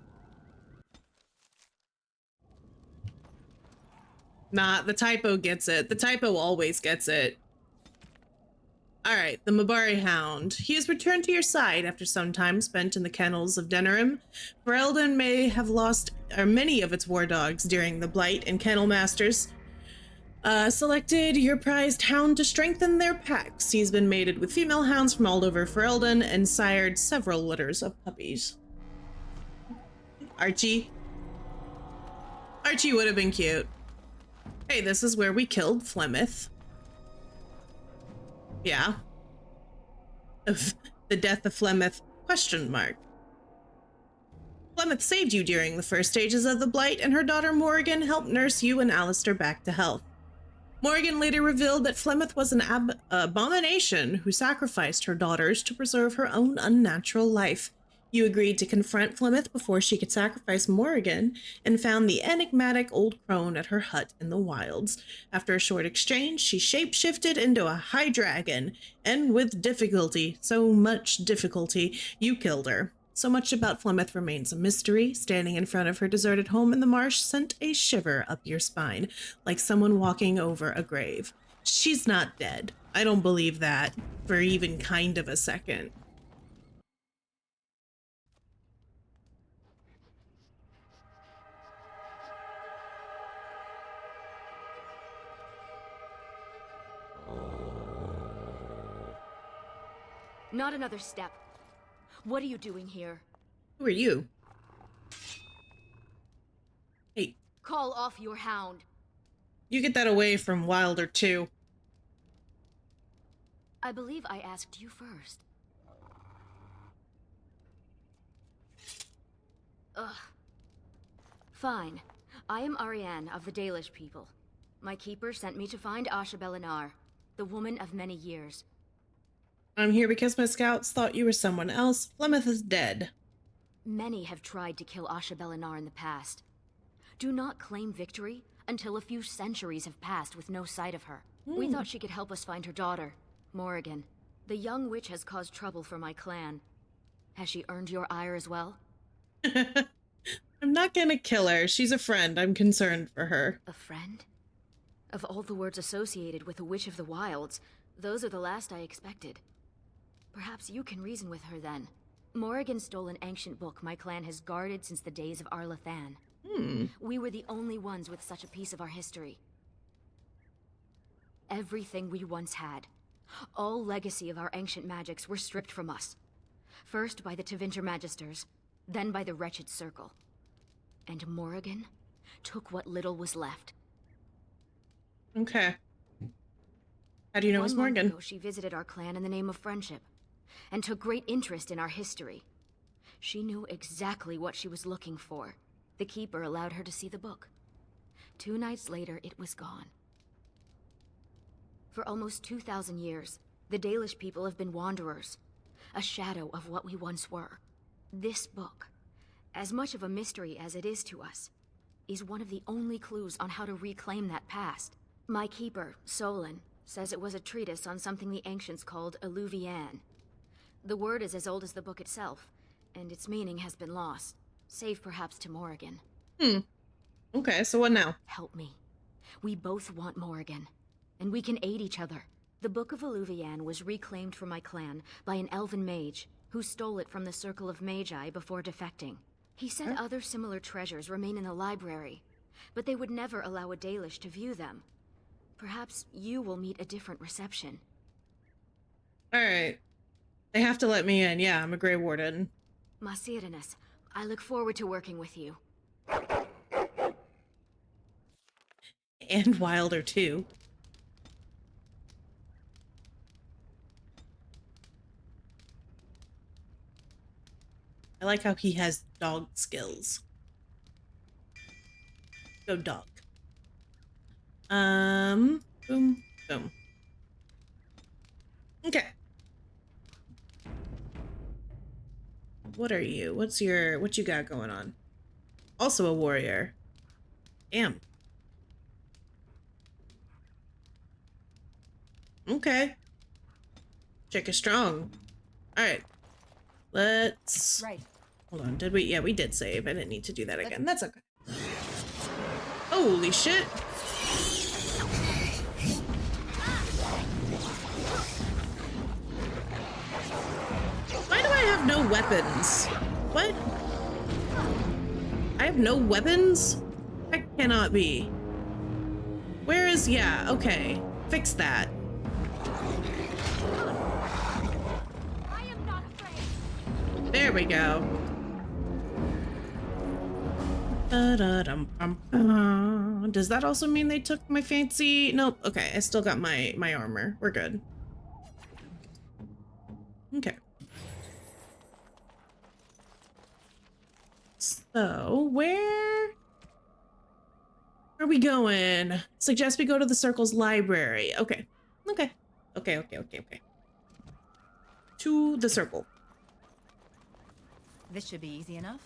Nah, the typo gets it. The typo always gets it. Alright, the Mabari Hound. He has returned to your side after some time spent in the kennels of Denerim. Ferelden may have lost many of its war dogs during the Blight, and Kennel Masters selected your prized hound to strengthen their packs. He's been mated with female hounds from all over Ferelden and sired several litters of puppies. Archie. Archie would have been cute. Hey, this is where we killed Flemeth. Yeah. Of the death of Flemeth, question mark. Flemeth saved you during the first stages of the Blight, and her daughter Morrigan helped nurse you and Alistair back to health. Morrigan later revealed that Flemeth was an abomination who sacrificed her daughters to preserve her own unnatural life. You agreed to confront Flemeth before she could sacrifice Morrigan, and found the enigmatic old crone at her hut in the wilds. After a short exchange, she shapeshifted into a high dragon, and with difficulty, so much difficulty, you killed her. So much about Flemeth remains a mystery. Standing in front of her deserted home in the marsh sent a shiver up your spine, like someone walking over a grave. She's not dead. I don't believe that for even kind of a second. Not another step. What are you doing here? Who are you? Hey. Call off your hound. You get that away from Wilder too. I believe I asked you first. Ugh. Fine. I am Ariane of the Dalish people. My keeper sent me to find Asha Belinar, the woman of many years. I'm here because my scouts thought you were someone else. Flemeth is dead. Many have tried to kill Asha Belinar in the past. Do not claim victory until a few centuries have passed with no sight of her. We thought she could help us find her daughter, Morrigan. The young witch has caused trouble for my clan. Has she earned your ire as well? I'm not gonna kill her. She's a friend. I'm concerned for her. A friend? Of all the words associated with a witch of the wilds, those are the last I expected. Perhaps you can reason with her then. Morrigan stole an ancient book my clan has guarded since the days of Arlathan. We were the only ones with such a piece of our history. Everything we once had, all legacy of our ancient magics, were stripped from us. First by the Tevinter Magisters, then by the Wretched Circle. And Morrigan took what little was left. Okay. How do you know it was Morrigan? 1 month ago, she visited our clan in the name of friendship, and took great interest in our history. She knew exactly what she was looking for. The Keeper allowed her to see the book. 2 nights later, it was gone. For almost 2,000 years, the Dalish people have been wanderers, a shadow of what we once were. This book, as much of a mystery as it is to us, is one of the only clues on how to reclaim that past. My Keeper, Solon, says it was a treatise on something the ancients called Eluvian. The word is as old as the book itself, and its meaning has been lost, save perhaps to Morrigan. Okay, so what now? Help me. We both want Morrigan, and we can aid each other. The Book of Eluvian was reclaimed for my clan by an elven mage, who stole it from the Circle of Magi before defecting. He said other similar treasures remain in the library, but they would never allow a Dalish to view them. Perhaps you will meet a different reception. Alright. They have to let me in. Yeah, I'm a Grey Warden. Masirinus, I look forward to working with you. And Wilder, too. I like how he has dog skills. Go dog. Boom, boom. Okay. What are you? What you got going on? Also a warrior. Damn. Okay. Chick is strong. Alright. Let's... Right. Hold on, did we? Yeah, we did save. I didn't need to do that again. That's okay. Holy shit! Why do I have no weapons? What? I have no weapons? That cannot be. Where is... Yeah, okay. Fix that. There we go. Does that also mean they took my fancy? Nope. Okay, I still got my armor. We're good. Okay. So, where are we going? Suggest we go to the Circle's library. Okay. Okay. Okay. To the Circle. This should be easy enough.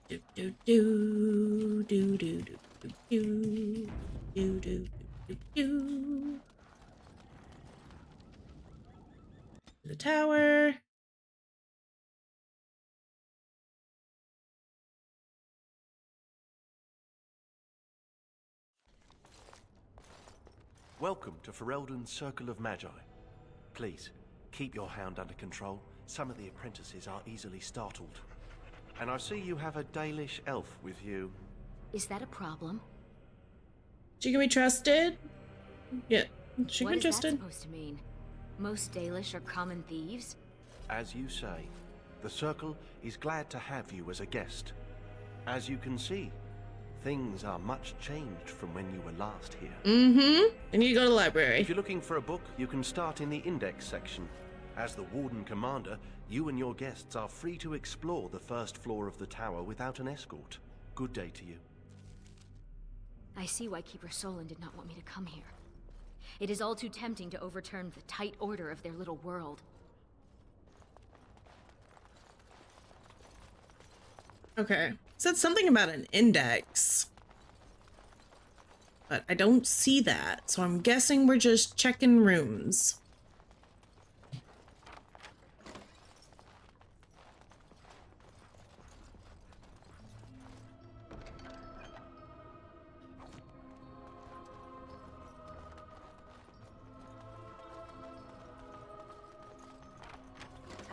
Do do do do do do do do do do do. The tower. Welcome to Ferelden's Circle of Magi. Please, keep your hound under control. Some of the apprentices are easily startled. And I see you have a Dalish elf with you. Is that a problem? She can be trusted? Yeah, she can be What is that trusted. supposed to mean? Most Dalish are common thieves? As you say, the Circle is glad to have you as a guest. As you can see, things are much changed from when you were last here. Mm-hmm. I need to go to the library. If you're looking for a book, you can start in the index section. As the Warden Commander, you and your guests are free to explore the first floor of the tower without an escort. Good day to you. I see why Keeper Solon did not want me to come here. It is all too tempting to overturn the tight order of their little world. Okay. It said something about an index. But I don't see that, so I'm guessing we're just checking rooms.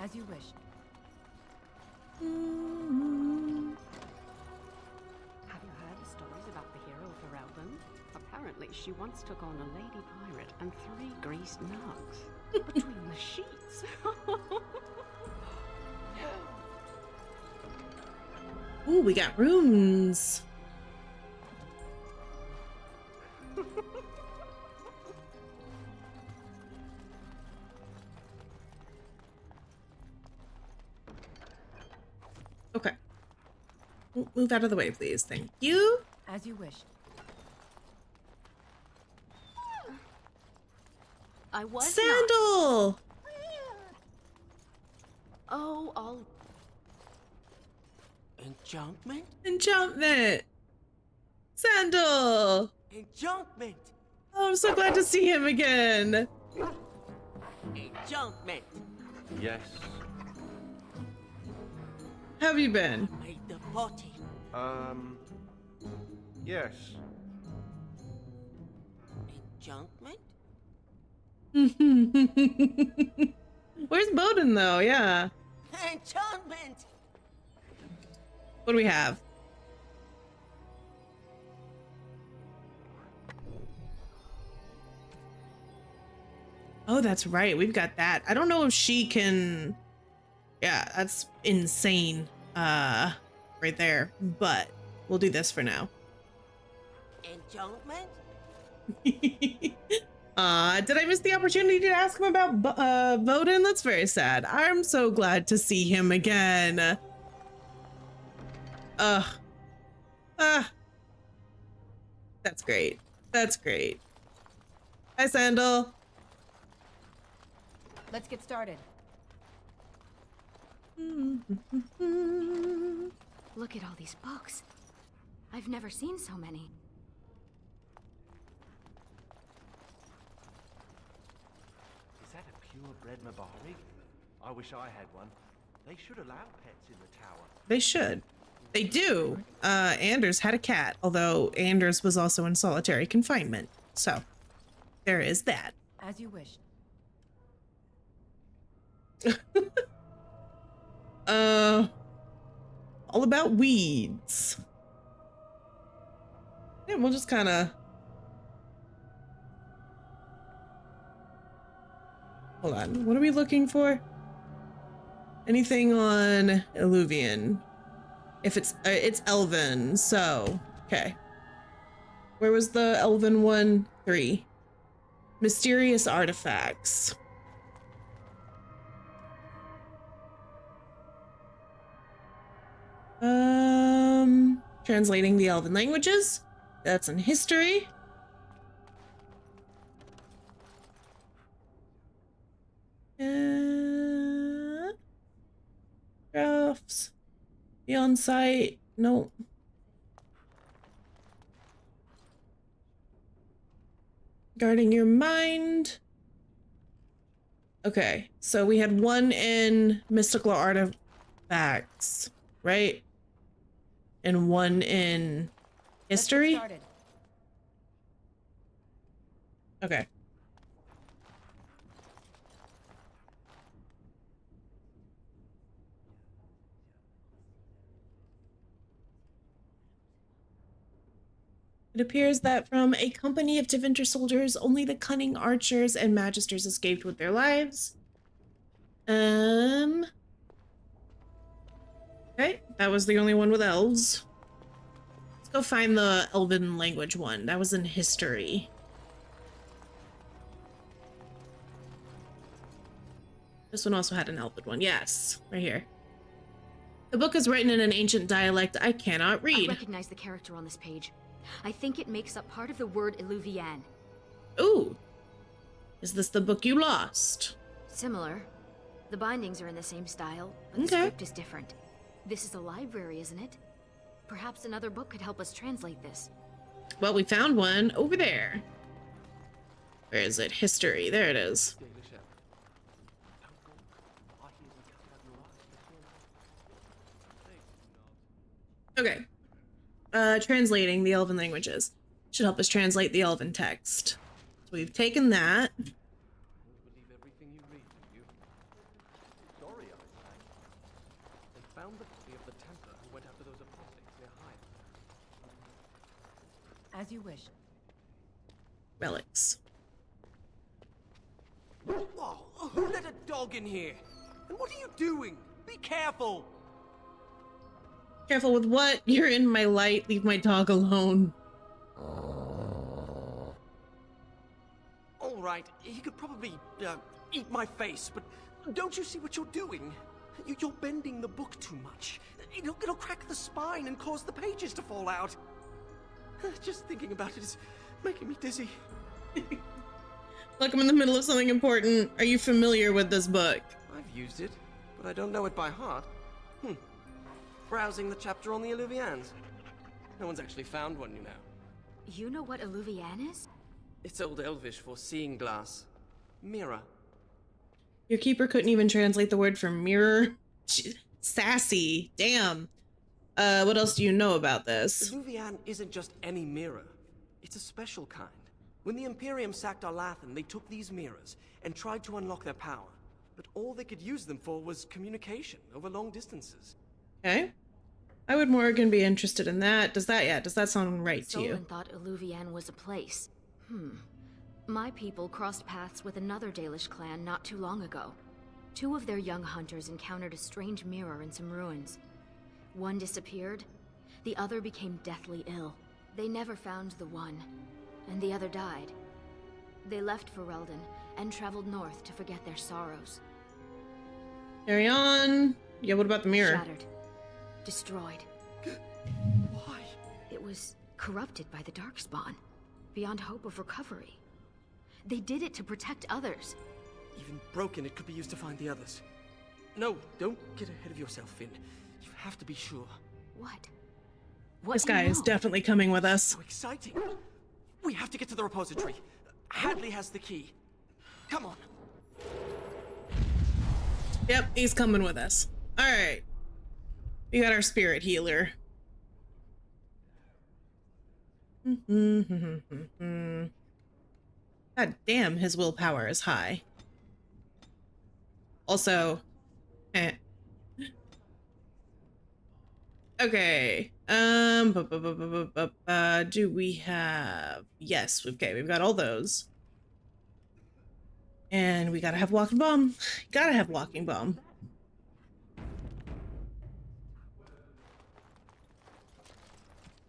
As you wish. Have you heard the stories about the hero of Ferelden? Apparently, she once took on a lady pirate and 3 greased nugs between the sheets. Ooh, we got rooms. Okay. Move out of the way, please. Thank you. As you wish. I was Sandal! not. Oh, all... Enchantment? Enchantment! Sandal! Enchantment! Oh, I'm so glad to see him again. Enchantment! Yes. How have you been? Made the potty. Yes. Enchantment? Where's Bowden, though? Yeah. Enchantment! What do we have? Oh, that's right. We've got that. I don't know if she can... Yeah, that's insane. Right there. But we'll do this for now. Enchantment? Did I miss the opportunity to ask him about Bowden? That's very sad. I'm so glad to see him again. That's great. That's great. Hi, Sandal. Let's get started. Look at all these books. I've never seen so many. Is that a purebred Mabari? I wish I had one. They should allow pets in the tower. They should. They do. Anders had a cat, although Anders was also in solitary confinement. So, there is that. As you wish. All about weeds. Yeah, we'll just kind of... Hold on, what are we looking for? Anything on Illuvian? If it's Elven, so, okay. Where was the Elven one? 3. Mysterious artifacts. Translating the Elven languages. That's in history. Drafts. Be on site. No. Guarding your mind. Okay, so we had one in mystical artifacts, right? And one in history. Okay. It appears that from a company of Tevinter soldiers, only the cunning archers and magisters escaped with their lives. Okay, that was the only one with elves. Let's go find the Elven language one. That was in history. This one also had an Elven one. Yes, right here. The book is written in an ancient dialect I cannot read. I recognize the character on this page. I think it makes up part of the word Eluvian. Ooh. Is this the book you lost? Similar. The bindings are in the same style, but the script is different. This is a library, isn't it? Perhaps another book could help us translate this. Well, we found one over there. Where is it? History. There it is. Okay. Translating the Elven languages. Should help us translate the Elven text. So we've taken that. As you wish. Relics. Whoa, who let a dog in here? And what are you doing? Be careful! Careful with what? You're in my light. Leave my dog alone. All right, he could probably eat my face, but don't you see what you're doing? You're bending the book too much. It'll crack the spine and cause the pages to fall out. Just thinking about it is making me dizzy. Look, I'm in the middle of something important. Are you familiar with this book? I've used it, but I don't know it by heart. Browsing the chapter on the Eluvians. No one's actually found one, you know. You know what Eluvian is? It's Old Elvish for seeing glass. Mirror. Your keeper couldn't even translate the word for mirror. Sassy. Damn. What else do you know about this? Eluvian isn't just any mirror. It's a special kind. When the Imperium sacked Arlathan, they took these mirrors and tried to unlock their power. But all they could use them for was communication over long distances. Okay. I would Morgan be interested in that. Does that sound right to you? Solon thought Eluvian was a place. My people crossed paths with another Dalish clan not too long ago. Two of their young hunters encountered a strange mirror in some ruins. One disappeared, the other became deathly ill. They never found the one, and the other died. They left Ferelden and traveled north to forget their sorrows. Carry on. Yeah, what about the mirror? Shattered. Destroyed. Why? It was corrupted by the Darkspawn, beyond hope of recovery. They did it to protect others. Even broken, it could be used to find the others. No, don't get ahead of yourself, Finn. You have to be sure. What? This guy is definitely coming with us. So exciting. We have to get to the repository. Hadley has the key. Come on. Yep, he's coming with us. All right. We got our spirit healer. God damn, his willpower is high. Also, okay. Do we have? Yes, okay, we've got all those. And we gotta have walking bomb. Gotta have walking bomb.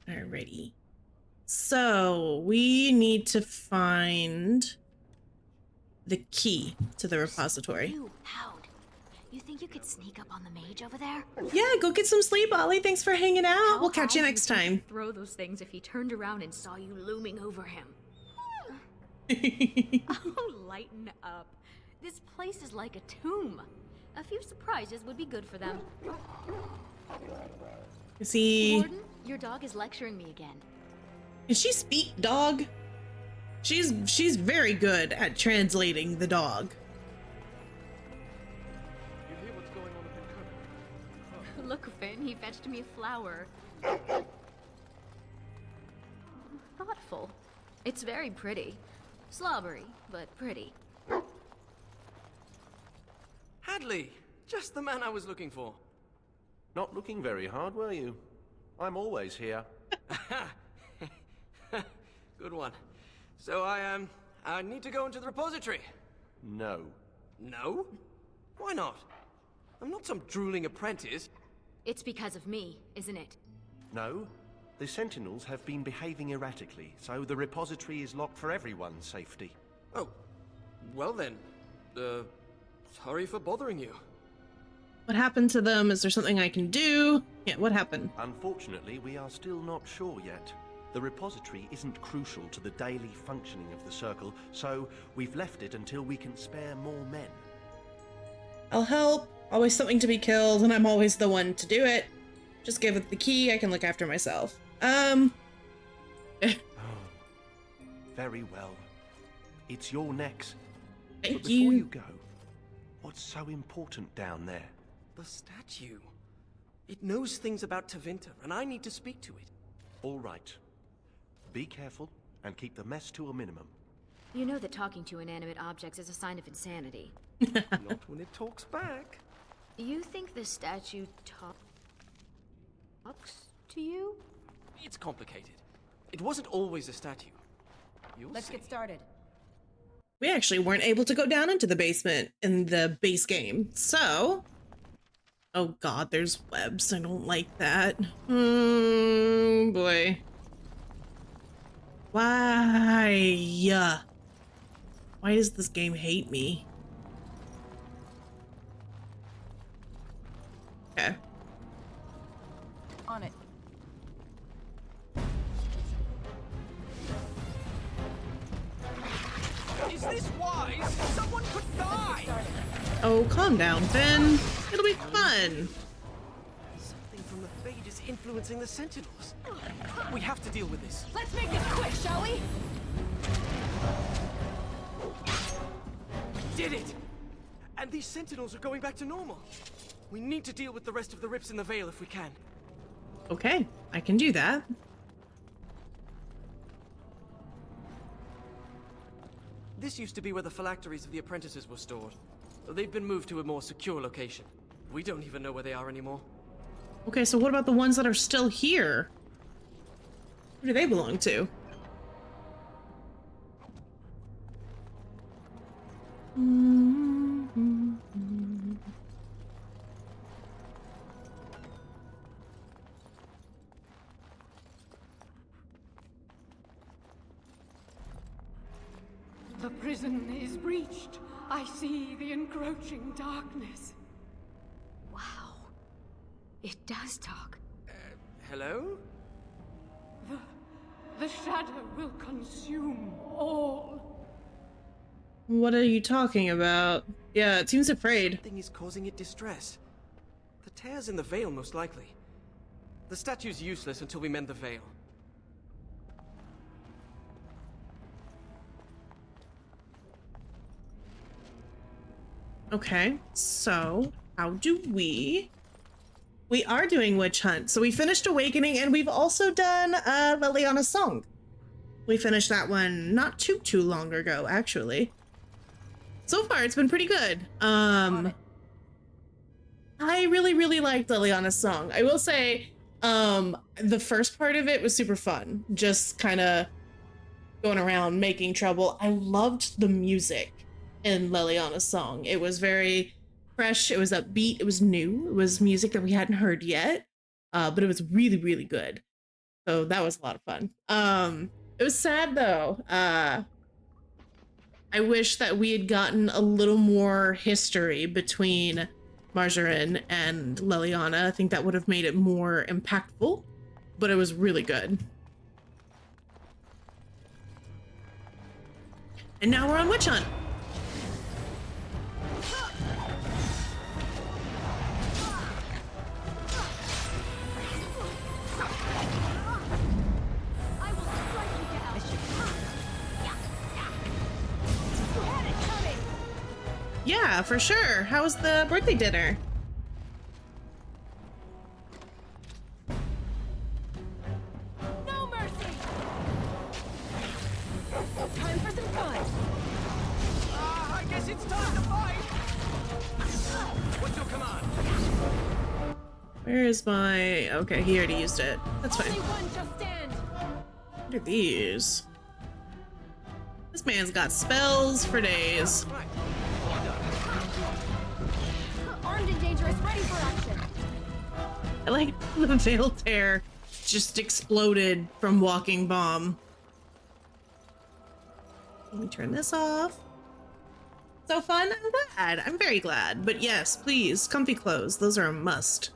Alrighty. So we need to find the key to the repository. You, Hound. You think you could sneak up on the mage over there? Yeah, go get some sleep, Ollie. Thanks for hanging out. How We'll catch you high next do think time. he'd throw those things if he turned around and saw you looming over him. Oh, lighten up. This place is like a tomb. A few surprises would be good for them. Is he... Warden, your dog is lecturing me again. Can she speak dog? She's very good at translating the dog. You hear what's going on up in Look, Finn, he fetched me a flower. Thoughtful. It's very pretty. Slobbery, but pretty. Hadley! Just the man I was looking for. Not looking very hard, were you? I'm always here. Good one. So I need to go into the repository. No. No? Why not? I'm not some drooling apprentice. It's because of me, isn't it? No. The Sentinels have been behaving erratically, so the repository is locked for everyone's safety. Oh. Well then, sorry for bothering you. What happened to them? Is there something I can do? Yeah, what happened? Unfortunately, we are still not sure yet. The repository isn't crucial to the daily functioning of the Circle, so we've left it until we can spare more men. I'll help. Always something to be killed, and I'm always the one to do it. Just give it the key, I can look after myself. Very well. It's your next. Thank But before you. you go, what's so important down there? The statue. It knows things about Tevinter, and I need to speak to it. All right. Be careful and keep the mess to a minimum. You know that talking to inanimate objects is a sign of insanity. Not when it talks back. You think the statue talks to you? It's complicated. It wasn't always a statue. Let's get started. We actually weren't able to go down into the basement in the base game, so... Oh god, there's webs. I don't like that. Boy. Why? Why does this game hate me? Okay. On it. Is this wise? Someone could die! Oh, calm down, Finn. It'll be fun. Something from the Fade is influencing the Sentinels. We have to deal with this. Let's make this quick, shall we? We did it! And these Sentinels are going back to normal. We need to deal with the rest of the Rips in the Vale if we can. Okay, I can do that. This used to be where the phylacteries of the apprentices were stored. They've been moved to a more secure location. We don't even know where they are anymore. Okay, so what about the ones that are still here? Who do they belong to? The prison is breached. I see the encroaching darkness. Wow. It does talk. Hello? The shadow will consume all. What are you talking about? Yeah, it seems afraid. Something is causing it distress. The tears in the veil, most likely. The statue's useless until we mend the veil. Okay, so how do we are doing Witch Hunt. So we finished Awakening, and we've also done Leliana's Song. We finished that one not too long ago, actually. So far, it's been pretty good. I really liked Leliana's Song. I will say, the first part of it was super fun. Just kind of going around making trouble. I loved the music in Leliana's Song. It was very fresh, it was upbeat, it was new, it was music that we hadn't heard yet, but it was really good. So that was a lot of fun. It was sad though. I wish that we had gotten a little more history between Marjorie and Leliana. I think that would have made it more impactful, but it was really good. And now we're on Witch Hunt. Yeah, for sure. How was the birthday dinner? No mercy! Time for some fun! I guess it's time to fight! What's your command? Where is my... Okay, he already used it. That's fine. Only one shall stand! What are these? This man's got spells for days. Armed and dangerous, ready for action! I like the Veil Tear just exploded from Walking Bomb. Let me turn this off. So fun, I'm glad. I'm very glad. But yes, please, comfy clothes. Those are a must.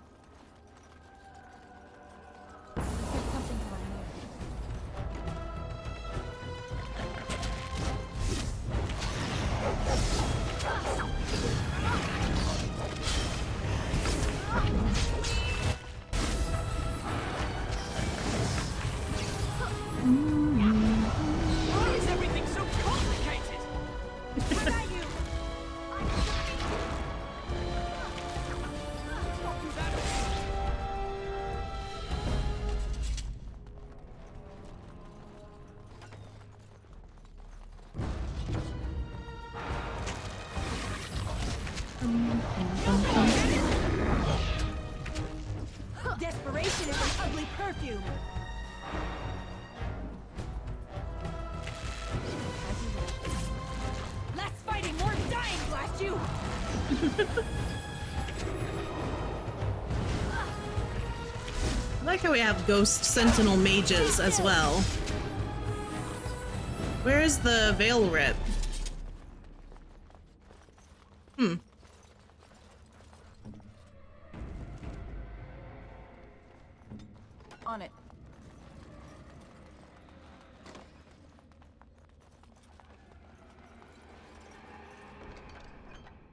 Why is everything so complicated? Where are you? Don't do that. Desperation is an ugly perfume! Less fighting, more dying, blast you! I like how we have Ghost Sentinel mages as well. Where's the Veil Rip? On it.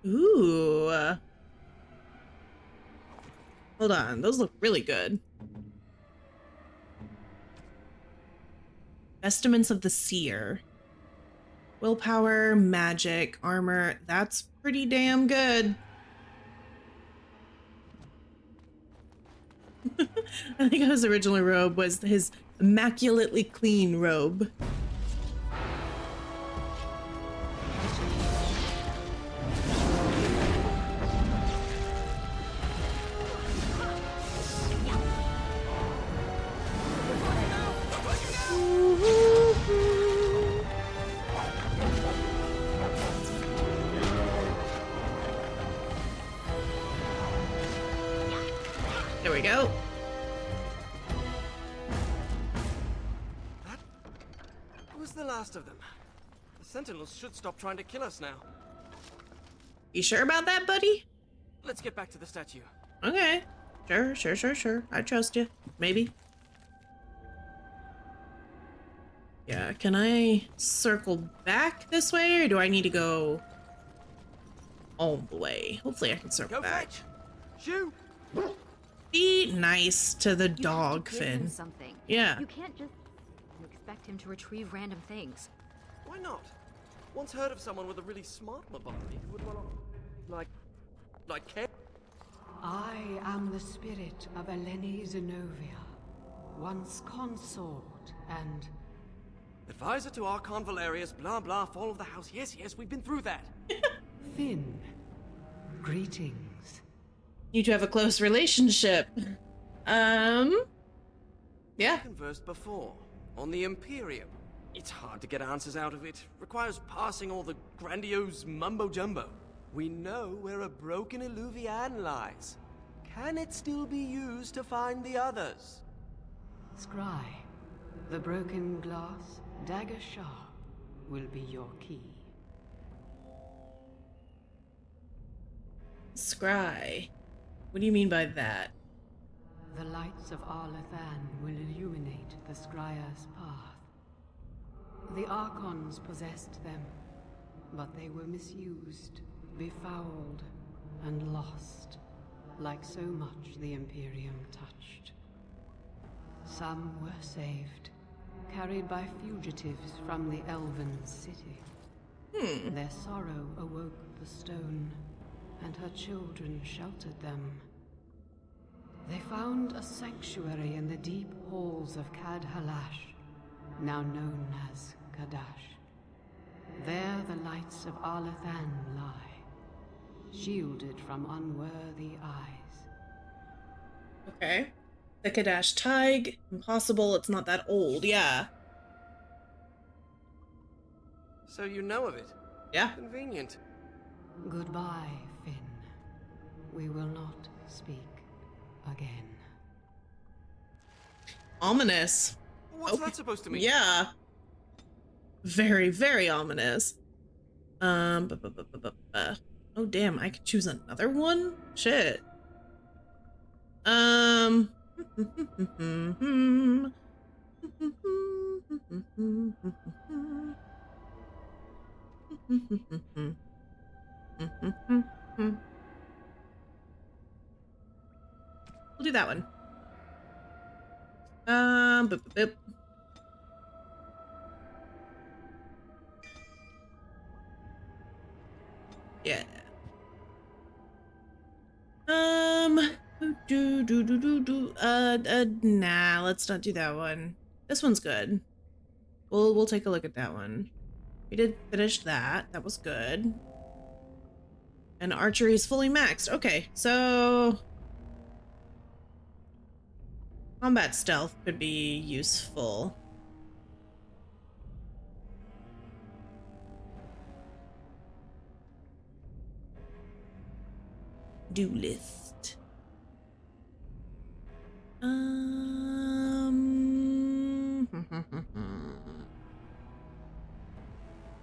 Ooh. Hold on, those look really good. Vestments of the Seer. Willpower, magic, armor. That's pretty damn good. I think his original robe was his immaculately clean robe. There we go. That was the last of them. The Sentinels should stop trying to kill us now. You sure about that, buddy? Let's get back to the statue. Okay. Sure. I trust you. Maybe. Yeah, can I circle back this way, or do I need to go all the way? Hopefully I can circle back. Shoot! Be nice to the dog, Give him Finn. something. Yeah. You can't just expect him to retrieve random things. Why not? Once heard of someone with a really smart Mabari who would want to, like care. I am the spirit of Eleni Zenobia, once consort and... Advisor to Archon Valerius, blah blah, fall of the house. Yes, we've been through that. Finn, greetings. Need to have a close relationship. Yeah. Conversed before, on the Imperium. It's hard to get answers out of it. Requires parsing all the grandiose mumbo-jumbo. We know where a broken Eluvian lies. Can it still be used to find the others? Scry, the broken glass dagger shard will be your key. Scry. What do you mean by that? The lights of Arlathan will illuminate the Scrya's path. The Archons possessed them, but they were misused, befouled, and lost, like so much the Imperium touched. Some were saved, carried by fugitives from the Elven city. Their sorrow awoke the stone, and her children sheltered them. They found a sanctuary in the deep halls of Cad Halash, now known as Kadash. There the lights of Arlathan lie, shielded from unworthy eyes. Okay. The Kadash Tig. Impossible, it's not that old, yeah. So you know of it? Yeah. Convenient. Goodbye, Finn. We will not speak again. Ominous. What's that supposed to mean? Yeah. Very, very ominous. Oh damn, I could choose another one? Shit. We'll do that one. Yeah. Nah, let's not do that one. This one's good. We'll take a look at that one. We did finish that. That was good. And archery is fully maxed. Okay, so combat stealth could be useful. Duelist.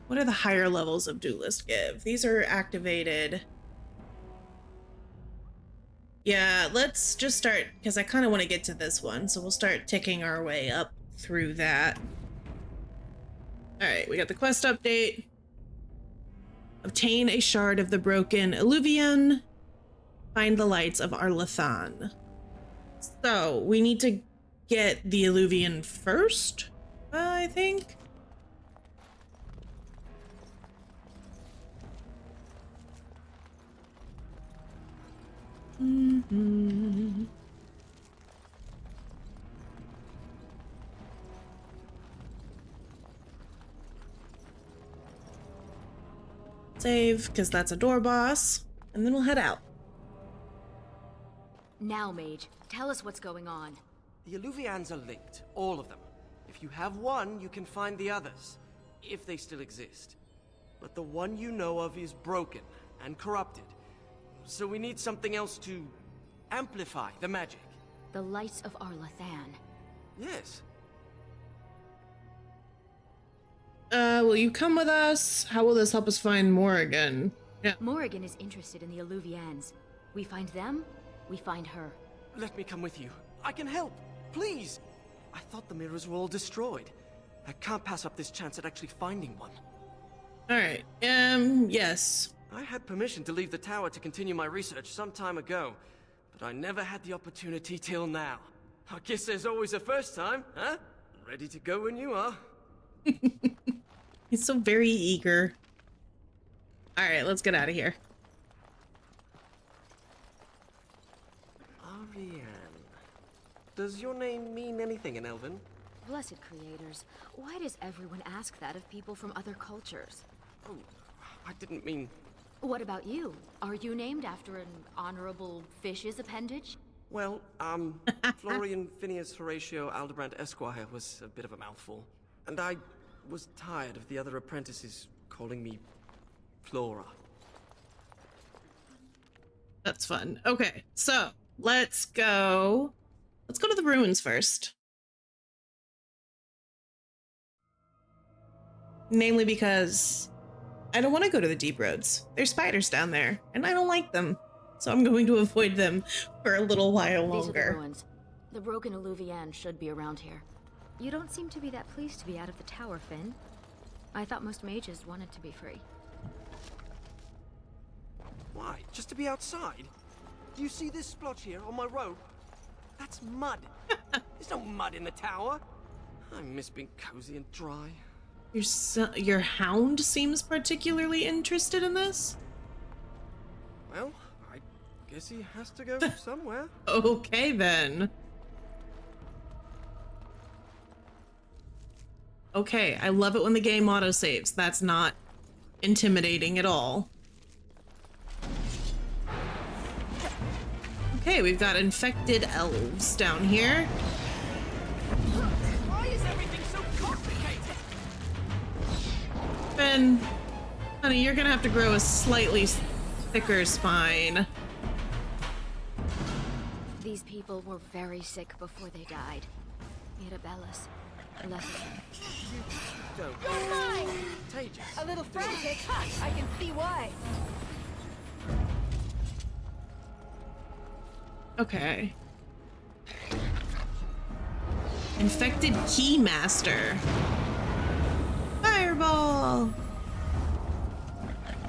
What are the higher levels of duelist give? These are activated. Yeah, let's just start, because I kind of want to get to this one, so we'll start ticking our way up through that. Alright, we got the quest update. Obtain a shard of the broken Illuvian. Find the lights of Arlathan. So, we need to get the Illuvian first, I think. Save, because that's a door boss, and then we'll head out. Now, Mage, tell us what's going on. The Illuvians are linked, all of them. If you have one, you can find the others, if they still exist. But the one you know of is broken and corrupted. So we need something else to amplify the magic. The lights of Arlathan. Yes. Will you come with us? How will this help us find Morrigan? Yeah. Morrigan is interested in the Illuvians. We find them, we find her. Let me come with you. I can help. Please. I thought the mirrors were all destroyed. I can't pass up this chance at actually finding one. Alright, yes. I had permission to leave the tower to continue my research some time ago, but I never had the opportunity till now. I guess there's always a first time, huh? Ready to go when you are. He's so very eager. Alright, let's get out of here. Ariane. Does your name mean anything in Elven? Blessed creators, why does everyone ask that of people from other cultures? Oh, I didn't mean... What about you? Are you named after an honorable fish's appendage? Well, Florian Phineas Horatio Aldebrand Esquire was a bit of a mouthful. And I was tired of the other apprentices calling me Flora. That's fun. Okay, so let's go to the ruins first. Namely because I don't want to go to the deep roads. There's spiders down there, and I don't like them. so I'm going to avoid them for a little while These are the longer. ruins. The broken Alluvian should be around here. You don't seem to be that pleased to be out of the tower, Finn. I thought most mages wanted to be free. Why? Just to be outside? Do you see this splotch here on my robe? That's mud. There's no mud in the tower. I miss being cozy and dry. Your hound seems particularly interested in this. Well, I guess he has to go somewhere. Okay, then. Okay, I love it when the game autosaves. That's not intimidating at all. Okay, we've got infected elves down here. Why is everything so complicated? Ben, honey, you're gonna have to grow a slightly thicker spine. These people were very sick before they died. Mirabellus left them. Don't. You're mine! Contagious. A little frantic, huh? I can see why. Okay. Infected Keymaster. Fireball!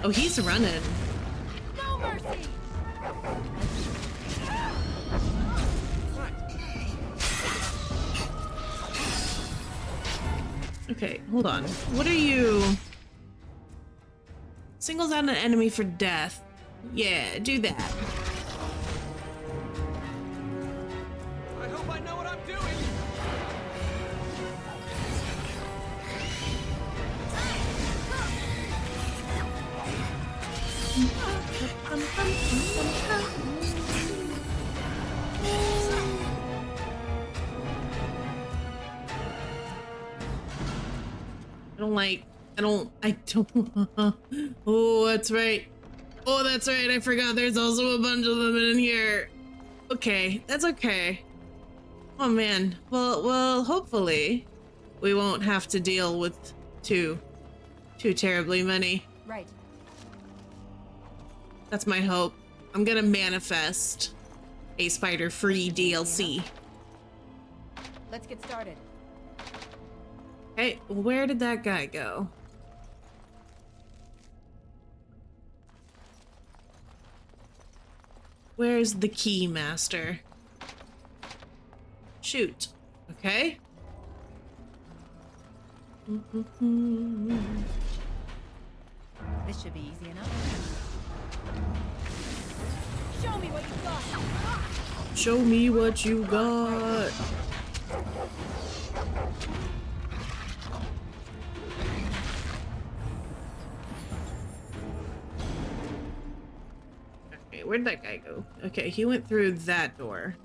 Oh, he's running. No mercy! Okay, hold on. What are you? Singles out an enemy for death. Yeah, do that. I hope I know what I'm doing. I don't. Oh, that's right. Oh, that's right. I forgot there's also a bunch of them in here. Okay, that's okay. Oh man. Well, hopefully we won't have to deal with too terribly many. Right. That's my hope. I'm gonna manifest a spider-free DLC. Let's get started. Hey, where did that guy go? Where's the key master? Shoot. Okay. This should be easy enough. Show me what you got. Show me what you got. Okay, where'd that guy go? Okay, he went through that door.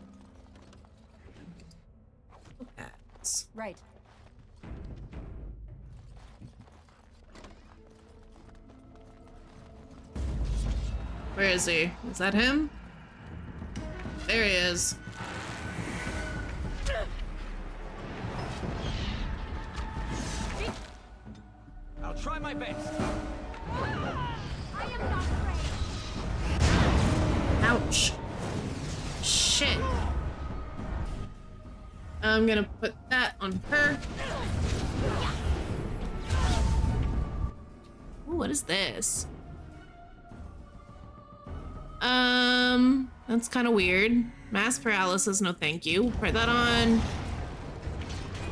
That's right. Where is he? Is that him? There he is. I'll try my best. I am not afraid. Ouch. Shit. I'm gonna put that on her. Ooh, what is this? That's kind of weird. Mass paralysis, no thank you. Put that on.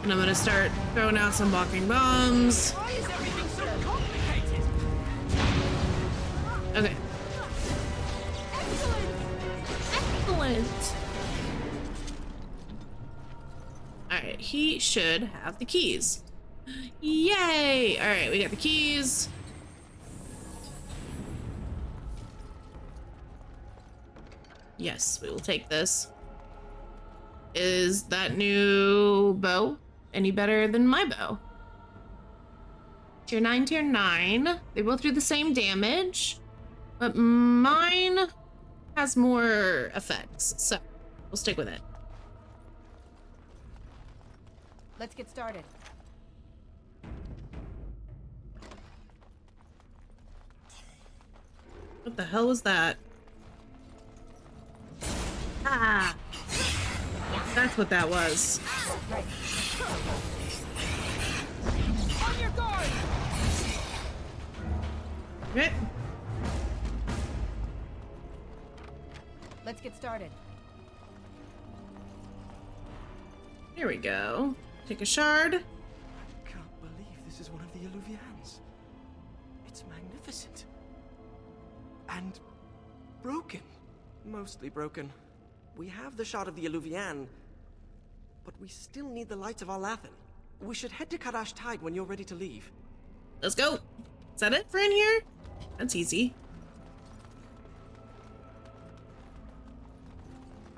And I'm gonna start throwing out some walking bombs. Why is everything so complicated? Okay. Excellent. Excellent. Alright, he should have the keys. Yay! Alright, we got the keys. Yes, we will take this. Is that new bow any better than my bow? Tier 9, tier 9. They both do the same damage, but mine has more effects, so we'll stick with it. Let's get started. What the hell was that? Ah! That's what that was. On your guard! Okay. Let's get started. Here we go. Take a shard. Can't believe this is one of the Illuvians. It's magnificent. And broken. Mostly broken. We have the shard of the Illuvian, but we still need the lights of Arlathan. We should head to Kadash Tide when you're ready to leave. Let's go. Is that it for in here? That's easy.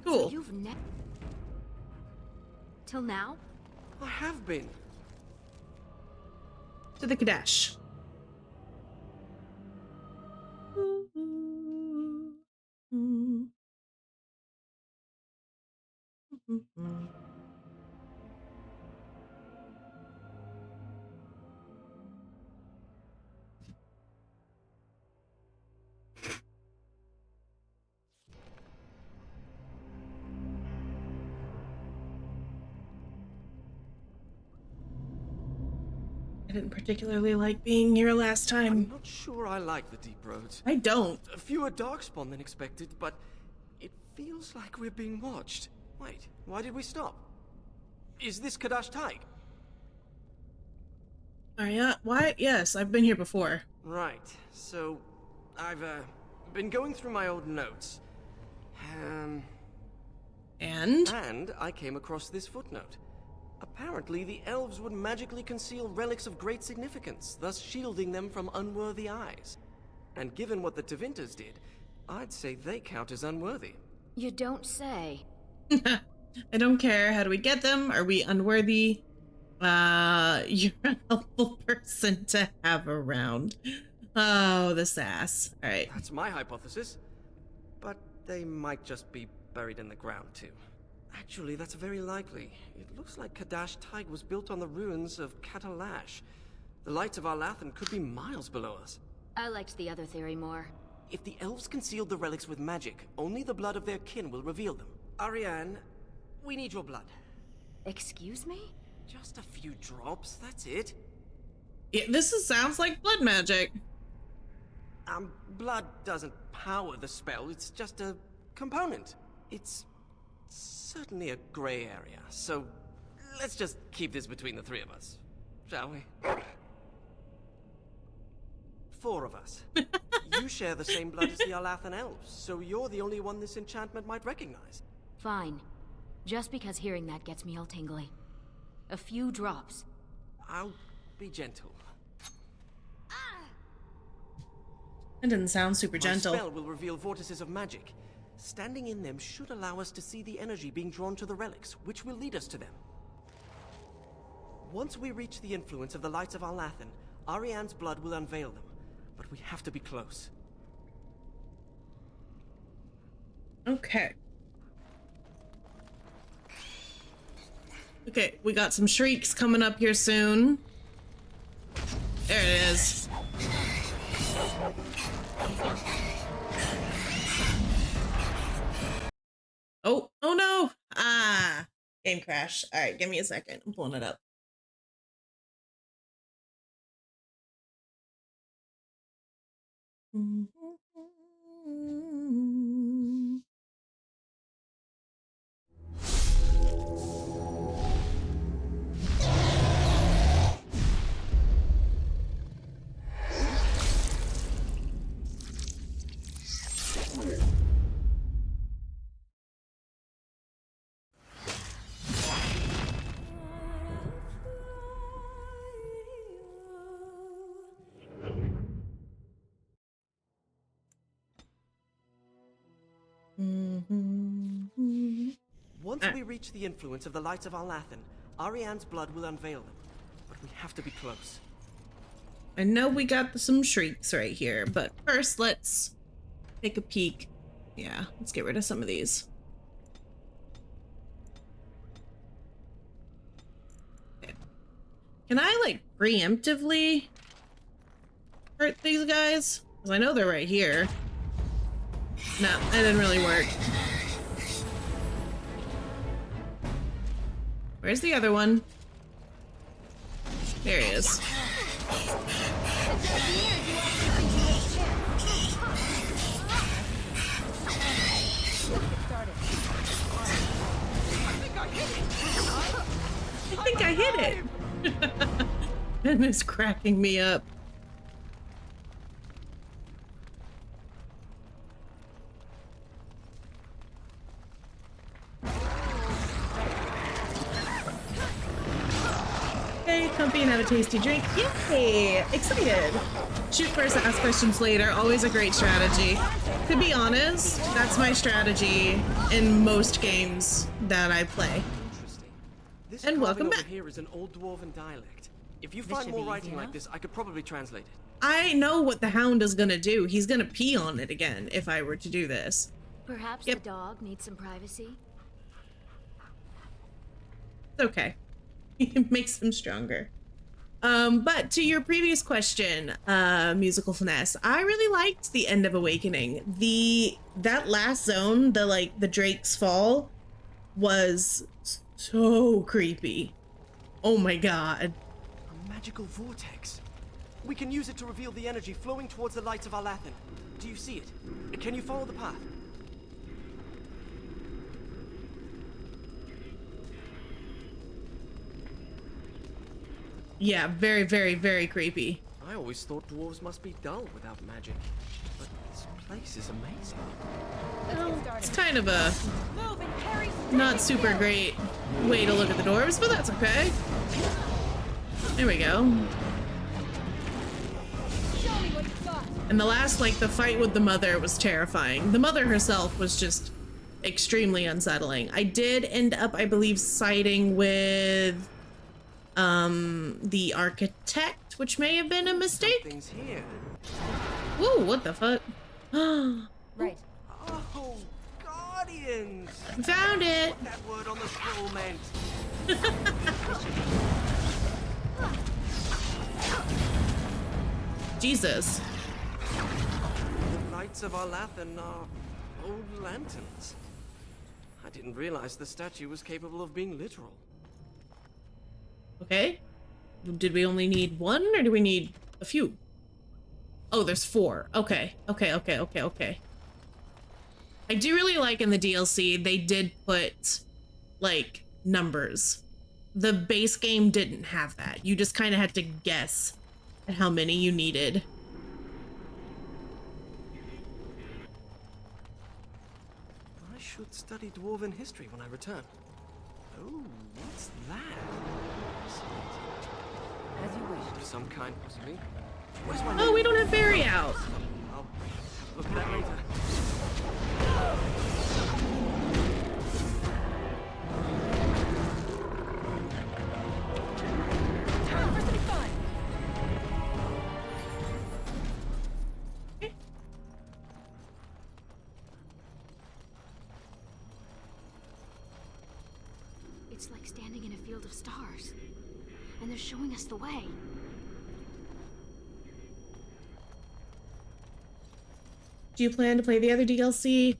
Cool. So you've till now? I have been. To the Kadash. I didn't particularly like being here last time. I'm not sure I like the deep roads. I don't. Fewer darkspawn than expected, but it feels like we're being watched. Wait, why did we stop? Is this Kadash Tide? Why? Yes, I've been here before. Right, so I've been going through my old notes. And I came across this footnote. Apparently, the elves would magically conceal relics of great significance, thus shielding them from unworthy eyes. And given what the Tevinter did, I'd say they count as unworthy. You don't say. I don't care. How do we get them? Are we unworthy? You're a helpful person to have around. Oh, the sass. All right. That's my hypothesis. But they might just be buried in the ground, too. Actually, that's very likely. It looks like Kadash Tide was built on the ruins of Katalash. The lights of Arlathan could be miles below us. I liked the other theory more. If the elves concealed the relics with magic, only the blood of their kin will reveal them. Ariane, we need your blood. Excuse me? Just a few drops, that's it. Yeah, sounds like blood magic. Blood doesn't power the spell, it's just a component. It's certainly a gray area, so let's just keep this between the three of us, shall we? 4 of us. You share the same blood as the Arlathan elves, so you're the only one this enchantment might recognize. Fine. Just because hearing that gets me all tingly. A few drops. I'll be gentle. That didn't sound super gentle. My spell will reveal vortices of magic. Standing in them should allow us to see the energy being drawn to the relics, which will lead us to them. Once we reach the influence of the lights of Arlathan, Ariane's blood will unveil them. But we have to be close. Okay. Okay, we got some shrieks coming up here soon. There it is. Oh no! Ah, game crash. All right, give me a second. I'm pulling it up. Once we reach the influence of the lights of Arlathan, Ariane's blood will unveil them. But we have to be close. I know we got some shrieks right here, but first let's take a peek. Yeah, let's get rid of some of these. Okay. Can I, like, preemptively hurt these guys? Because I know they're right here. No, that didn't really work. Where's the other one? There he is. I think I hit it. Ben is cracking me up. Hey, comfy and have a tasty drink. Yay! Excited. Shoot first, ask questions later. Always a great strategy. To be honest, that's my strategy in most games that I play. This And welcome carving back. over here is an old dwarven dialect. If you find more writing like this, I could probably translate it. I know what the hound is gonna do. He's gonna pee on it again if I were to do this. Perhaps the dog needs some privacy? It's okay. It makes him stronger. But to your previous question, Musical Finesse, I really liked the end of Awakening. That last zone, the Drake's Fall, was so creepy. Oh my god. A magical vortex. We can use it to reveal the energy flowing towards the lights of Alathan. Do you see it? Can you follow the path? Yeah, very, very, very creepy. I always thought dwarves must be dull without magic. But this place is amazing. It's kind of a not super great way to look at the dwarves, but that's okay. There we go. And the last, the fight with the mother was terrifying. The mother herself was just extremely unsettling. I did end up, I believe, siding with the architect, which may have been a mistake. Something's here. Whoa, what the fuck? Right. Oh, guardians! Found it! What that word on the scroll meant. Jesus. The lights of Alathan are old lanterns. I didn't realize the statue was capable of being literal. Okay. Did we only need one, or do we need a few? Oh, there's 4. Okay. Okay. I do really like in the DLC, they did put, numbers. The base game didn't have that. You just kind of had to guess at how many you needed. I should study dwarven history when I return. Oh, what's that? As you wish. Of some kind, possibly. Where's my Oh, we don't have Barry out. I'll look at that later. Time for some fun. It's like standing in a field of stars. And they're showing us the way. Do you plan to play the other DLC?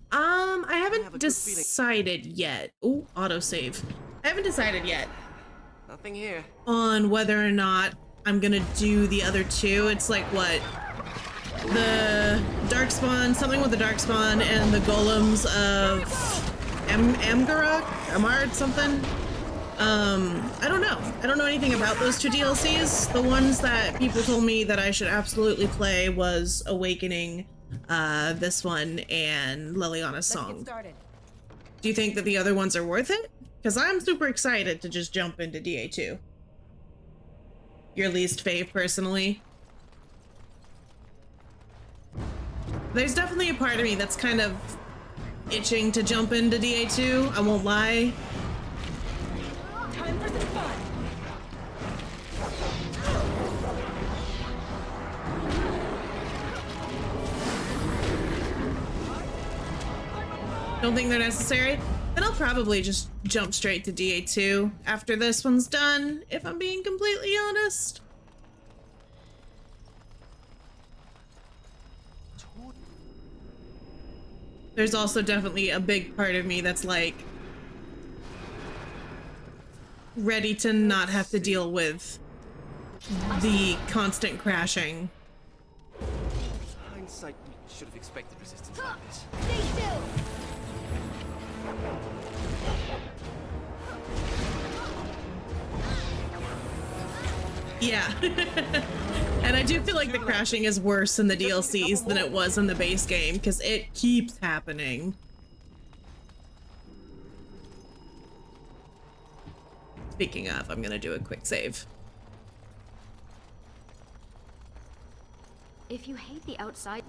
I haven't decided yet. Oh, autosave. I haven't decided yet Nothing here. on whether or not I'm gonna do the other 2. It's like what? The Darkspawn, something with the Darkspawn and the Golems of Amgarok? Amard something? I don't know. I don't know anything about those 2 DLCs. The ones that people told me that I should absolutely play was Awakening, this one, and Liliana's Song. Do you think that the other ones are worth it? Because I'm super excited to just jump into DA2. Your least fave, personally? There's definitely a part of me that's kind of itching to jump into DA2, I won't lie. Time for some fun. Don't think they're necessary? Then I'll probably just jump straight to DA2 after this one's done, if I'm being completely honest. There's also definitely a big part of me that's like, ready to not have to deal with the constant crashing. Hindsight, we should have expected resistance like this. Stay still! Yeah. And I do feel like the crashing is worse in the DLCs than it was in the base game, because it keeps happening. Speaking of, I'm gonna do a quick save. If you hate the outside...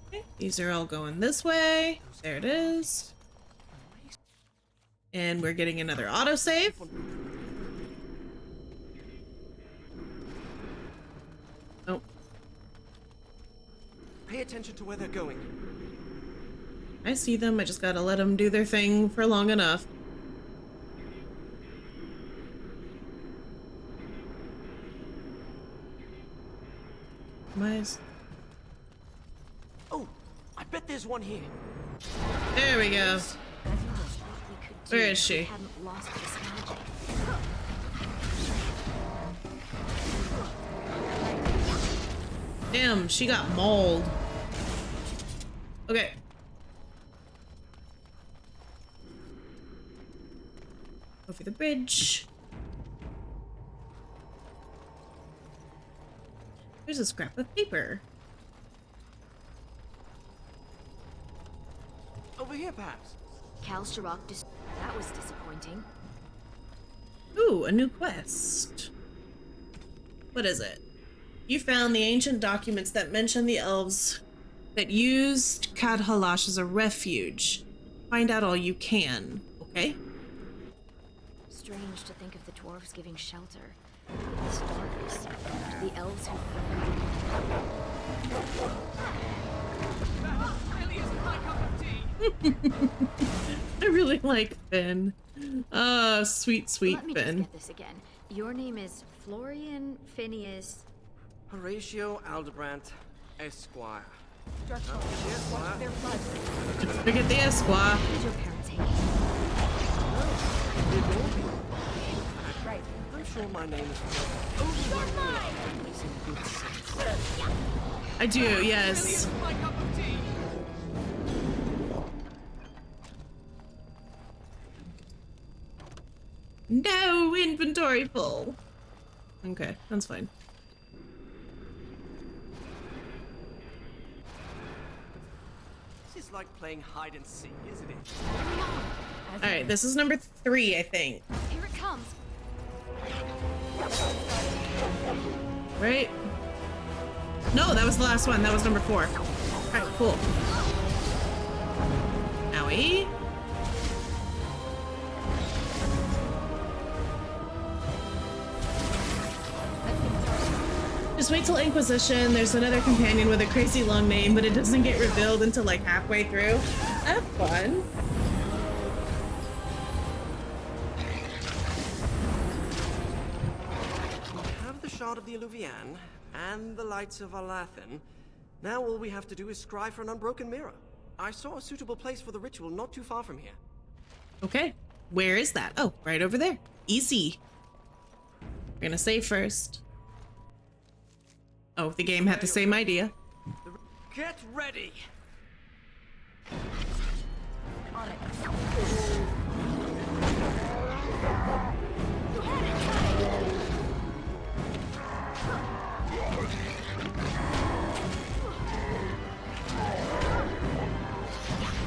Okay, these are all going this way. There it is. And we're getting another autosave. Oh. Pay attention to where they're going. I see them, I just gotta let them do their thing for long enough. Oh, I bet there's one here. There we go. Where is she? Damn, she got mauled. Okay. Over the bridge. There's a scrap of paper. Over here, perhaps. Kal Shirok, that was disappointing. Ooh, a new quest. What is it? You found the ancient documents that mention the elves that used Kadhalash as a refuge. Find out all you can, okay? Strange to think of the dwarves giving shelter. The starters, the elves who I really like Finn. Sweet, sweet Let me Finn. just get this again. Your name is Florian Phineas... Horatio Aldebrandt, Esquire. Forget the Esquire. Who's your parents hate? Right. I'm sure my name is... I do, yes. No, inventory full. Okay, that's fine. This is like playing hide and seek, isn't it? Alright, this is number 3, I think. Here it comes. Right? No, that was the last one. That was number 4. Alright, cool. Owie. Just wait till Inquisition. There's another companion with a crazy long name, but it doesn't get revealed until like halfway through. That's fun. We have the shard of the Eluvian and the lights of Alathan. Now all we have to do is scry for an unbroken mirror. I saw a suitable place for the ritual not too far from here. Okay. Where is that? Oh, right over there. Easy. We're gonna save first. Oh, the game had the same idea. Get ready!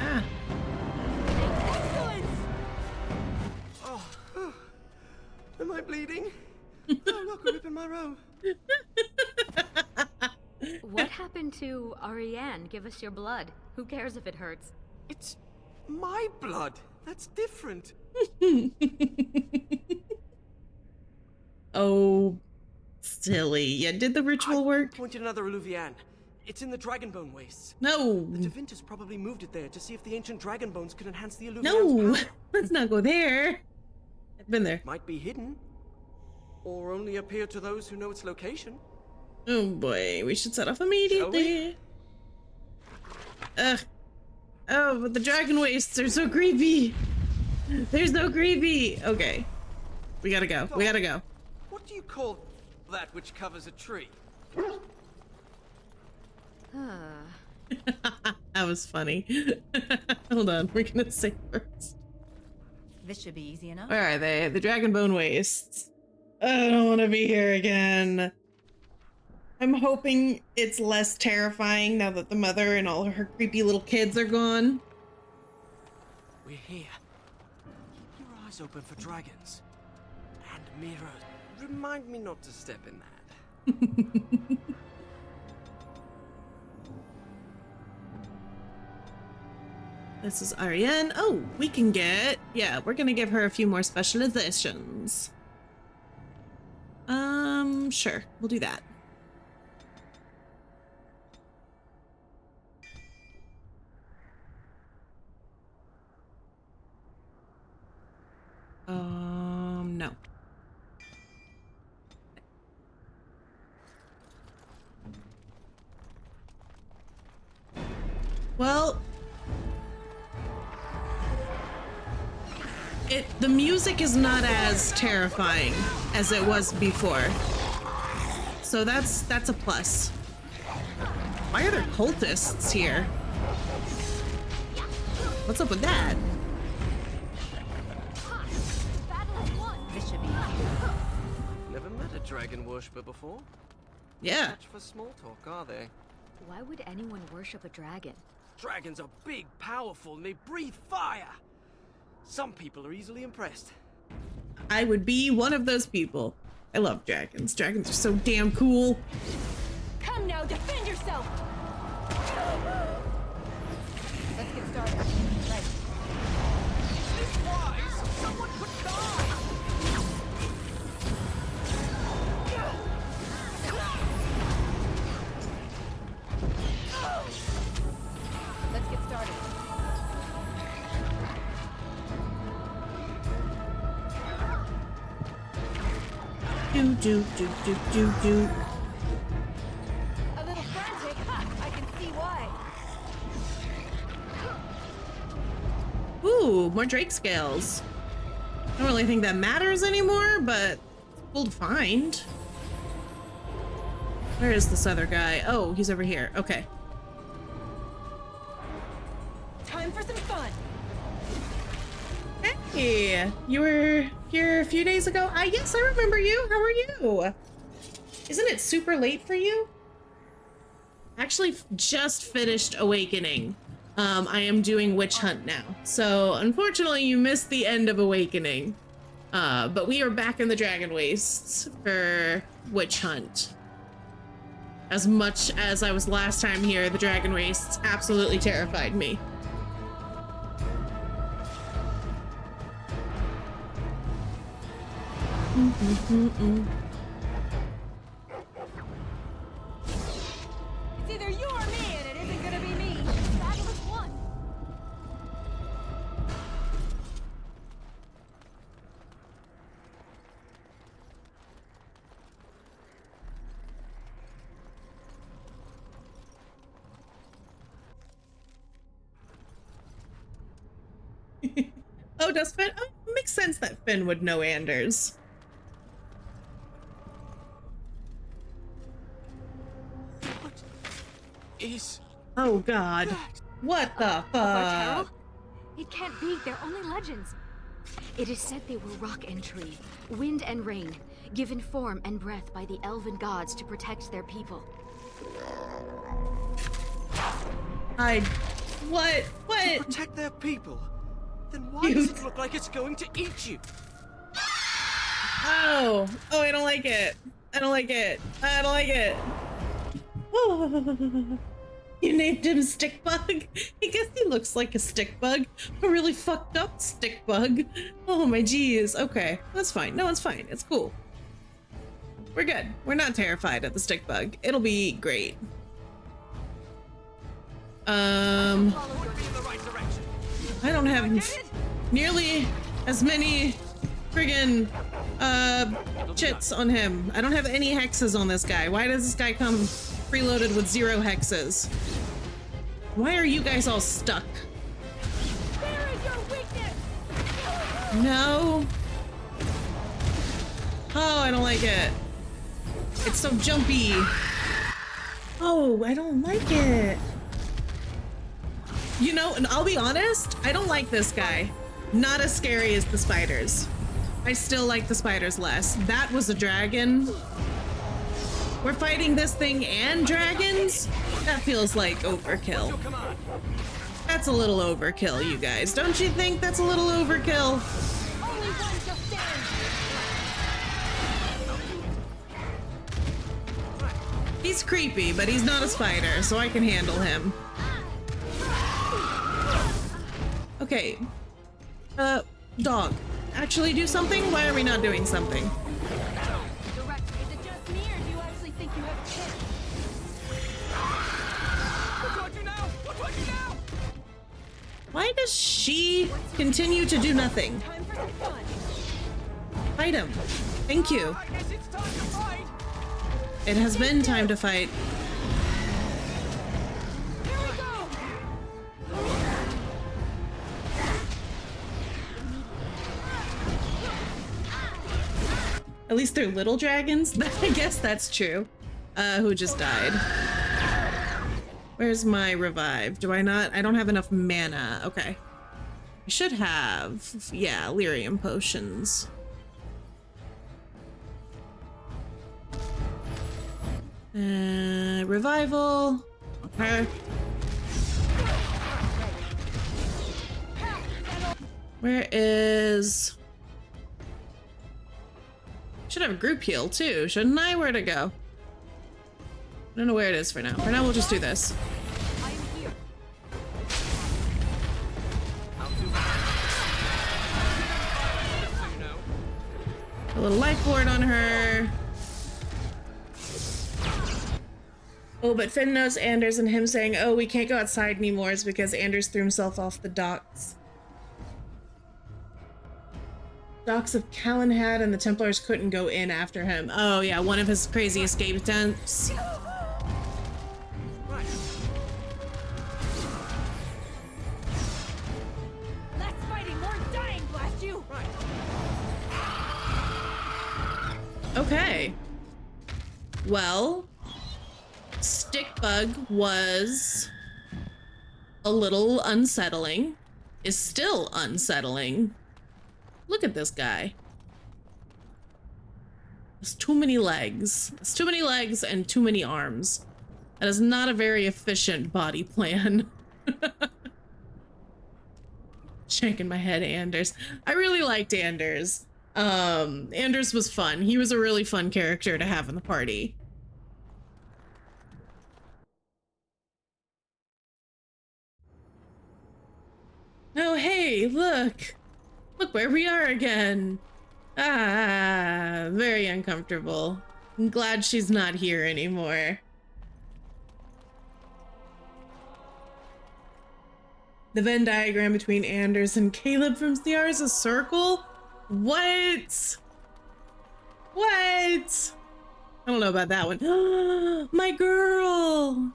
Ah. Oh, am I bleeding? Oh, look, a rip in my robe. What happened to Ariane? Give us your blood. Who cares if it hurts? It's my blood. That's different. Oh, silly. Yeah, did the ritual work? Pointed another Eluvian. It's in the Dragonbone wastes. No. The Devintus probably moved it there to see if the ancient dragon bones could enhance the Eluvian's No, power. let's not go there. I've been there. Might be hidden. Or only appear to those who know its location. Oh boy, we should set off immediately. Ugh. Oh, but the dragon wastes are so creepy. They're so creepy. Okay. We gotta go. We gotta go. What do you call that which covers a tree? That was funny. Hold on, we're gonna say first. This should be easy enough. Where are they? The Dragonbone Wastes. I don't want to be here again. I'm hoping it's less terrifying now that the mother and all her creepy little kids are gone. We're here. Keep your eyes open for dragons. And mirrors. Remind me not to step in that. This is Ariane. Oh, we can get... Yeah, we're gonna give her a few more specializations. Sure. We'll do that. No. Well... The music is not as terrifying as it was before. So that's a plus. Why are there cultists here? What's up with that? This should be Never met a dragon worshipper before. Yeah. Much for small talk, are they? Why would anyone worship a dragon? Dragons are big, powerful, and they breathe fire. Some people are easily impressed. I would be one of those people. I love dragons. Dragons are so damn cool. Come now, defend yourself! Let's get started. Right. Is this wise? Someone could die! Let's get started. Do. A little frantic, ha! I can see why. Ooh, more Drake scales. I don't really think that matters anymore, but it's cool to find. Where is this other guy? Oh, he's over here. Okay. Time for some fun. Hey, you were here a few days ago? Yes, I remember you. How are you? Isn't it super late for you? Actually, just finished Awakening. I am doing Witch Hunt now. So, unfortunately, you missed the end of Awakening. But we are back in the Dragon Wastes for Witch Hunt. As much as I was last time here, the Dragon Wastes absolutely terrified me. It's either you or me, and it isn't gonna be me. Battle is won. Oh, does Finn? Oh, it makes sense that Finn would know Anders. Oh God. What the fuck? It can't be. They're only legends. It is said they were rock and tree, wind and rain, given form and breath by the elven gods to protect their people. What? To protect their people? Then why does it look like it's going to eat you? Oh, I don't like it. I don't like it. You named him Stickbug? I guess he looks like a stick bug. A really fucked up stick bug. Oh my geez. Okay, that's fine. No, it's fine. It's cool. We're good. We're not terrified of the stick bug. It'll be great. I don't have nearly as many friggin' chits on him. I don't have any hexes on this guy. Why does this guy come preloaded with 0 hexes? Why are you guys all stuck? No. Oh, I don't like it. It's so jumpy. Oh, I don't like it. You know, and I'll be honest, I don't like this guy. Not as scary as the spiders. I still like the spiders less. That was a dragon. We're fighting this thing and dragons? That feels like overkill. That's a little overkill, you guys. Don't you think that's a little overkill? He's creepy, but he's not a spider, so I can handle him. Okay. Dog. Actually do something? Why are we not doing something? Director, is it just me, or do you actually think you have a chance? What do I do now? What do I do now? Why does she continue to do nothing? Time for some fun. Fight him. Thank you. I guess it's time to fight. It has been time to fight. Here we go. At least they're little dragons. I guess that's true. Who just died? Where's my revive? Do I not? I don't have enough mana. Okay. I should have, yeah, lyrium potions. Revival. Okay. Where is... Should have a group heal too, shouldn't I? Where'd it go? I don't know where it is for now. For now, we'll just do this. A little life ward on her. Oh, but Finn knows Anders, and him saying, oh, we can't go outside anymore is because Anders threw himself off the docks. Docks of Calenhad, and the Templars couldn't go in after him. Oh yeah, one of his crazy escape attempts. Less fighting, more dying, blast you! Okay. Well, Stickbug was a little unsettling, is still unsettling. Look at this guy. There's too many legs. There's too many legs and too many arms. That is not a very efficient body plan. Shaking my head, Anders. I really liked Anders. Anders was fun. He was a really fun character to have in the party. Oh, hey, look. Look where we are again. Ah, very uncomfortable. I'm glad she's not here anymore. The Venn diagram between Anders and Caleb from Sierra is a circle? What? What? I don't know about that one. My girl!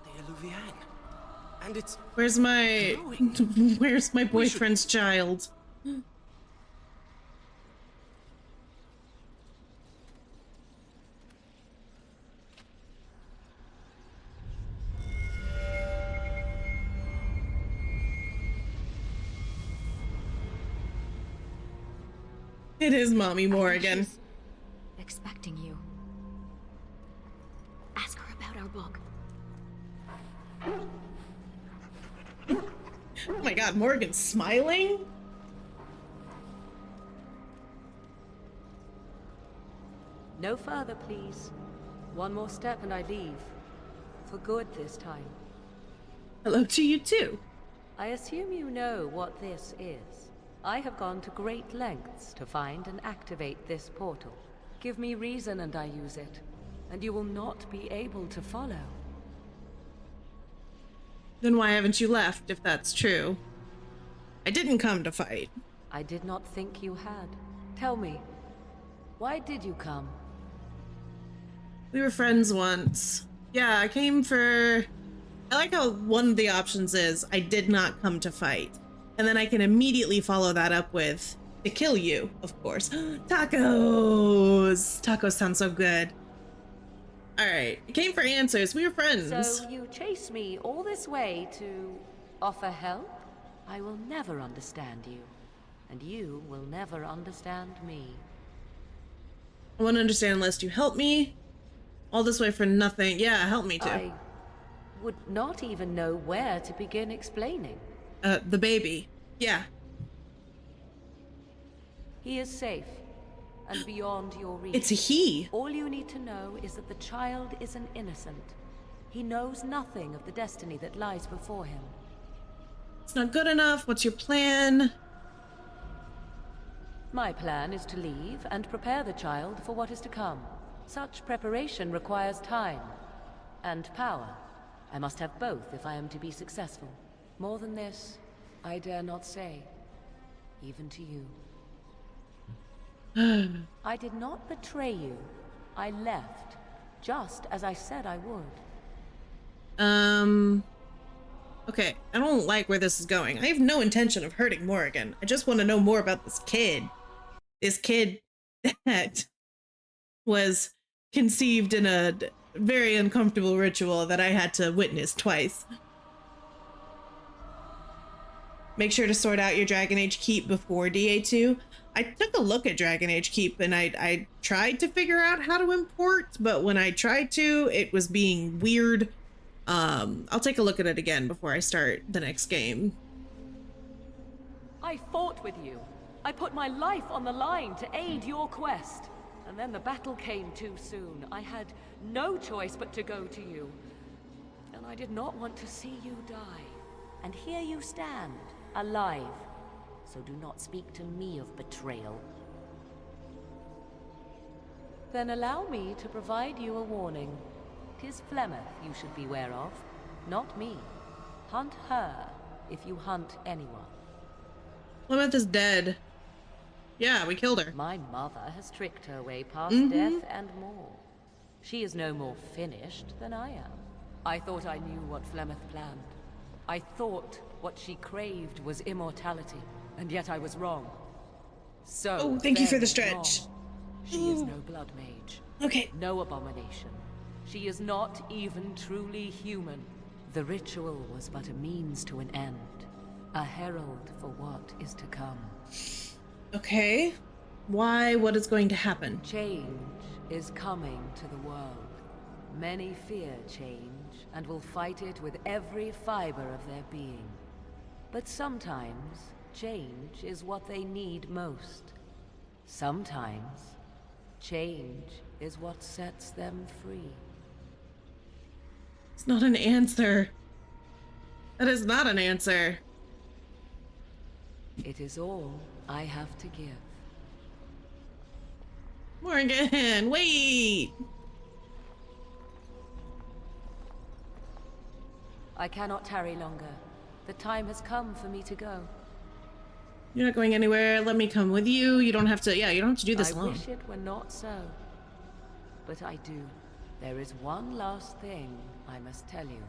The Eluvian. And it's... Where's my boyfriend's child? It is Mommy Morrigan. Expecting you. Ask her about our book. Oh my god, Morgan's smiling? No further, please. One more step and I leave. For good this time. Hello to you too. I assume you know what this is. I have gone to great lengths to find and activate this portal. Give me reason and I use it, and you will not be able to follow. Then why haven't you left, if that's true? I didn't come to fight. I did not think you had. Tell me, why did you come? We were friends once. Yeah, I came for... I like how one of the options is, I did not come to fight. And then I can immediately follow that up with to kill you, of course. Tacos! Tacos sound so good. All right, I came for answers. We were friends. So you chase me all this way to offer help? I will never understand you, and you will never understand me. I won't understand unless you help me. All this way for nothing. Yeah, help me too. I would not even know where to begin explaining. The baby. Yeah. He is safe and beyond your reach. It's a he. All you need to know is that the child is an innocent. He knows nothing of the destiny that lies before him. It's not good enough. What's your plan? My plan is to leave and prepare the child for what is to come. Such preparation requires time and power. I must have both if I am to be successful. More than this, I dare not say, even to you. I did not betray you. I left, just as I said I would. Okay, I don't like where this is going. I have no intention of hurting Morrigan. I just want to know more about this kid. This kid that was conceived in a very uncomfortable ritual that I had to witness twice. Make sure to sort out your Dragon Age Keep before DA2. I took a look at Dragon Age Keep and I tried to figure out how to import, but when I tried to, it was being weird. I'll take a look at it again before I start the next game. I fought with you. I put my life on the line to aid your quest. And then the battle came too soon. I had no choice but to go to you. And I did not want to see you die. And here you stand, alive. So do not speak to me of betrayal. Then allow me to provide you a warning. 'Tis Flemeth you should beware of, not me. Hunt her if you hunt anyone. Flemeth is dead. Yeah, we killed her. My mother has tricked her way past death and more. She is no more finished than I am. I thought I knew what Flemeth planned. I thought what she craved was immortality, and yet I was wrong. So oh, thank you for the stretch. Wrong. She is no blood mage. Okay. No abomination. She is not even truly human. The ritual was but a means to an end. A herald for what is to come. Okay. Why? What is going to happen? Change is coming to the world. Many fear change and will fight it with every fiber of their being. But sometimes, change is what they need most. Sometimes, change is what sets them free. It's not an answer. That is not an answer. It is all I have to give. Morrigan, wait! I cannot tarry longer. The time has come for me to go. You're not going anywhere. Let me come with you. You don't have to, yeah, you don't have to do this alone. I wish it were not so. But I do. There is one last thing I must tell you.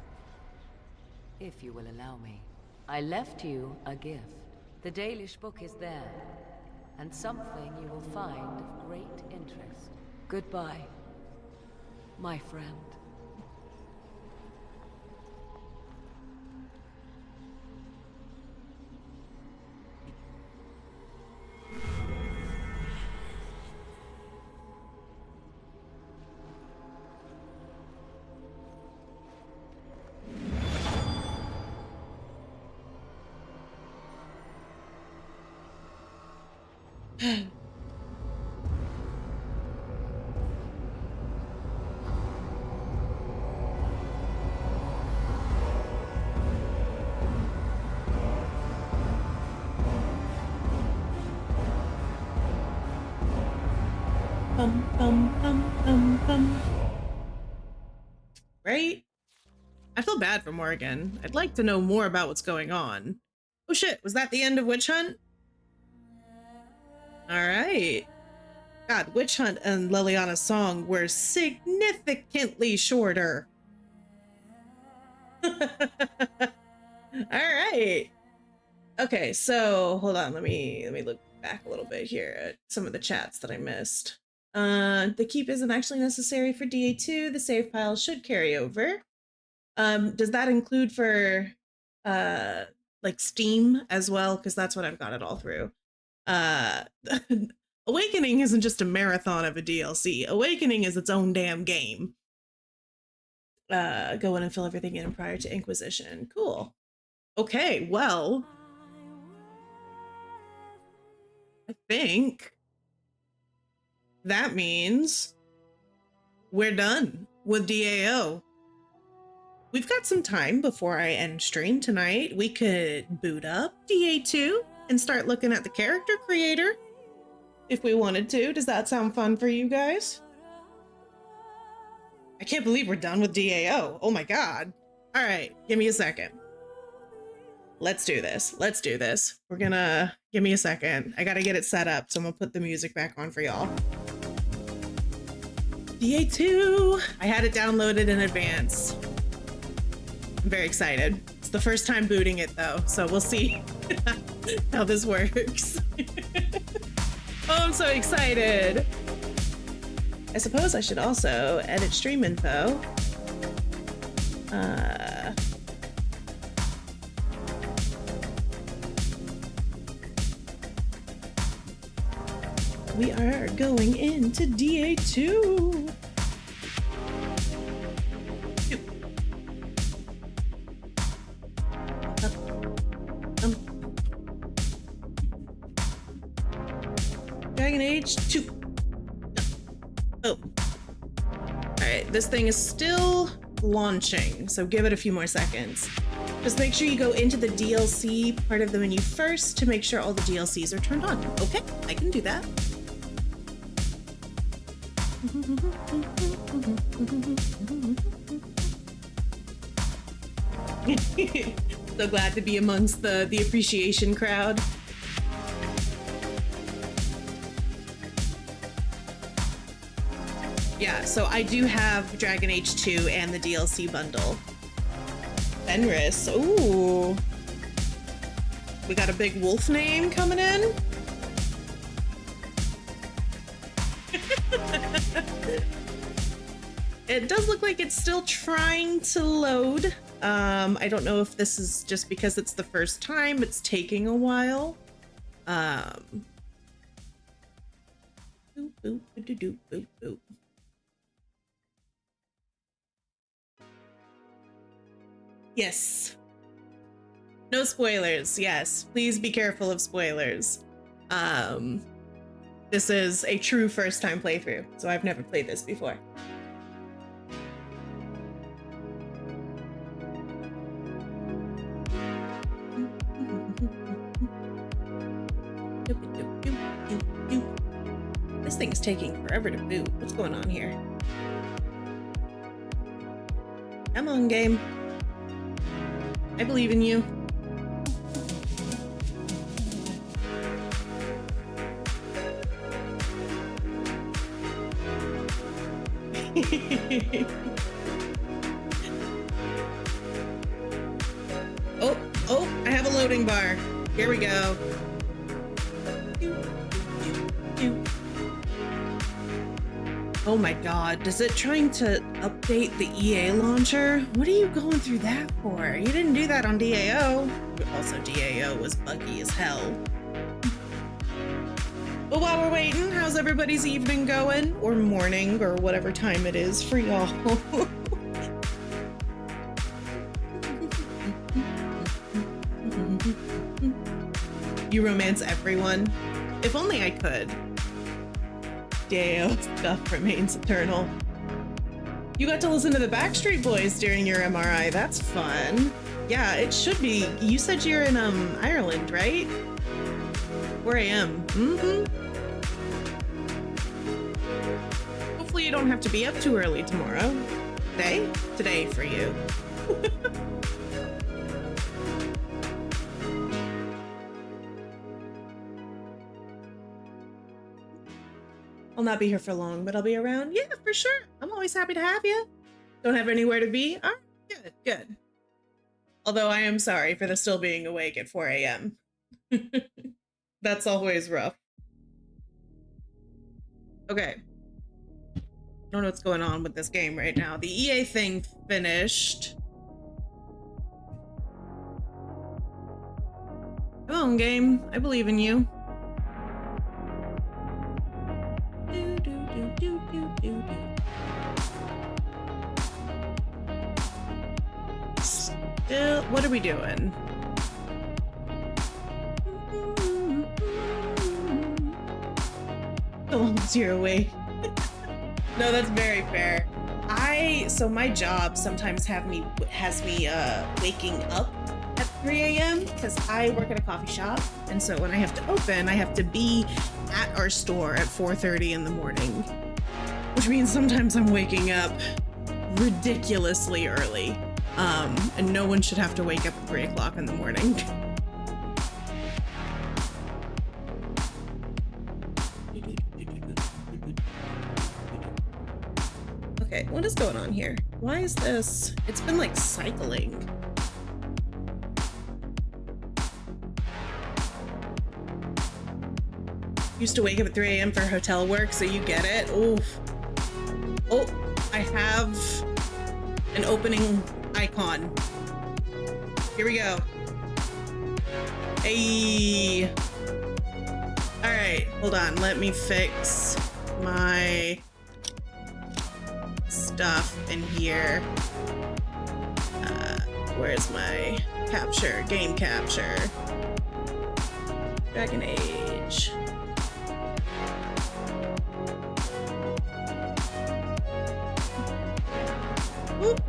If you will allow me. I left you a gift. The Dalish book is there, and something you will find of great interest. Goodbye, my friend. Right? I feel bad for Morrigan. I'd like to know more about what's going on. Oh shit, was that the end of Witch Hunt? Alright. God, Witch Hunt and Leliana's song were significantly shorter. Alright. Okay, so hold on. Let me look back a little bit here at some of the chats that I missed. The keep isn't actually necessary for DA2. The save file should carry over. Does that include for like Steam as well? Because that's what I've got it all through. Awakening isn't just a marathon of a DLC. Awakening is its own damn game. Go in and fill everything in prior to Inquisition. Cool. Okay, well, I think that means we're done with DAO. We've got some time before I end stream tonight. We could boot up DA2 and start looking at the character creator if we wanted to. Does that sound fun for you guys? I can't believe we're done with DAO. Oh my god. All right, give me a second. Let's do this. Let's do this. We're gonna, give me a second. I gotta get it set up, so I'm gonna put the music back on for y'all. DA2. I had it downloaded in advance. I'm very excited. It's the first time booting it though, so we'll see how this works. Oh, I'm so excited. I suppose I should also edit stream info. We are going into DA2. Dragon Age 2. Oh. Alright, this thing is still launching, so give it a few more seconds. Just make sure you go into the DLC part of the menu first to make sure all the DLCs are turned on. Okay, I can do that. So glad to be amongst the appreciation crowd. Yeah, so I do have Dragon Age 2 and the DLC bundle. Fenris, ooh. We got a big wolf name coming in. It does look like it's still trying to load. I don't know if this is just because it's the first time, it's taking a while. Boop, boop, boop, boop, boop. Yes. No spoilers, yes. Please be careful of spoilers. This is a true first-time playthrough, so I've never played this before. This thing is taking forever to boot. What's going on here? Come on, game. I believe in you. Oh, I have a loading bar. Here we go. Oh my god, is it trying to update the EA launcher? What are you going through that for? You didn't do that on DAO. Also, DAO was buggy as hell. But while we're waiting, how's everybody's evening going? Or morning, or whatever time it is for y'all. You romance everyone? If only I could. DAO stuff remains eternal. You got to listen to the Backstreet Boys during your MRI. That's fun. Yeah, it should be. You said you're in Ireland, right? 4 a.m. Hopefully you don't have to be up too early tomorrow. Today for you. I'll not be here for long, but I'll be around. Yeah, for sure. I'm always happy to have you. Don't have anywhere to be? All right, good. Although I am sorry for the still being awake at 4 a.m. That's always rough. Okay. I don't know what's going on with this game right now. The EA thing finished. Come on, game. I believe in you. Still, what are we doing? As long as you're awake. No, that's very fair. So my job sometimes has me waking up at 3 a.m. because I work at a coffee shop, and so when I have to open, I have to be at our store at 4:30 in the morning, which means sometimes I'm waking up ridiculously early, and no one should have to wake up at 3 o'clock in the morning. Okay, what is going on here? Why is this? It's been like cycling. Used to wake up at 3 a.m. for hotel work, so you get it. Oof. Oh, I have an opening icon. Here we go. Hey. All right, hold on. Let me fix my stuff in here. Where's my capture? Game capture. Dragon Age. Whoop.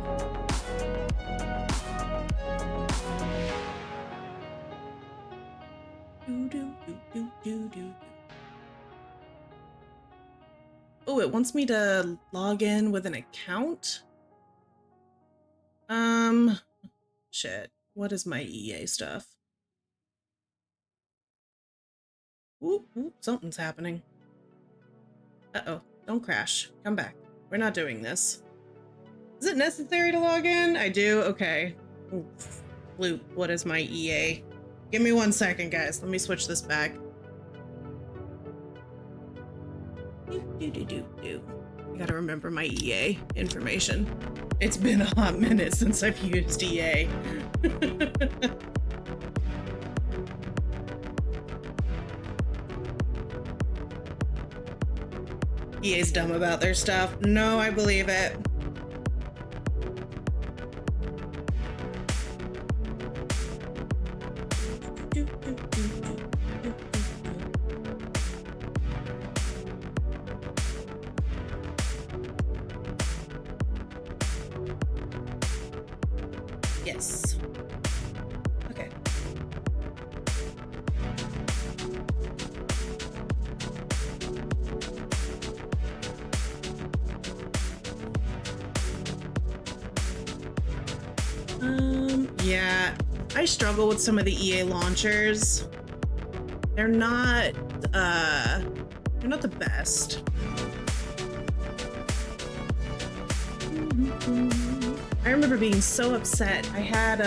Oh, it wants me to log in with an account? Shit. What is my EA stuff? Ooh, something's happening. Uh-oh, don't crash. Come back. We're not doing this. Is it necessary to log in? I do? Okay. Loop, what is my EA? Give me 1 second, guys. Let me switch this back. I gotta remember my EA information. It's been a hot minute since I've used EA. EA's dumb about their stuff. No, I believe it. Yes. Okay. Yeah, I struggle with some of the EA launchers. They're not the best. I remember being so upset. I had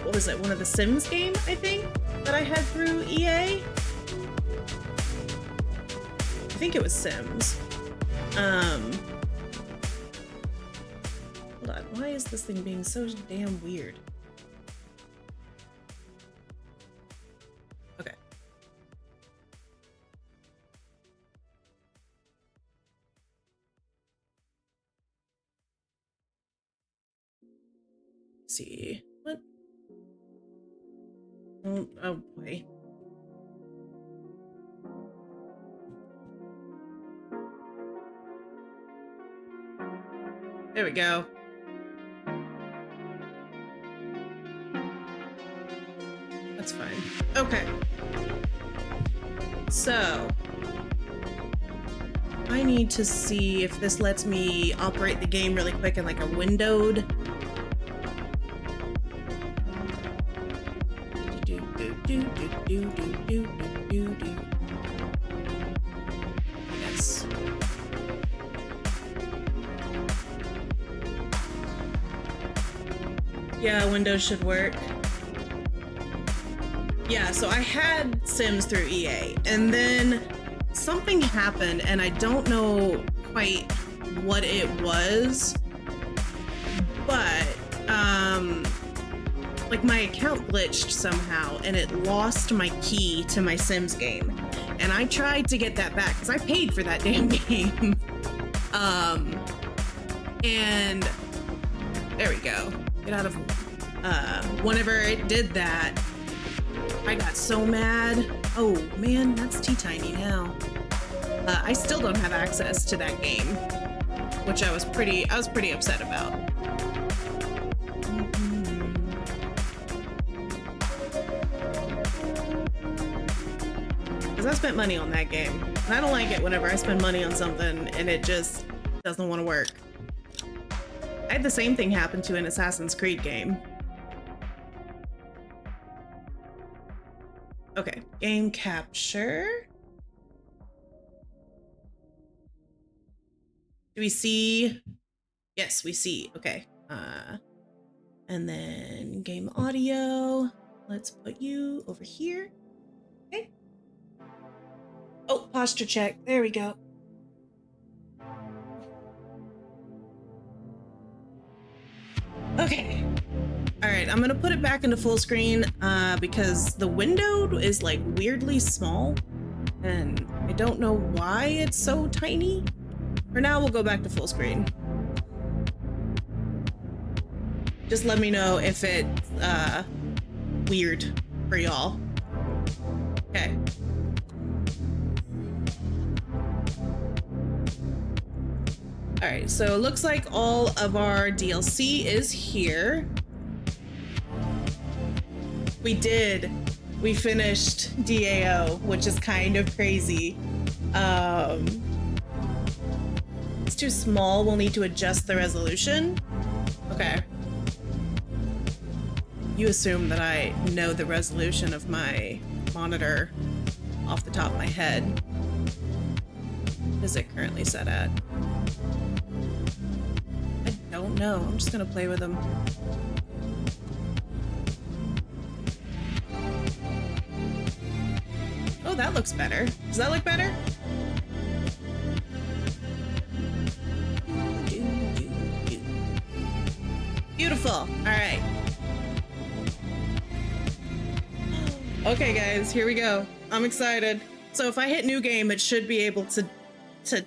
what was it? One of the Sims game, I think, that I had through EA. I think it was Sims. Hold on. Why is this thing being so damn weird? Okay. Let's see. What? Oh boy. There we go. That's fine. Okay. So, I need to see if this lets me operate the game really quick in like a windowed. Yes. Yeah, Windows should work. Yeah, so I had Sims through EA, and then something happened, and I don't know quite what it was, but like my account glitched somehow, and it lost my key to my Sims game, and I tried to get that back because I paid for that damn game. And there we go. Get out of. Whenever it did that, I got so mad. Oh man, that's T-Tiny now. I still don't have access to that game, which I was pretty upset about. Because I spent money on that game, and I don't like it whenever I spend money on something and it just doesn't want to work. I had the same thing happen to an Assassin's Creed game. Okay, game capture. Do we see? Yes, we see. Okay. And then game audio. Let's put you over here. Okay. Oh, posture check. There we go. Okay. All right, I'm gonna put it back into full screen because the window is like weirdly small and I don't know why it's so tiny. For now, we'll go back to full screen. Just let me know if it's weird for y'all. Okay. All right, so it looks like all of our DLC is here. We finished DAO, which is kind of crazy. It's too small, we'll need to adjust the resolution. Okay. You assume that I know the resolution of my monitor off the top of my head. What is it currently set at? I don't know, I'm just gonna play with them. Oh, that looks better. Does that look better? Beautiful. All right. Okay, guys, here we go. I'm excited. So if I hit new game, it should be able to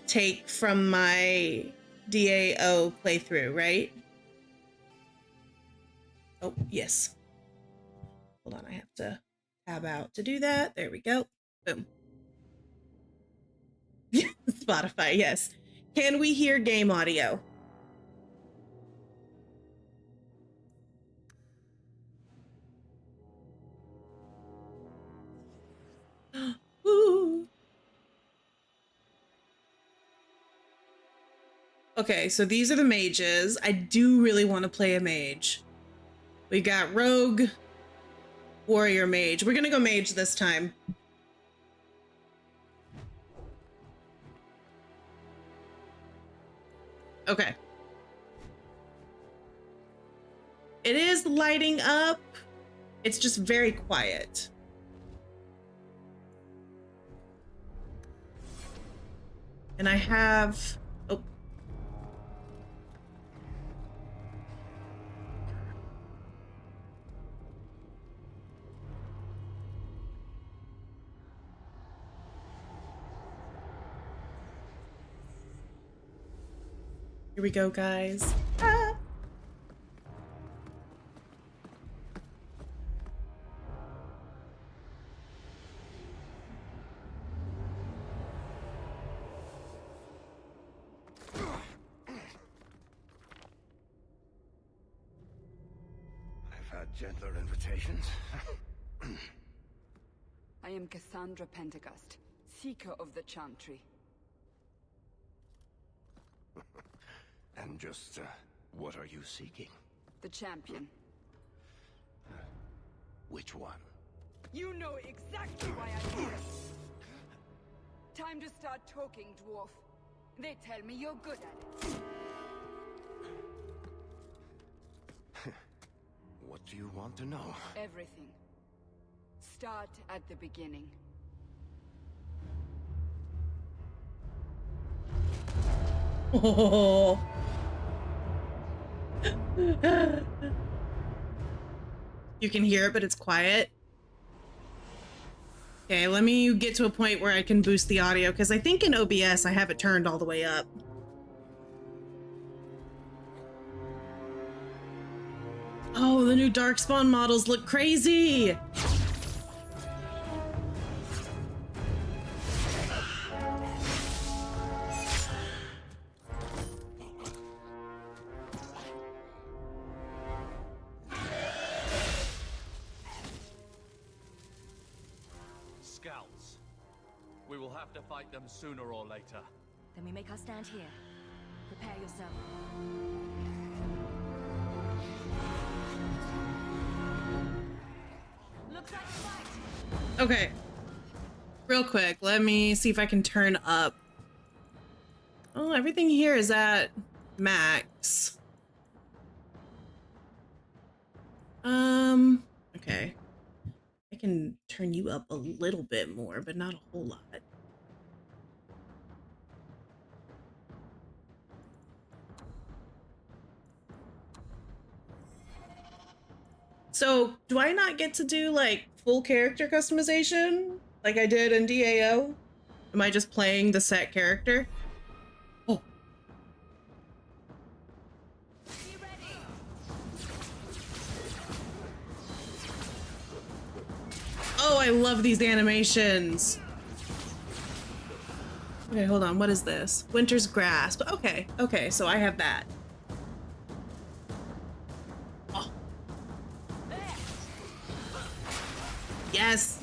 take from my DAO playthrough, right? Oh, yes. Hold on, I have to tab out to do that. There we go. Boom. Spotify, yes. Can we hear game audio? Woo. Okay, so these are the mages. I do really want to play a mage. We got rogue, warrior, mage. We're gonna go mage this time. Okay. It is lighting up. It's just very quiet. And I have... Oh. Here we go, guys. Ah. Gentler invitations. I am Cassandra Pentecost, Seeker of the Chantry. And just, what are you seeking? The champion. Which one? You know exactly why I'm here. Time to start talking, dwarf. They tell me you're good at it. do you want to know? Everything. Start at the beginning. Oh. You can hear it, but it's quiet. Okay, let me get to a point where I can boost the audio, because I think in OBS I have it turned all the way up. Oh, the new Darkspawn models look crazy! Scouts. We will have to fight them sooner or later. Then we make our stand here. Prepare yourself. Looks like a fight. Okay. Real quick, let me see if I can turn up. Oh, everything here is at max. Okay. I can turn you up a little bit more, but not a whole lot. So, do I not get to do, like, full character customization like I did in DAO? Am I just playing the set character? Oh. Oh, I love these animations. Okay, hold on. What is this? Winter's Grasp. Okay, okay, so I have that. Oh. Yes.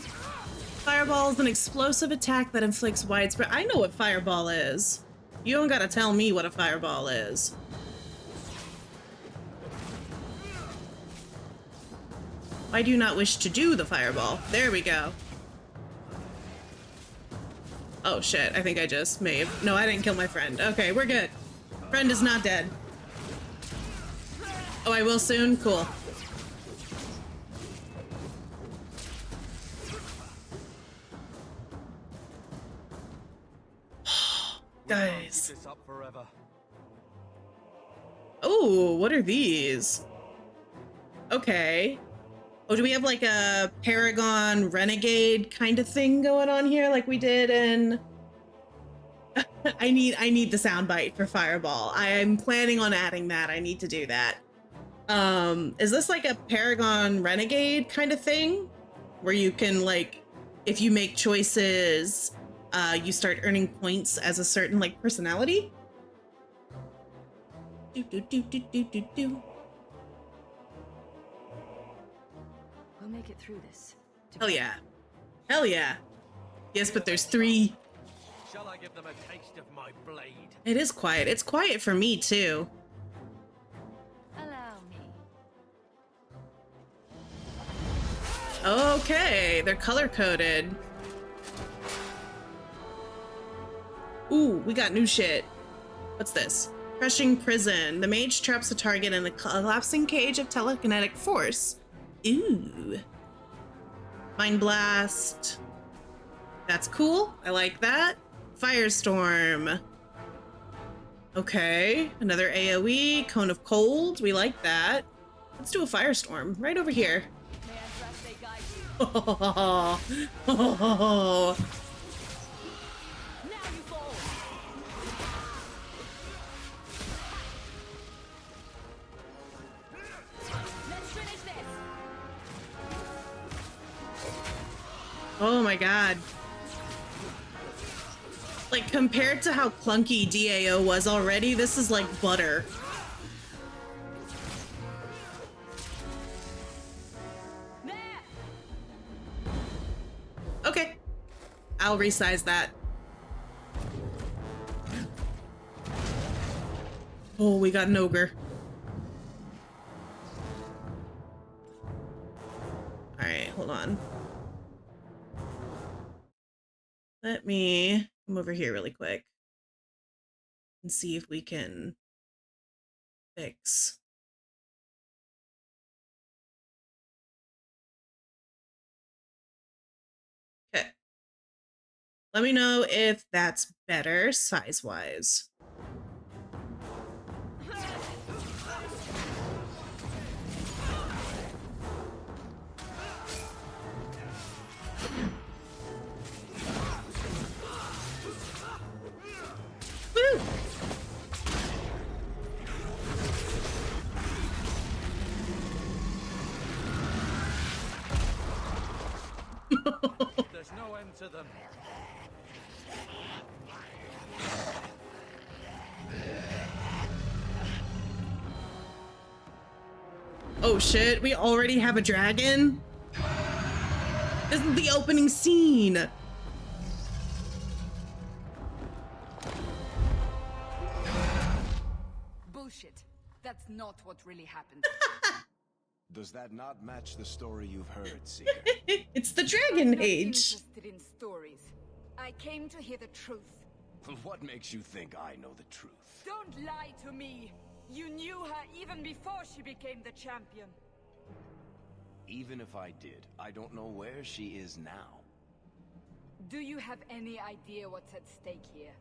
Fireball is an explosive attack that inflicts widespread. I know what Fireball is. You don't gotta tell me what a Fireball is. Why do you not wish to do the Fireball? There we go. Oh shit, I think I just may have... No, I didn't kill my friend. Okay, we're good. Friend is not dead. Oh, I will soon? Cool. Guys. Oh, what are these? Okay. Oh, do we have like a Paragon Renegade kind of thing going on here like we did in... I need the soundbite for Fireball. I'm planning on adding that. I need to do that. Is this like a Paragon Renegade kind of thing? Where you can like, if you make choices, you start earning points as a certain like personality? Do. We'll make it through this. Hell yeah. Hell yeah. Yes, but there's 3. Shall I give them a taste of my blade? It is quiet. It's quiet for me too. Allow me. Okay, they're color-coded. Ooh, we got new shit. What's this? Crushing Prison. The mage traps a target in a collapsing cage of telekinetic force. Ooh. Mind Blast. That's cool. I like that. Firestorm. Okay. Another AoE. Cone of Cold. We like that. Let's do a Firestorm right over here. Oh. Oh. Oh my god. Like, compared to how clunky DAO was already, this is like butter. Okay. I'll resize that. Oh, we got an ogre. Alright, hold on. Let me come over here really quick and see if we can fix Let me know if that's better size-wise. Woo! There's no end to them. Oh shit, we already have a dragon? This is the opening scene. Bullshit. That's not what really happened. Does that not match the story you've heard, Seeker? It's the Dragon Age. Interested in stories. I came to hear the truth. What makes you think I know the truth? Don't lie to me. You knew her even before she became the champion. Even if I did, I don't know where she is now. Do you have any idea what's at stake here?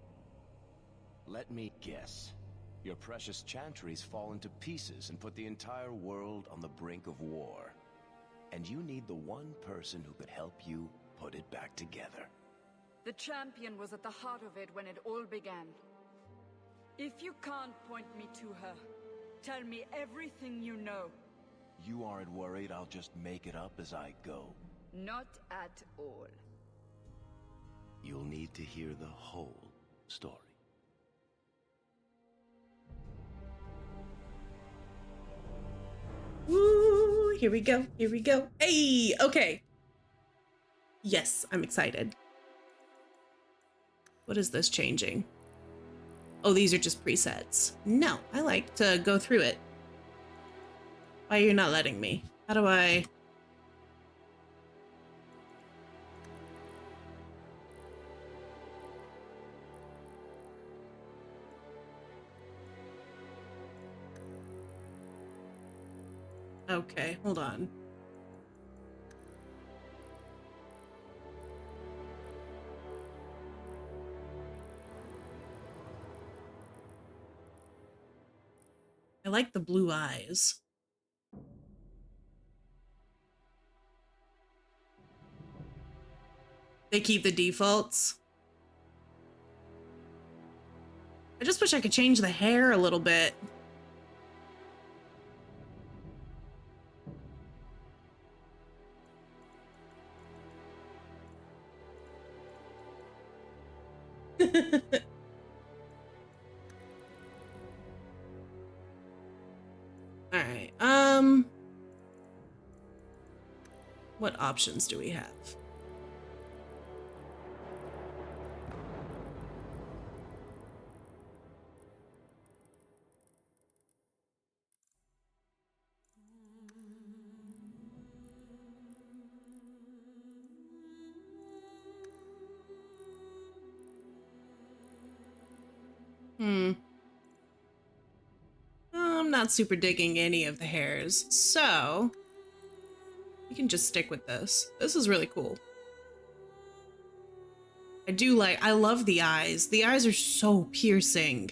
Let me guess. Your precious chantries fall into pieces and put the entire world on the brink of war. And you need the one person who could help you put it back together. The champion was at the heart of it when it all began. If you can't point me to her, tell me everything you know. You aren't worried I'll just make it up as I go? Not at all. You'll need to hear the whole story. Woo, here we go, here we go. Hey, okay. Yes, I'm excited. What is this changing? Oh, these are just presets. No, I like to go through it. Why are you not letting me? How do I... Okay, hold on. I like the blue eyes. They keep the defaults. I just wish I could change the hair a little bit. All right. What options do we have? I'm not super digging any of the hairs, so we can just stick with this. This is really cool. I love the eyes. The eyes are so piercing.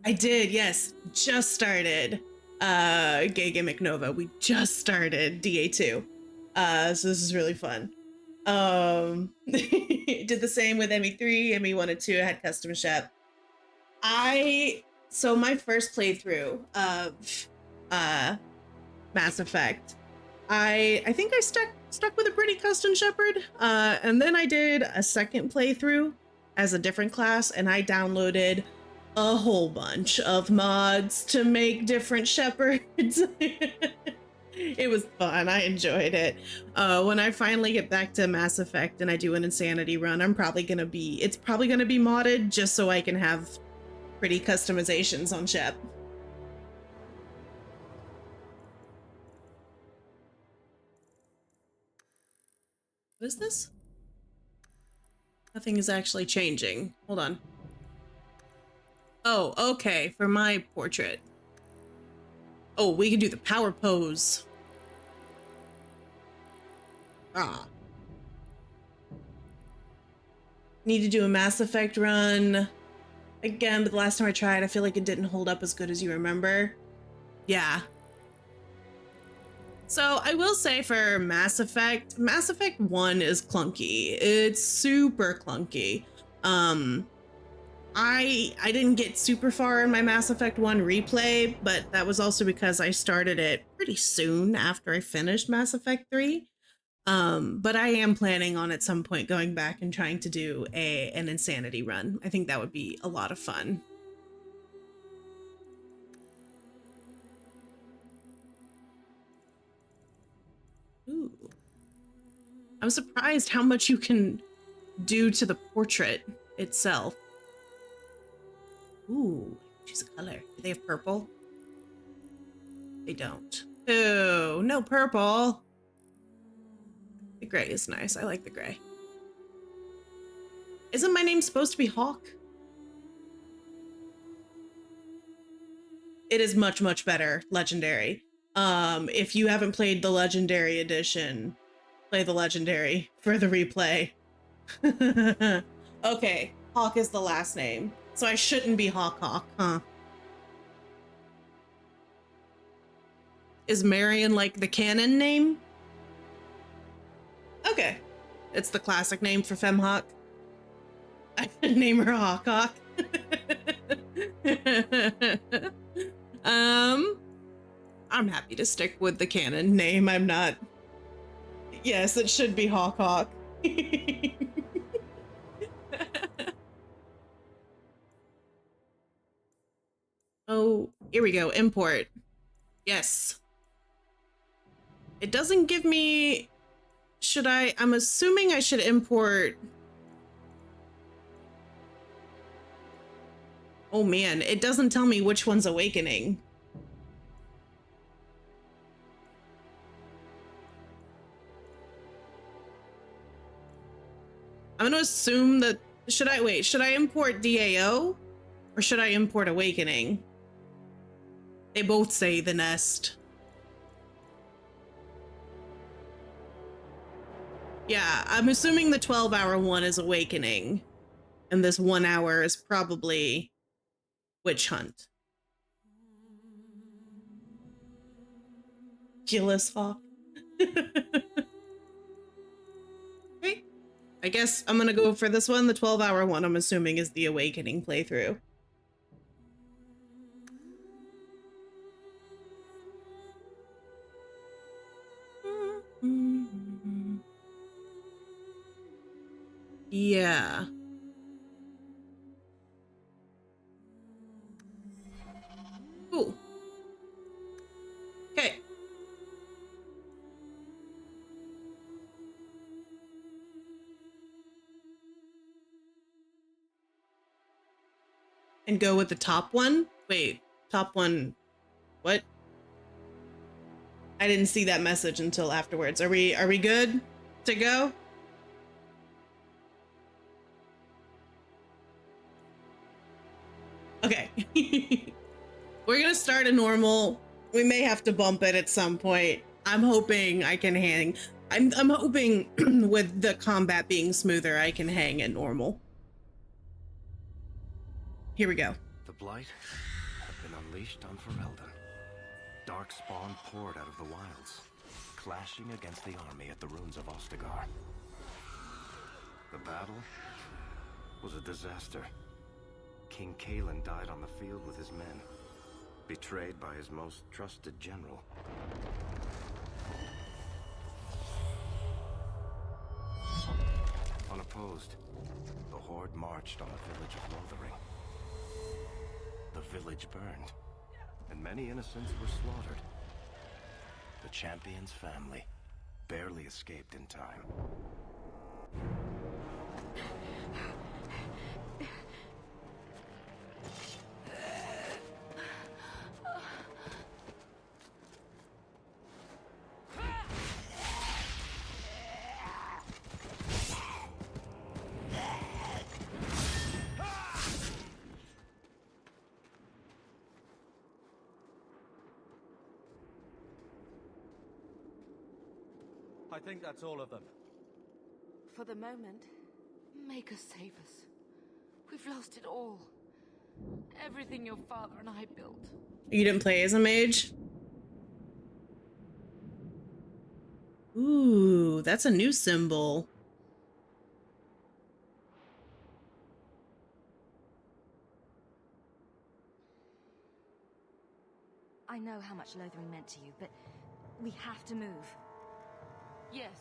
I did, yes. Just started Gay Gimmick Nova. We just started DA2. So this is really fun. Did the same with ME3, ME1 and 2. I had custom shep. So my first playthrough of Mass Effect, I think I stuck with a pretty custom shepherd, and then I did a second playthrough as a different class, and I downloaded a whole bunch of mods to make different shepherds. It was fun. I enjoyed it. When I finally get back to Mass Effect and I do an Insanity run, it's probably gonna be modded just so I can have pretty customizations on Shep. What is this? Nothing is actually changing. Hold on. Oh, okay, for my portrait. Oh, we can do the power pose. Ah. Need to do a Mass Effect run again, but the last time I tried, I feel like it didn't hold up as good as you remember. Yeah. So I will say for Mass Effect 1 is clunky. It's super clunky. I didn't get super far in my Mass Effect 1 replay, but that was also because I started it pretty soon after I finished Mass Effect 3. But I am planning on at some point going back and trying to do an Insanity run. I think that would be a lot of fun. Ooh. I'm surprised how much you can do to the portrait itself. Ooh, choose a color. Do they have purple? They don't. Ooh, no purple. The gray is nice. I like the gray. Isn't my name supposed to be Hawk? It is much, much better, Legendary. If you haven't played the Legendary edition, play the Legendary for the replay. Okay, Hawk is the last name, so I shouldn't be Hawk, huh? Is Marion like the canon name? Okay, it's the classic name for FemHawk. I should name her Hawk. I'm happy to stick with the canon name. I'm not. Yes, it should be Hawk. Oh, here we go. Import. Yes. It doesn't give me. Should I? I'm assuming I should import. Oh man, it doesn't tell me which one's awakening. I'm gonna assume that. Should I import DAO? Or should I import Awakening? They both say the nest. Yeah, I'm assuming the 12-hour one is Awakening. And this 1 hour is probably Witch Hunt. Gillis Hawk. Okay. I guess I'm gonna go for this one. The 12-hour one, I'm assuming, is the Awakening playthrough. Yeah. Ooh. Okay. And go with the top one? Wait, top one. What? I didn't see that message until afterwards. Are we good to go? Okay. We're gonna start a normal. We may have to bump it at some point. I'm hoping I can hang. I'm hoping with the combat being smoother, I can hang at normal. Here we go. The Blight have been unleashed on Ferelden. Dark spawn poured out of the wilds, clashing against the army at the ruins of Ostagar. The battle was a disaster. King Cailan died on the field with his men, betrayed by his most trusted general. Unopposed, the Horde marched on the village of Lothering. The village burned, and many innocents were slaughtered. The champion's family barely escaped in time. I think that's all of them. For the moment, Maker save us. We've lost it all. Everything your father and I built. You didn't play as a mage? Ooh, that's a new symbol. I know how much Lothering meant to you, but we have to move. Yes,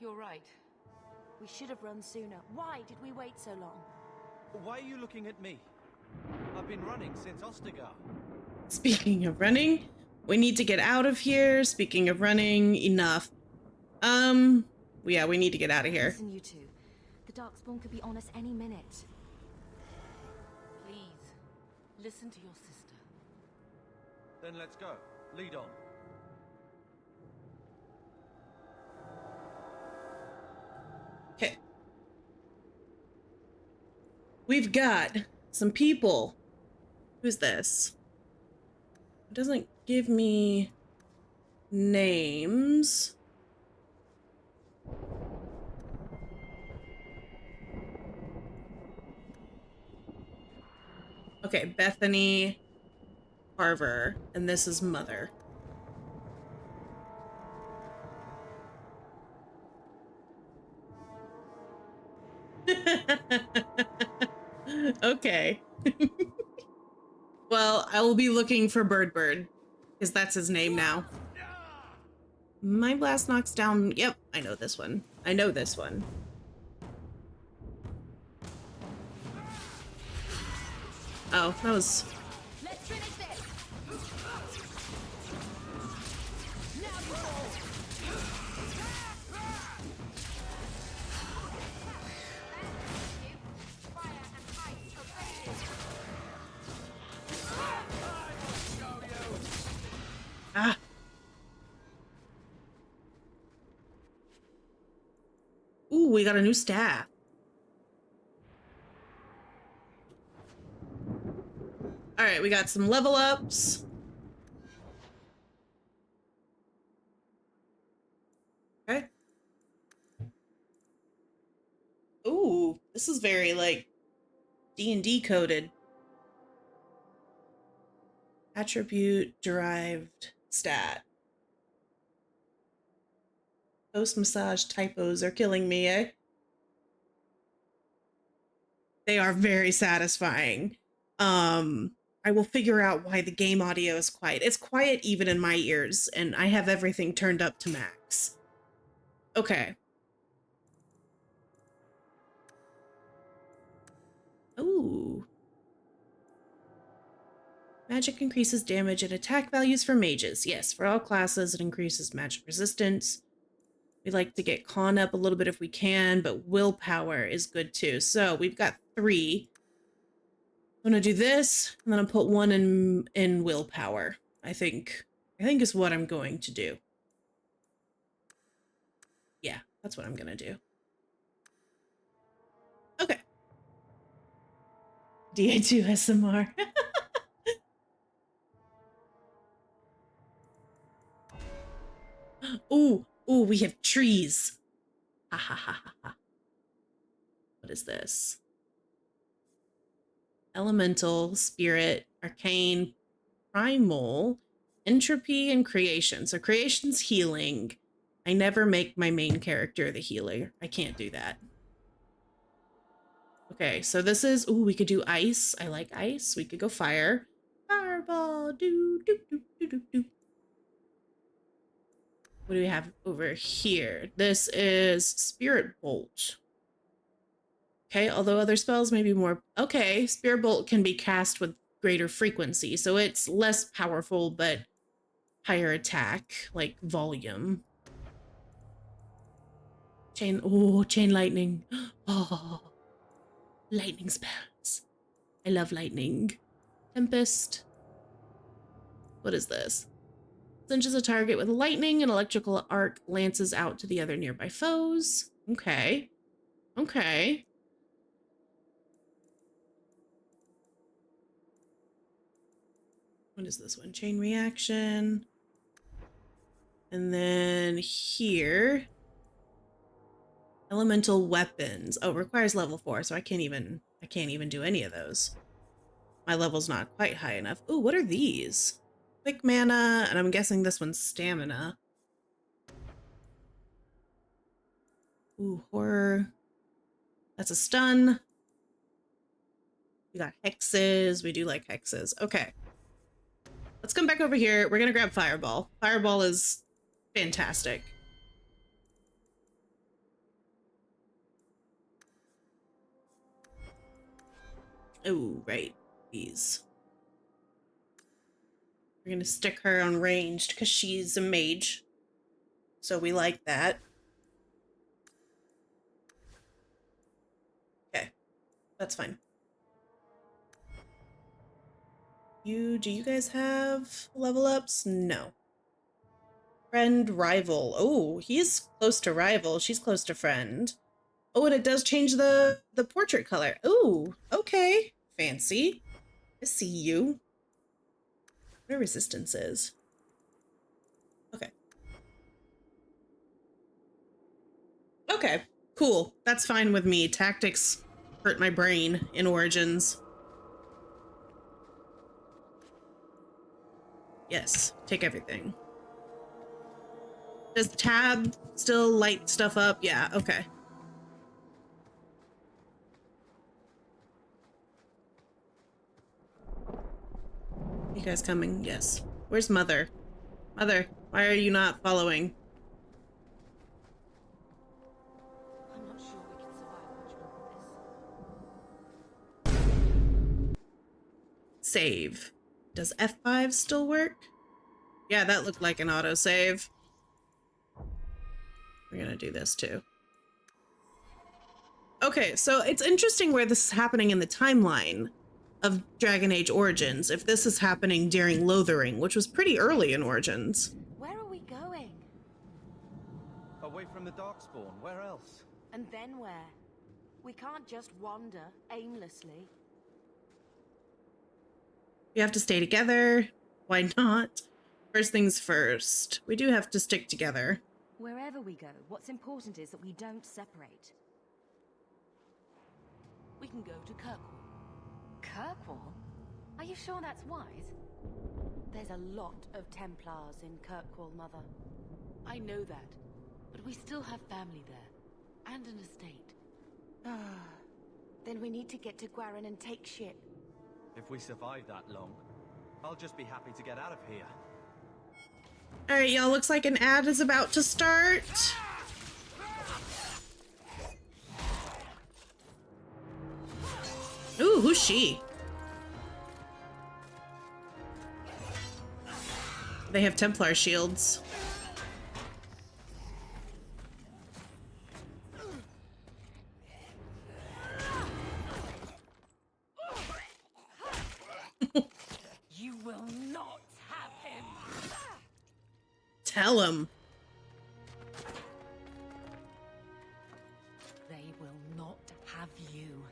you're right. We should have run sooner. Why did we wait so long? Why are you looking at me? I've been running since Ostagar. Speaking of running, we need to get out of here. Speaking of running, enough. Yeah, we need to get out of here. Listen, you two. The Darkspawn could be on us any minute. Please, listen to your sister. Then let's go. Lead on. Okay. We've got some people. Who's this? It doesn't give me names. Okay, Bethany Carver, and this is Mother. Okay. Well, I will be looking for Bird, because that's his name now. My blast knocks down. Yep, I know this one. I know this one. Oh, that was... Let's finish this. Ah. Ooh, we got a new staff. All right, we got some level ups. Okay. Ooh, this is very like D&D coded. Attribute derived stat. Post massage typos are killing me, eh? They are very satisfying. I will figure out why the game audio is quiet. It's quiet even in my ears, and I have everything turned up to max. Okay. Ooh. Magic increases damage and attack values for mages. Yes, for all classes, it increases magic resistance. We like to get con up a little bit if we can, but willpower is good too. So we've got 3. I'm gonna do this, and then I'll put 1 in willpower. I think is what I'm going to do. Yeah, that's what I'm gonna do. Okay. DA2 SMR. Ooh, we have trees. Ha ha ha ha ha. What is this? Elemental, spirit, arcane, primal, entropy, and creation. So creation's healing. I never make my main character the healer. I can't do that. Okay, so this is, ooh, we could do ice. I like ice. We could go fire. Fireball, do. What do we have over here? This is Spirit Bolt. Okay, although other spells may be more... Okay, Spirit Bolt can be cast with greater frequency, so it's less powerful, but higher attack, like volume. Chain lightning. Oh, lightning spells. I love lightning. Tempest. What is this? Cinches a target with lightning, and electrical arc lances out to the other nearby foes. Okay. Okay. What is this one? Chain reaction. And then here, elemental weapons. Oh, requires level 4, so I can't even do any of those. My level's not quite high enough. Ooh, what are these? Quick mana, and I'm guessing this one's stamina. Ooh, horror. That's a stun. We got hexes. We do like hexes. Okay. Let's come back over here. We're gonna grab Fireball. Fireball is fantastic. Oh, right. These. We're gonna stick her on ranged because she's a mage. So we like that. Okay. That's fine. Do you guys have level ups? No. Friend, rival. Oh, he's close to rival. She's close to friend. Oh, and it does change the portrait color. Ooh, okay. Fancy. I see you. What are resistances? Okay. Okay, cool. That's fine with me. Tactics hurt my brain in Origins. Yes, take everything. Does tab still light stuff up? Yeah, okay. You guys coming? Yes. Where's Mother? Mother, why are you not following? I'm not sure we can survive much more of this. Save. Does F5 still work? Yeah, that looked like an autosave. We're gonna do this too. Okay, so it's interesting where this is happening in the timeline of Dragon Age Origins, if this is happening during Lothering, which was pretty early in Origins. Where are we going? Away from the Darkspawn. Where else? And then where? We can't just wander aimlessly. We have to stay together. Why not? First things first. We do have to stick together. Wherever we go, what's important is that we don't separate. We can go to Kirkwall. Kirkwall? Are you sure that's wise? There's a lot of Templars in Kirkwall, Mother. I know that, but we still have family there, and an estate. Then we need to get to Gwaren and take ship. If we survive that long, I'll just be happy to get out of here. All right, y'all, looks like an ad is about to start. Ooh, who's she? They have Templar shields. You will not have him. Tell him. They will not have you.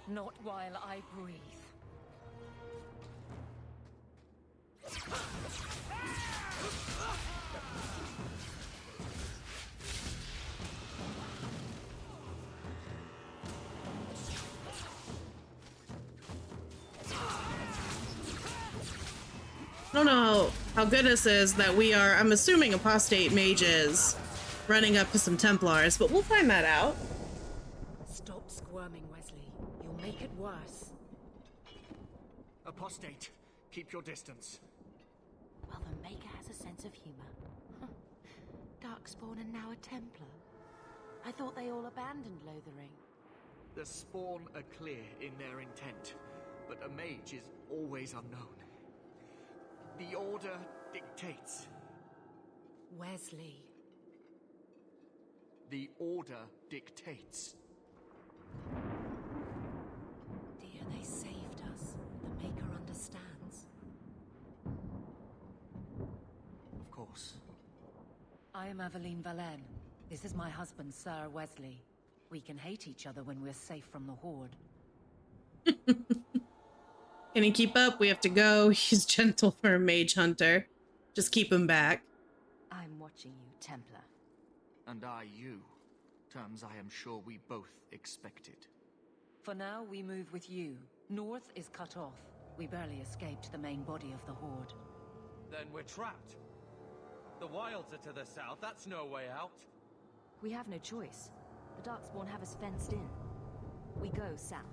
Not while I breathe. I don't know how good this is that we are, I'm assuming, apostate mages running up to some Templars, but we'll find that out. Stop squirming, Wesley. You'll make it worse. Apostate, keep your distance. Well, the Maker has a sense of humor. Darkspawn and now a Templar. I thought they all abandoned Lothering. The Spawn are clear in their intent, but a mage is always unknown. The Order dictates. Wesley. The Order dictates. Dear, they saved us. The Maker understands. Of course. I am Aveline Valenne. This is my husband, Sir Wesley. We can hate each other when we're safe from the Horde. Can he keep up? We have to go. He's gentle for a mage hunter. Just keep him back. Templar. And I you. Terms I am sure we both expected. For now, we move with you. North is cut off. We barely escaped the main body of the Horde. Then we're trapped. The wilds are to the south. That's no way out. We have no choice. The Darkspawn have us fenced in. We go south.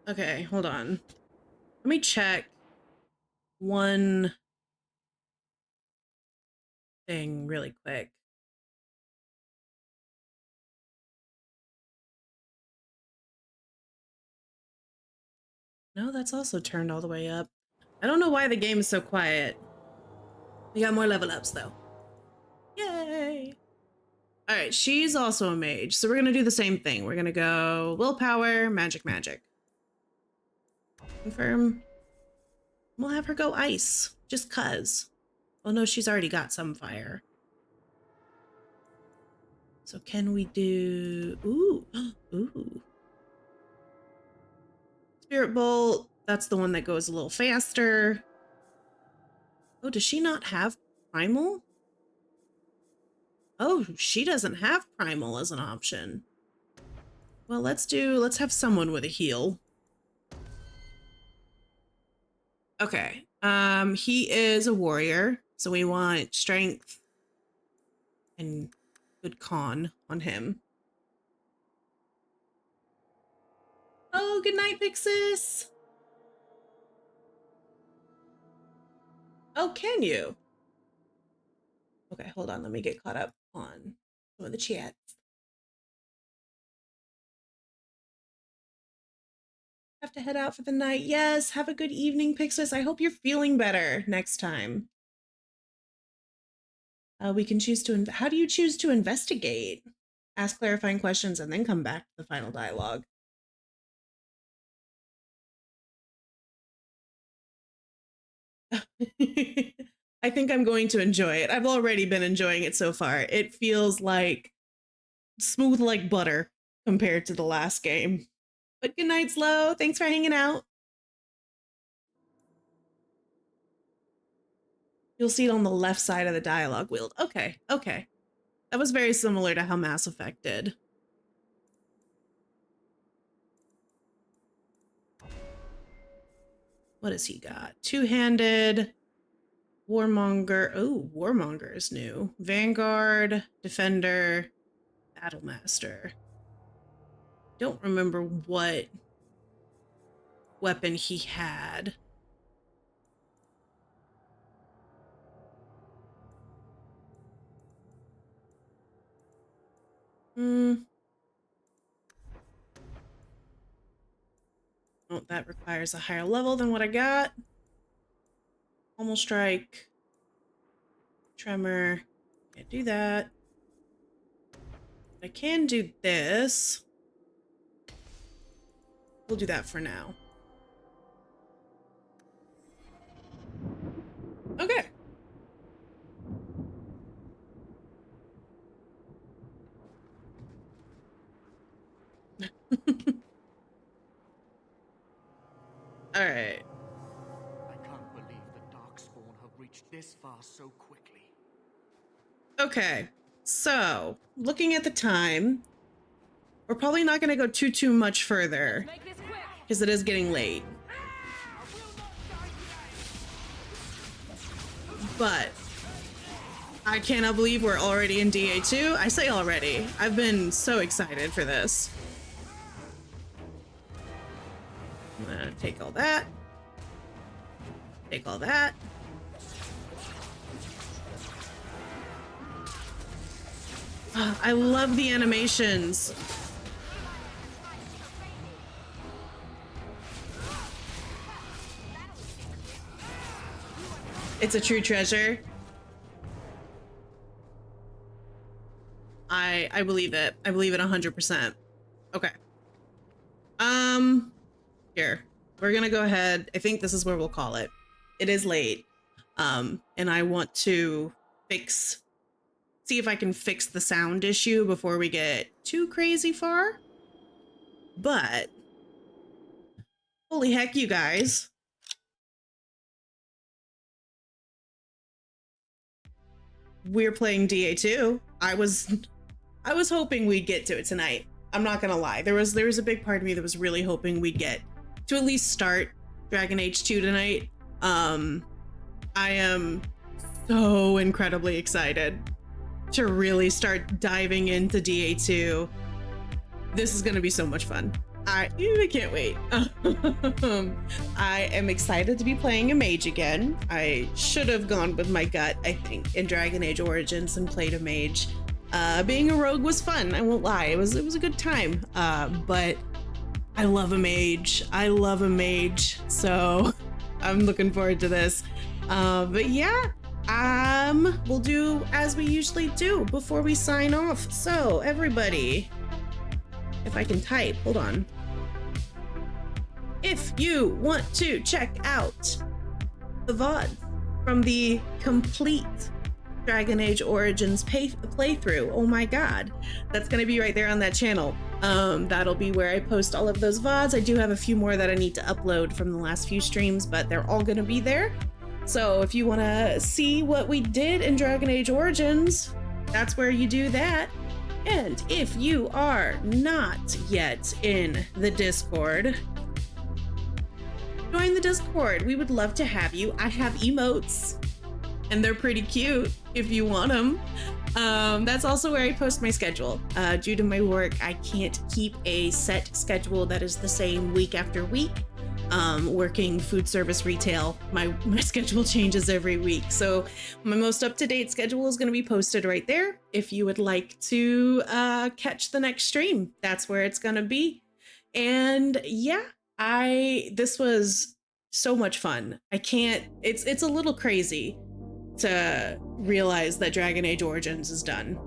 Okay, hold on. Let me check one thing really quick. No, that's also turned all the way up. I don't know why the game is so quiet. We got more level ups though. Yay! All right, she's also a mage, so we're gonna do the same thing. We're gonna go willpower, magic. Confirm. We'll have her go ice, just cuz. Oh no, she's already got some fire. So can we do... Ooh. Spirit Bolt, that's the one that goes a little faster. Oh, does she not have Primal? Oh, she doesn't have Primal as an option. Well, let's have someone with a heal. Okay, he is a warrior, so we want strength and good con on him. Oh, good night, Pixis. Oh, can you? Okay, hold on, let me get caught up on some of the chats. Have to head out for the night. Yes, have a good evening, Pixis. I hope you're feeling better next time. We can choose to... How do you choose to investigate? Ask clarifying questions and then come back to the final dialogue. I think I'm going to enjoy it. I've already been enjoying it so far. It feels like smooth like butter compared to the last game. But good night, Slow. Thanks for hanging out. You'll see it on the left side of the dialogue wheel. Okay. That was very similar to how Mass Effect did. What has he got? Two-handed, Warmonger. Oh, Warmonger is new. Vanguard, Defender, Battlemaster. Don't remember what weapon he had. Oh, that requires a higher level than what I got. Almost strike. Tremor. Can't do that. I can do this. We'll do that for now. Okay. All right. I can't believe the Darkspawn have reached this far so quickly. Okay. So, looking at the time, we're probably not going to go too much further because it is getting late. But I cannot believe we're already in DA2. I say already. I've been so excited for this. I'm gonna take all that. Take all that. Oh, I love the animations. It's a true treasure. I believe it. I believe it 100%. Okay. Here. We're gonna go ahead. I think this is where we'll call it. It is late. And I want to see if I can fix the sound issue before we get too crazy far. But Holy heck, you guys. We're playing DA2. I was hoping we'd get to it tonight. I'm not gonna lie. There was a big part of me that was really hoping we'd get to at least start Dragon Age 2 tonight. I am so incredibly excited to really start diving into DA2. This is gonna be so much fun. I can't wait. I am excited to be playing a mage again. I should have gone with my gut, I think, in Dragon Age Origins and played a mage. Being a rogue was fun, I won't lie. It was a good time. But I love a mage. I love a mage. So I'm looking forward to this. But yeah, we'll do as we usually do before we sign off. So everybody, if I can type, hold on. If you want to check out the VOD from the complete Dragon Age Origins playthrough, oh my god, that's gonna be right there on that channel. That'll be where I post all of those VODs. I do have a few more that I need to upload from the last few streams, but they're all gonna be there. So if you wanna see what we did in Dragon Age Origins, that's where you do that. And if you are not yet in the Discord, join the Discord. We would love to have you. I have emotes and they're pretty cute if you want them. That's also where I post my schedule. Due to my work, I can't keep a set schedule that is the same week after week. Working food service retail, my schedule changes every week. So my most up-to-date schedule is going to be posted right there. If you would like to catch the next stream, that's where it's going to be. And yeah, this was so much fun. It's a little crazy to realize that Dragon Age Origins is done.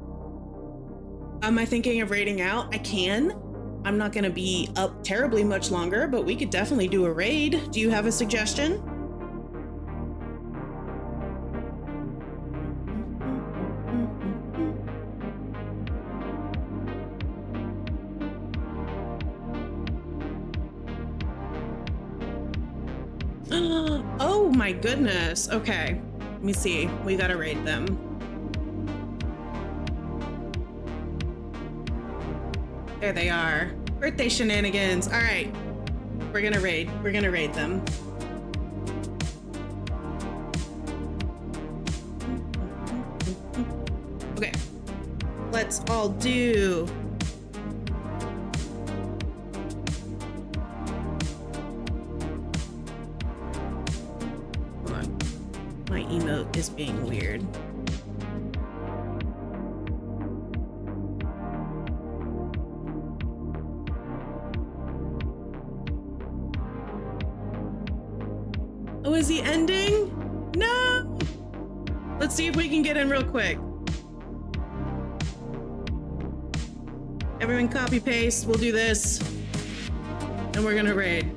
Am I thinking of raiding out? I can. I'm not gonna be up terribly much longer, but we could definitely do a raid. Do you have a suggestion? Oh my goodness. Okay, let me see. We gotta raid them. There they are. Birthday shenanigans. All right, we're gonna raid them. Okay, let's all do. Hold on, my emote is being weird. Oh, is he ending? No! Let's see if we can get in real quick. Everyone copy paste, we'll do this. And we're gonna raid.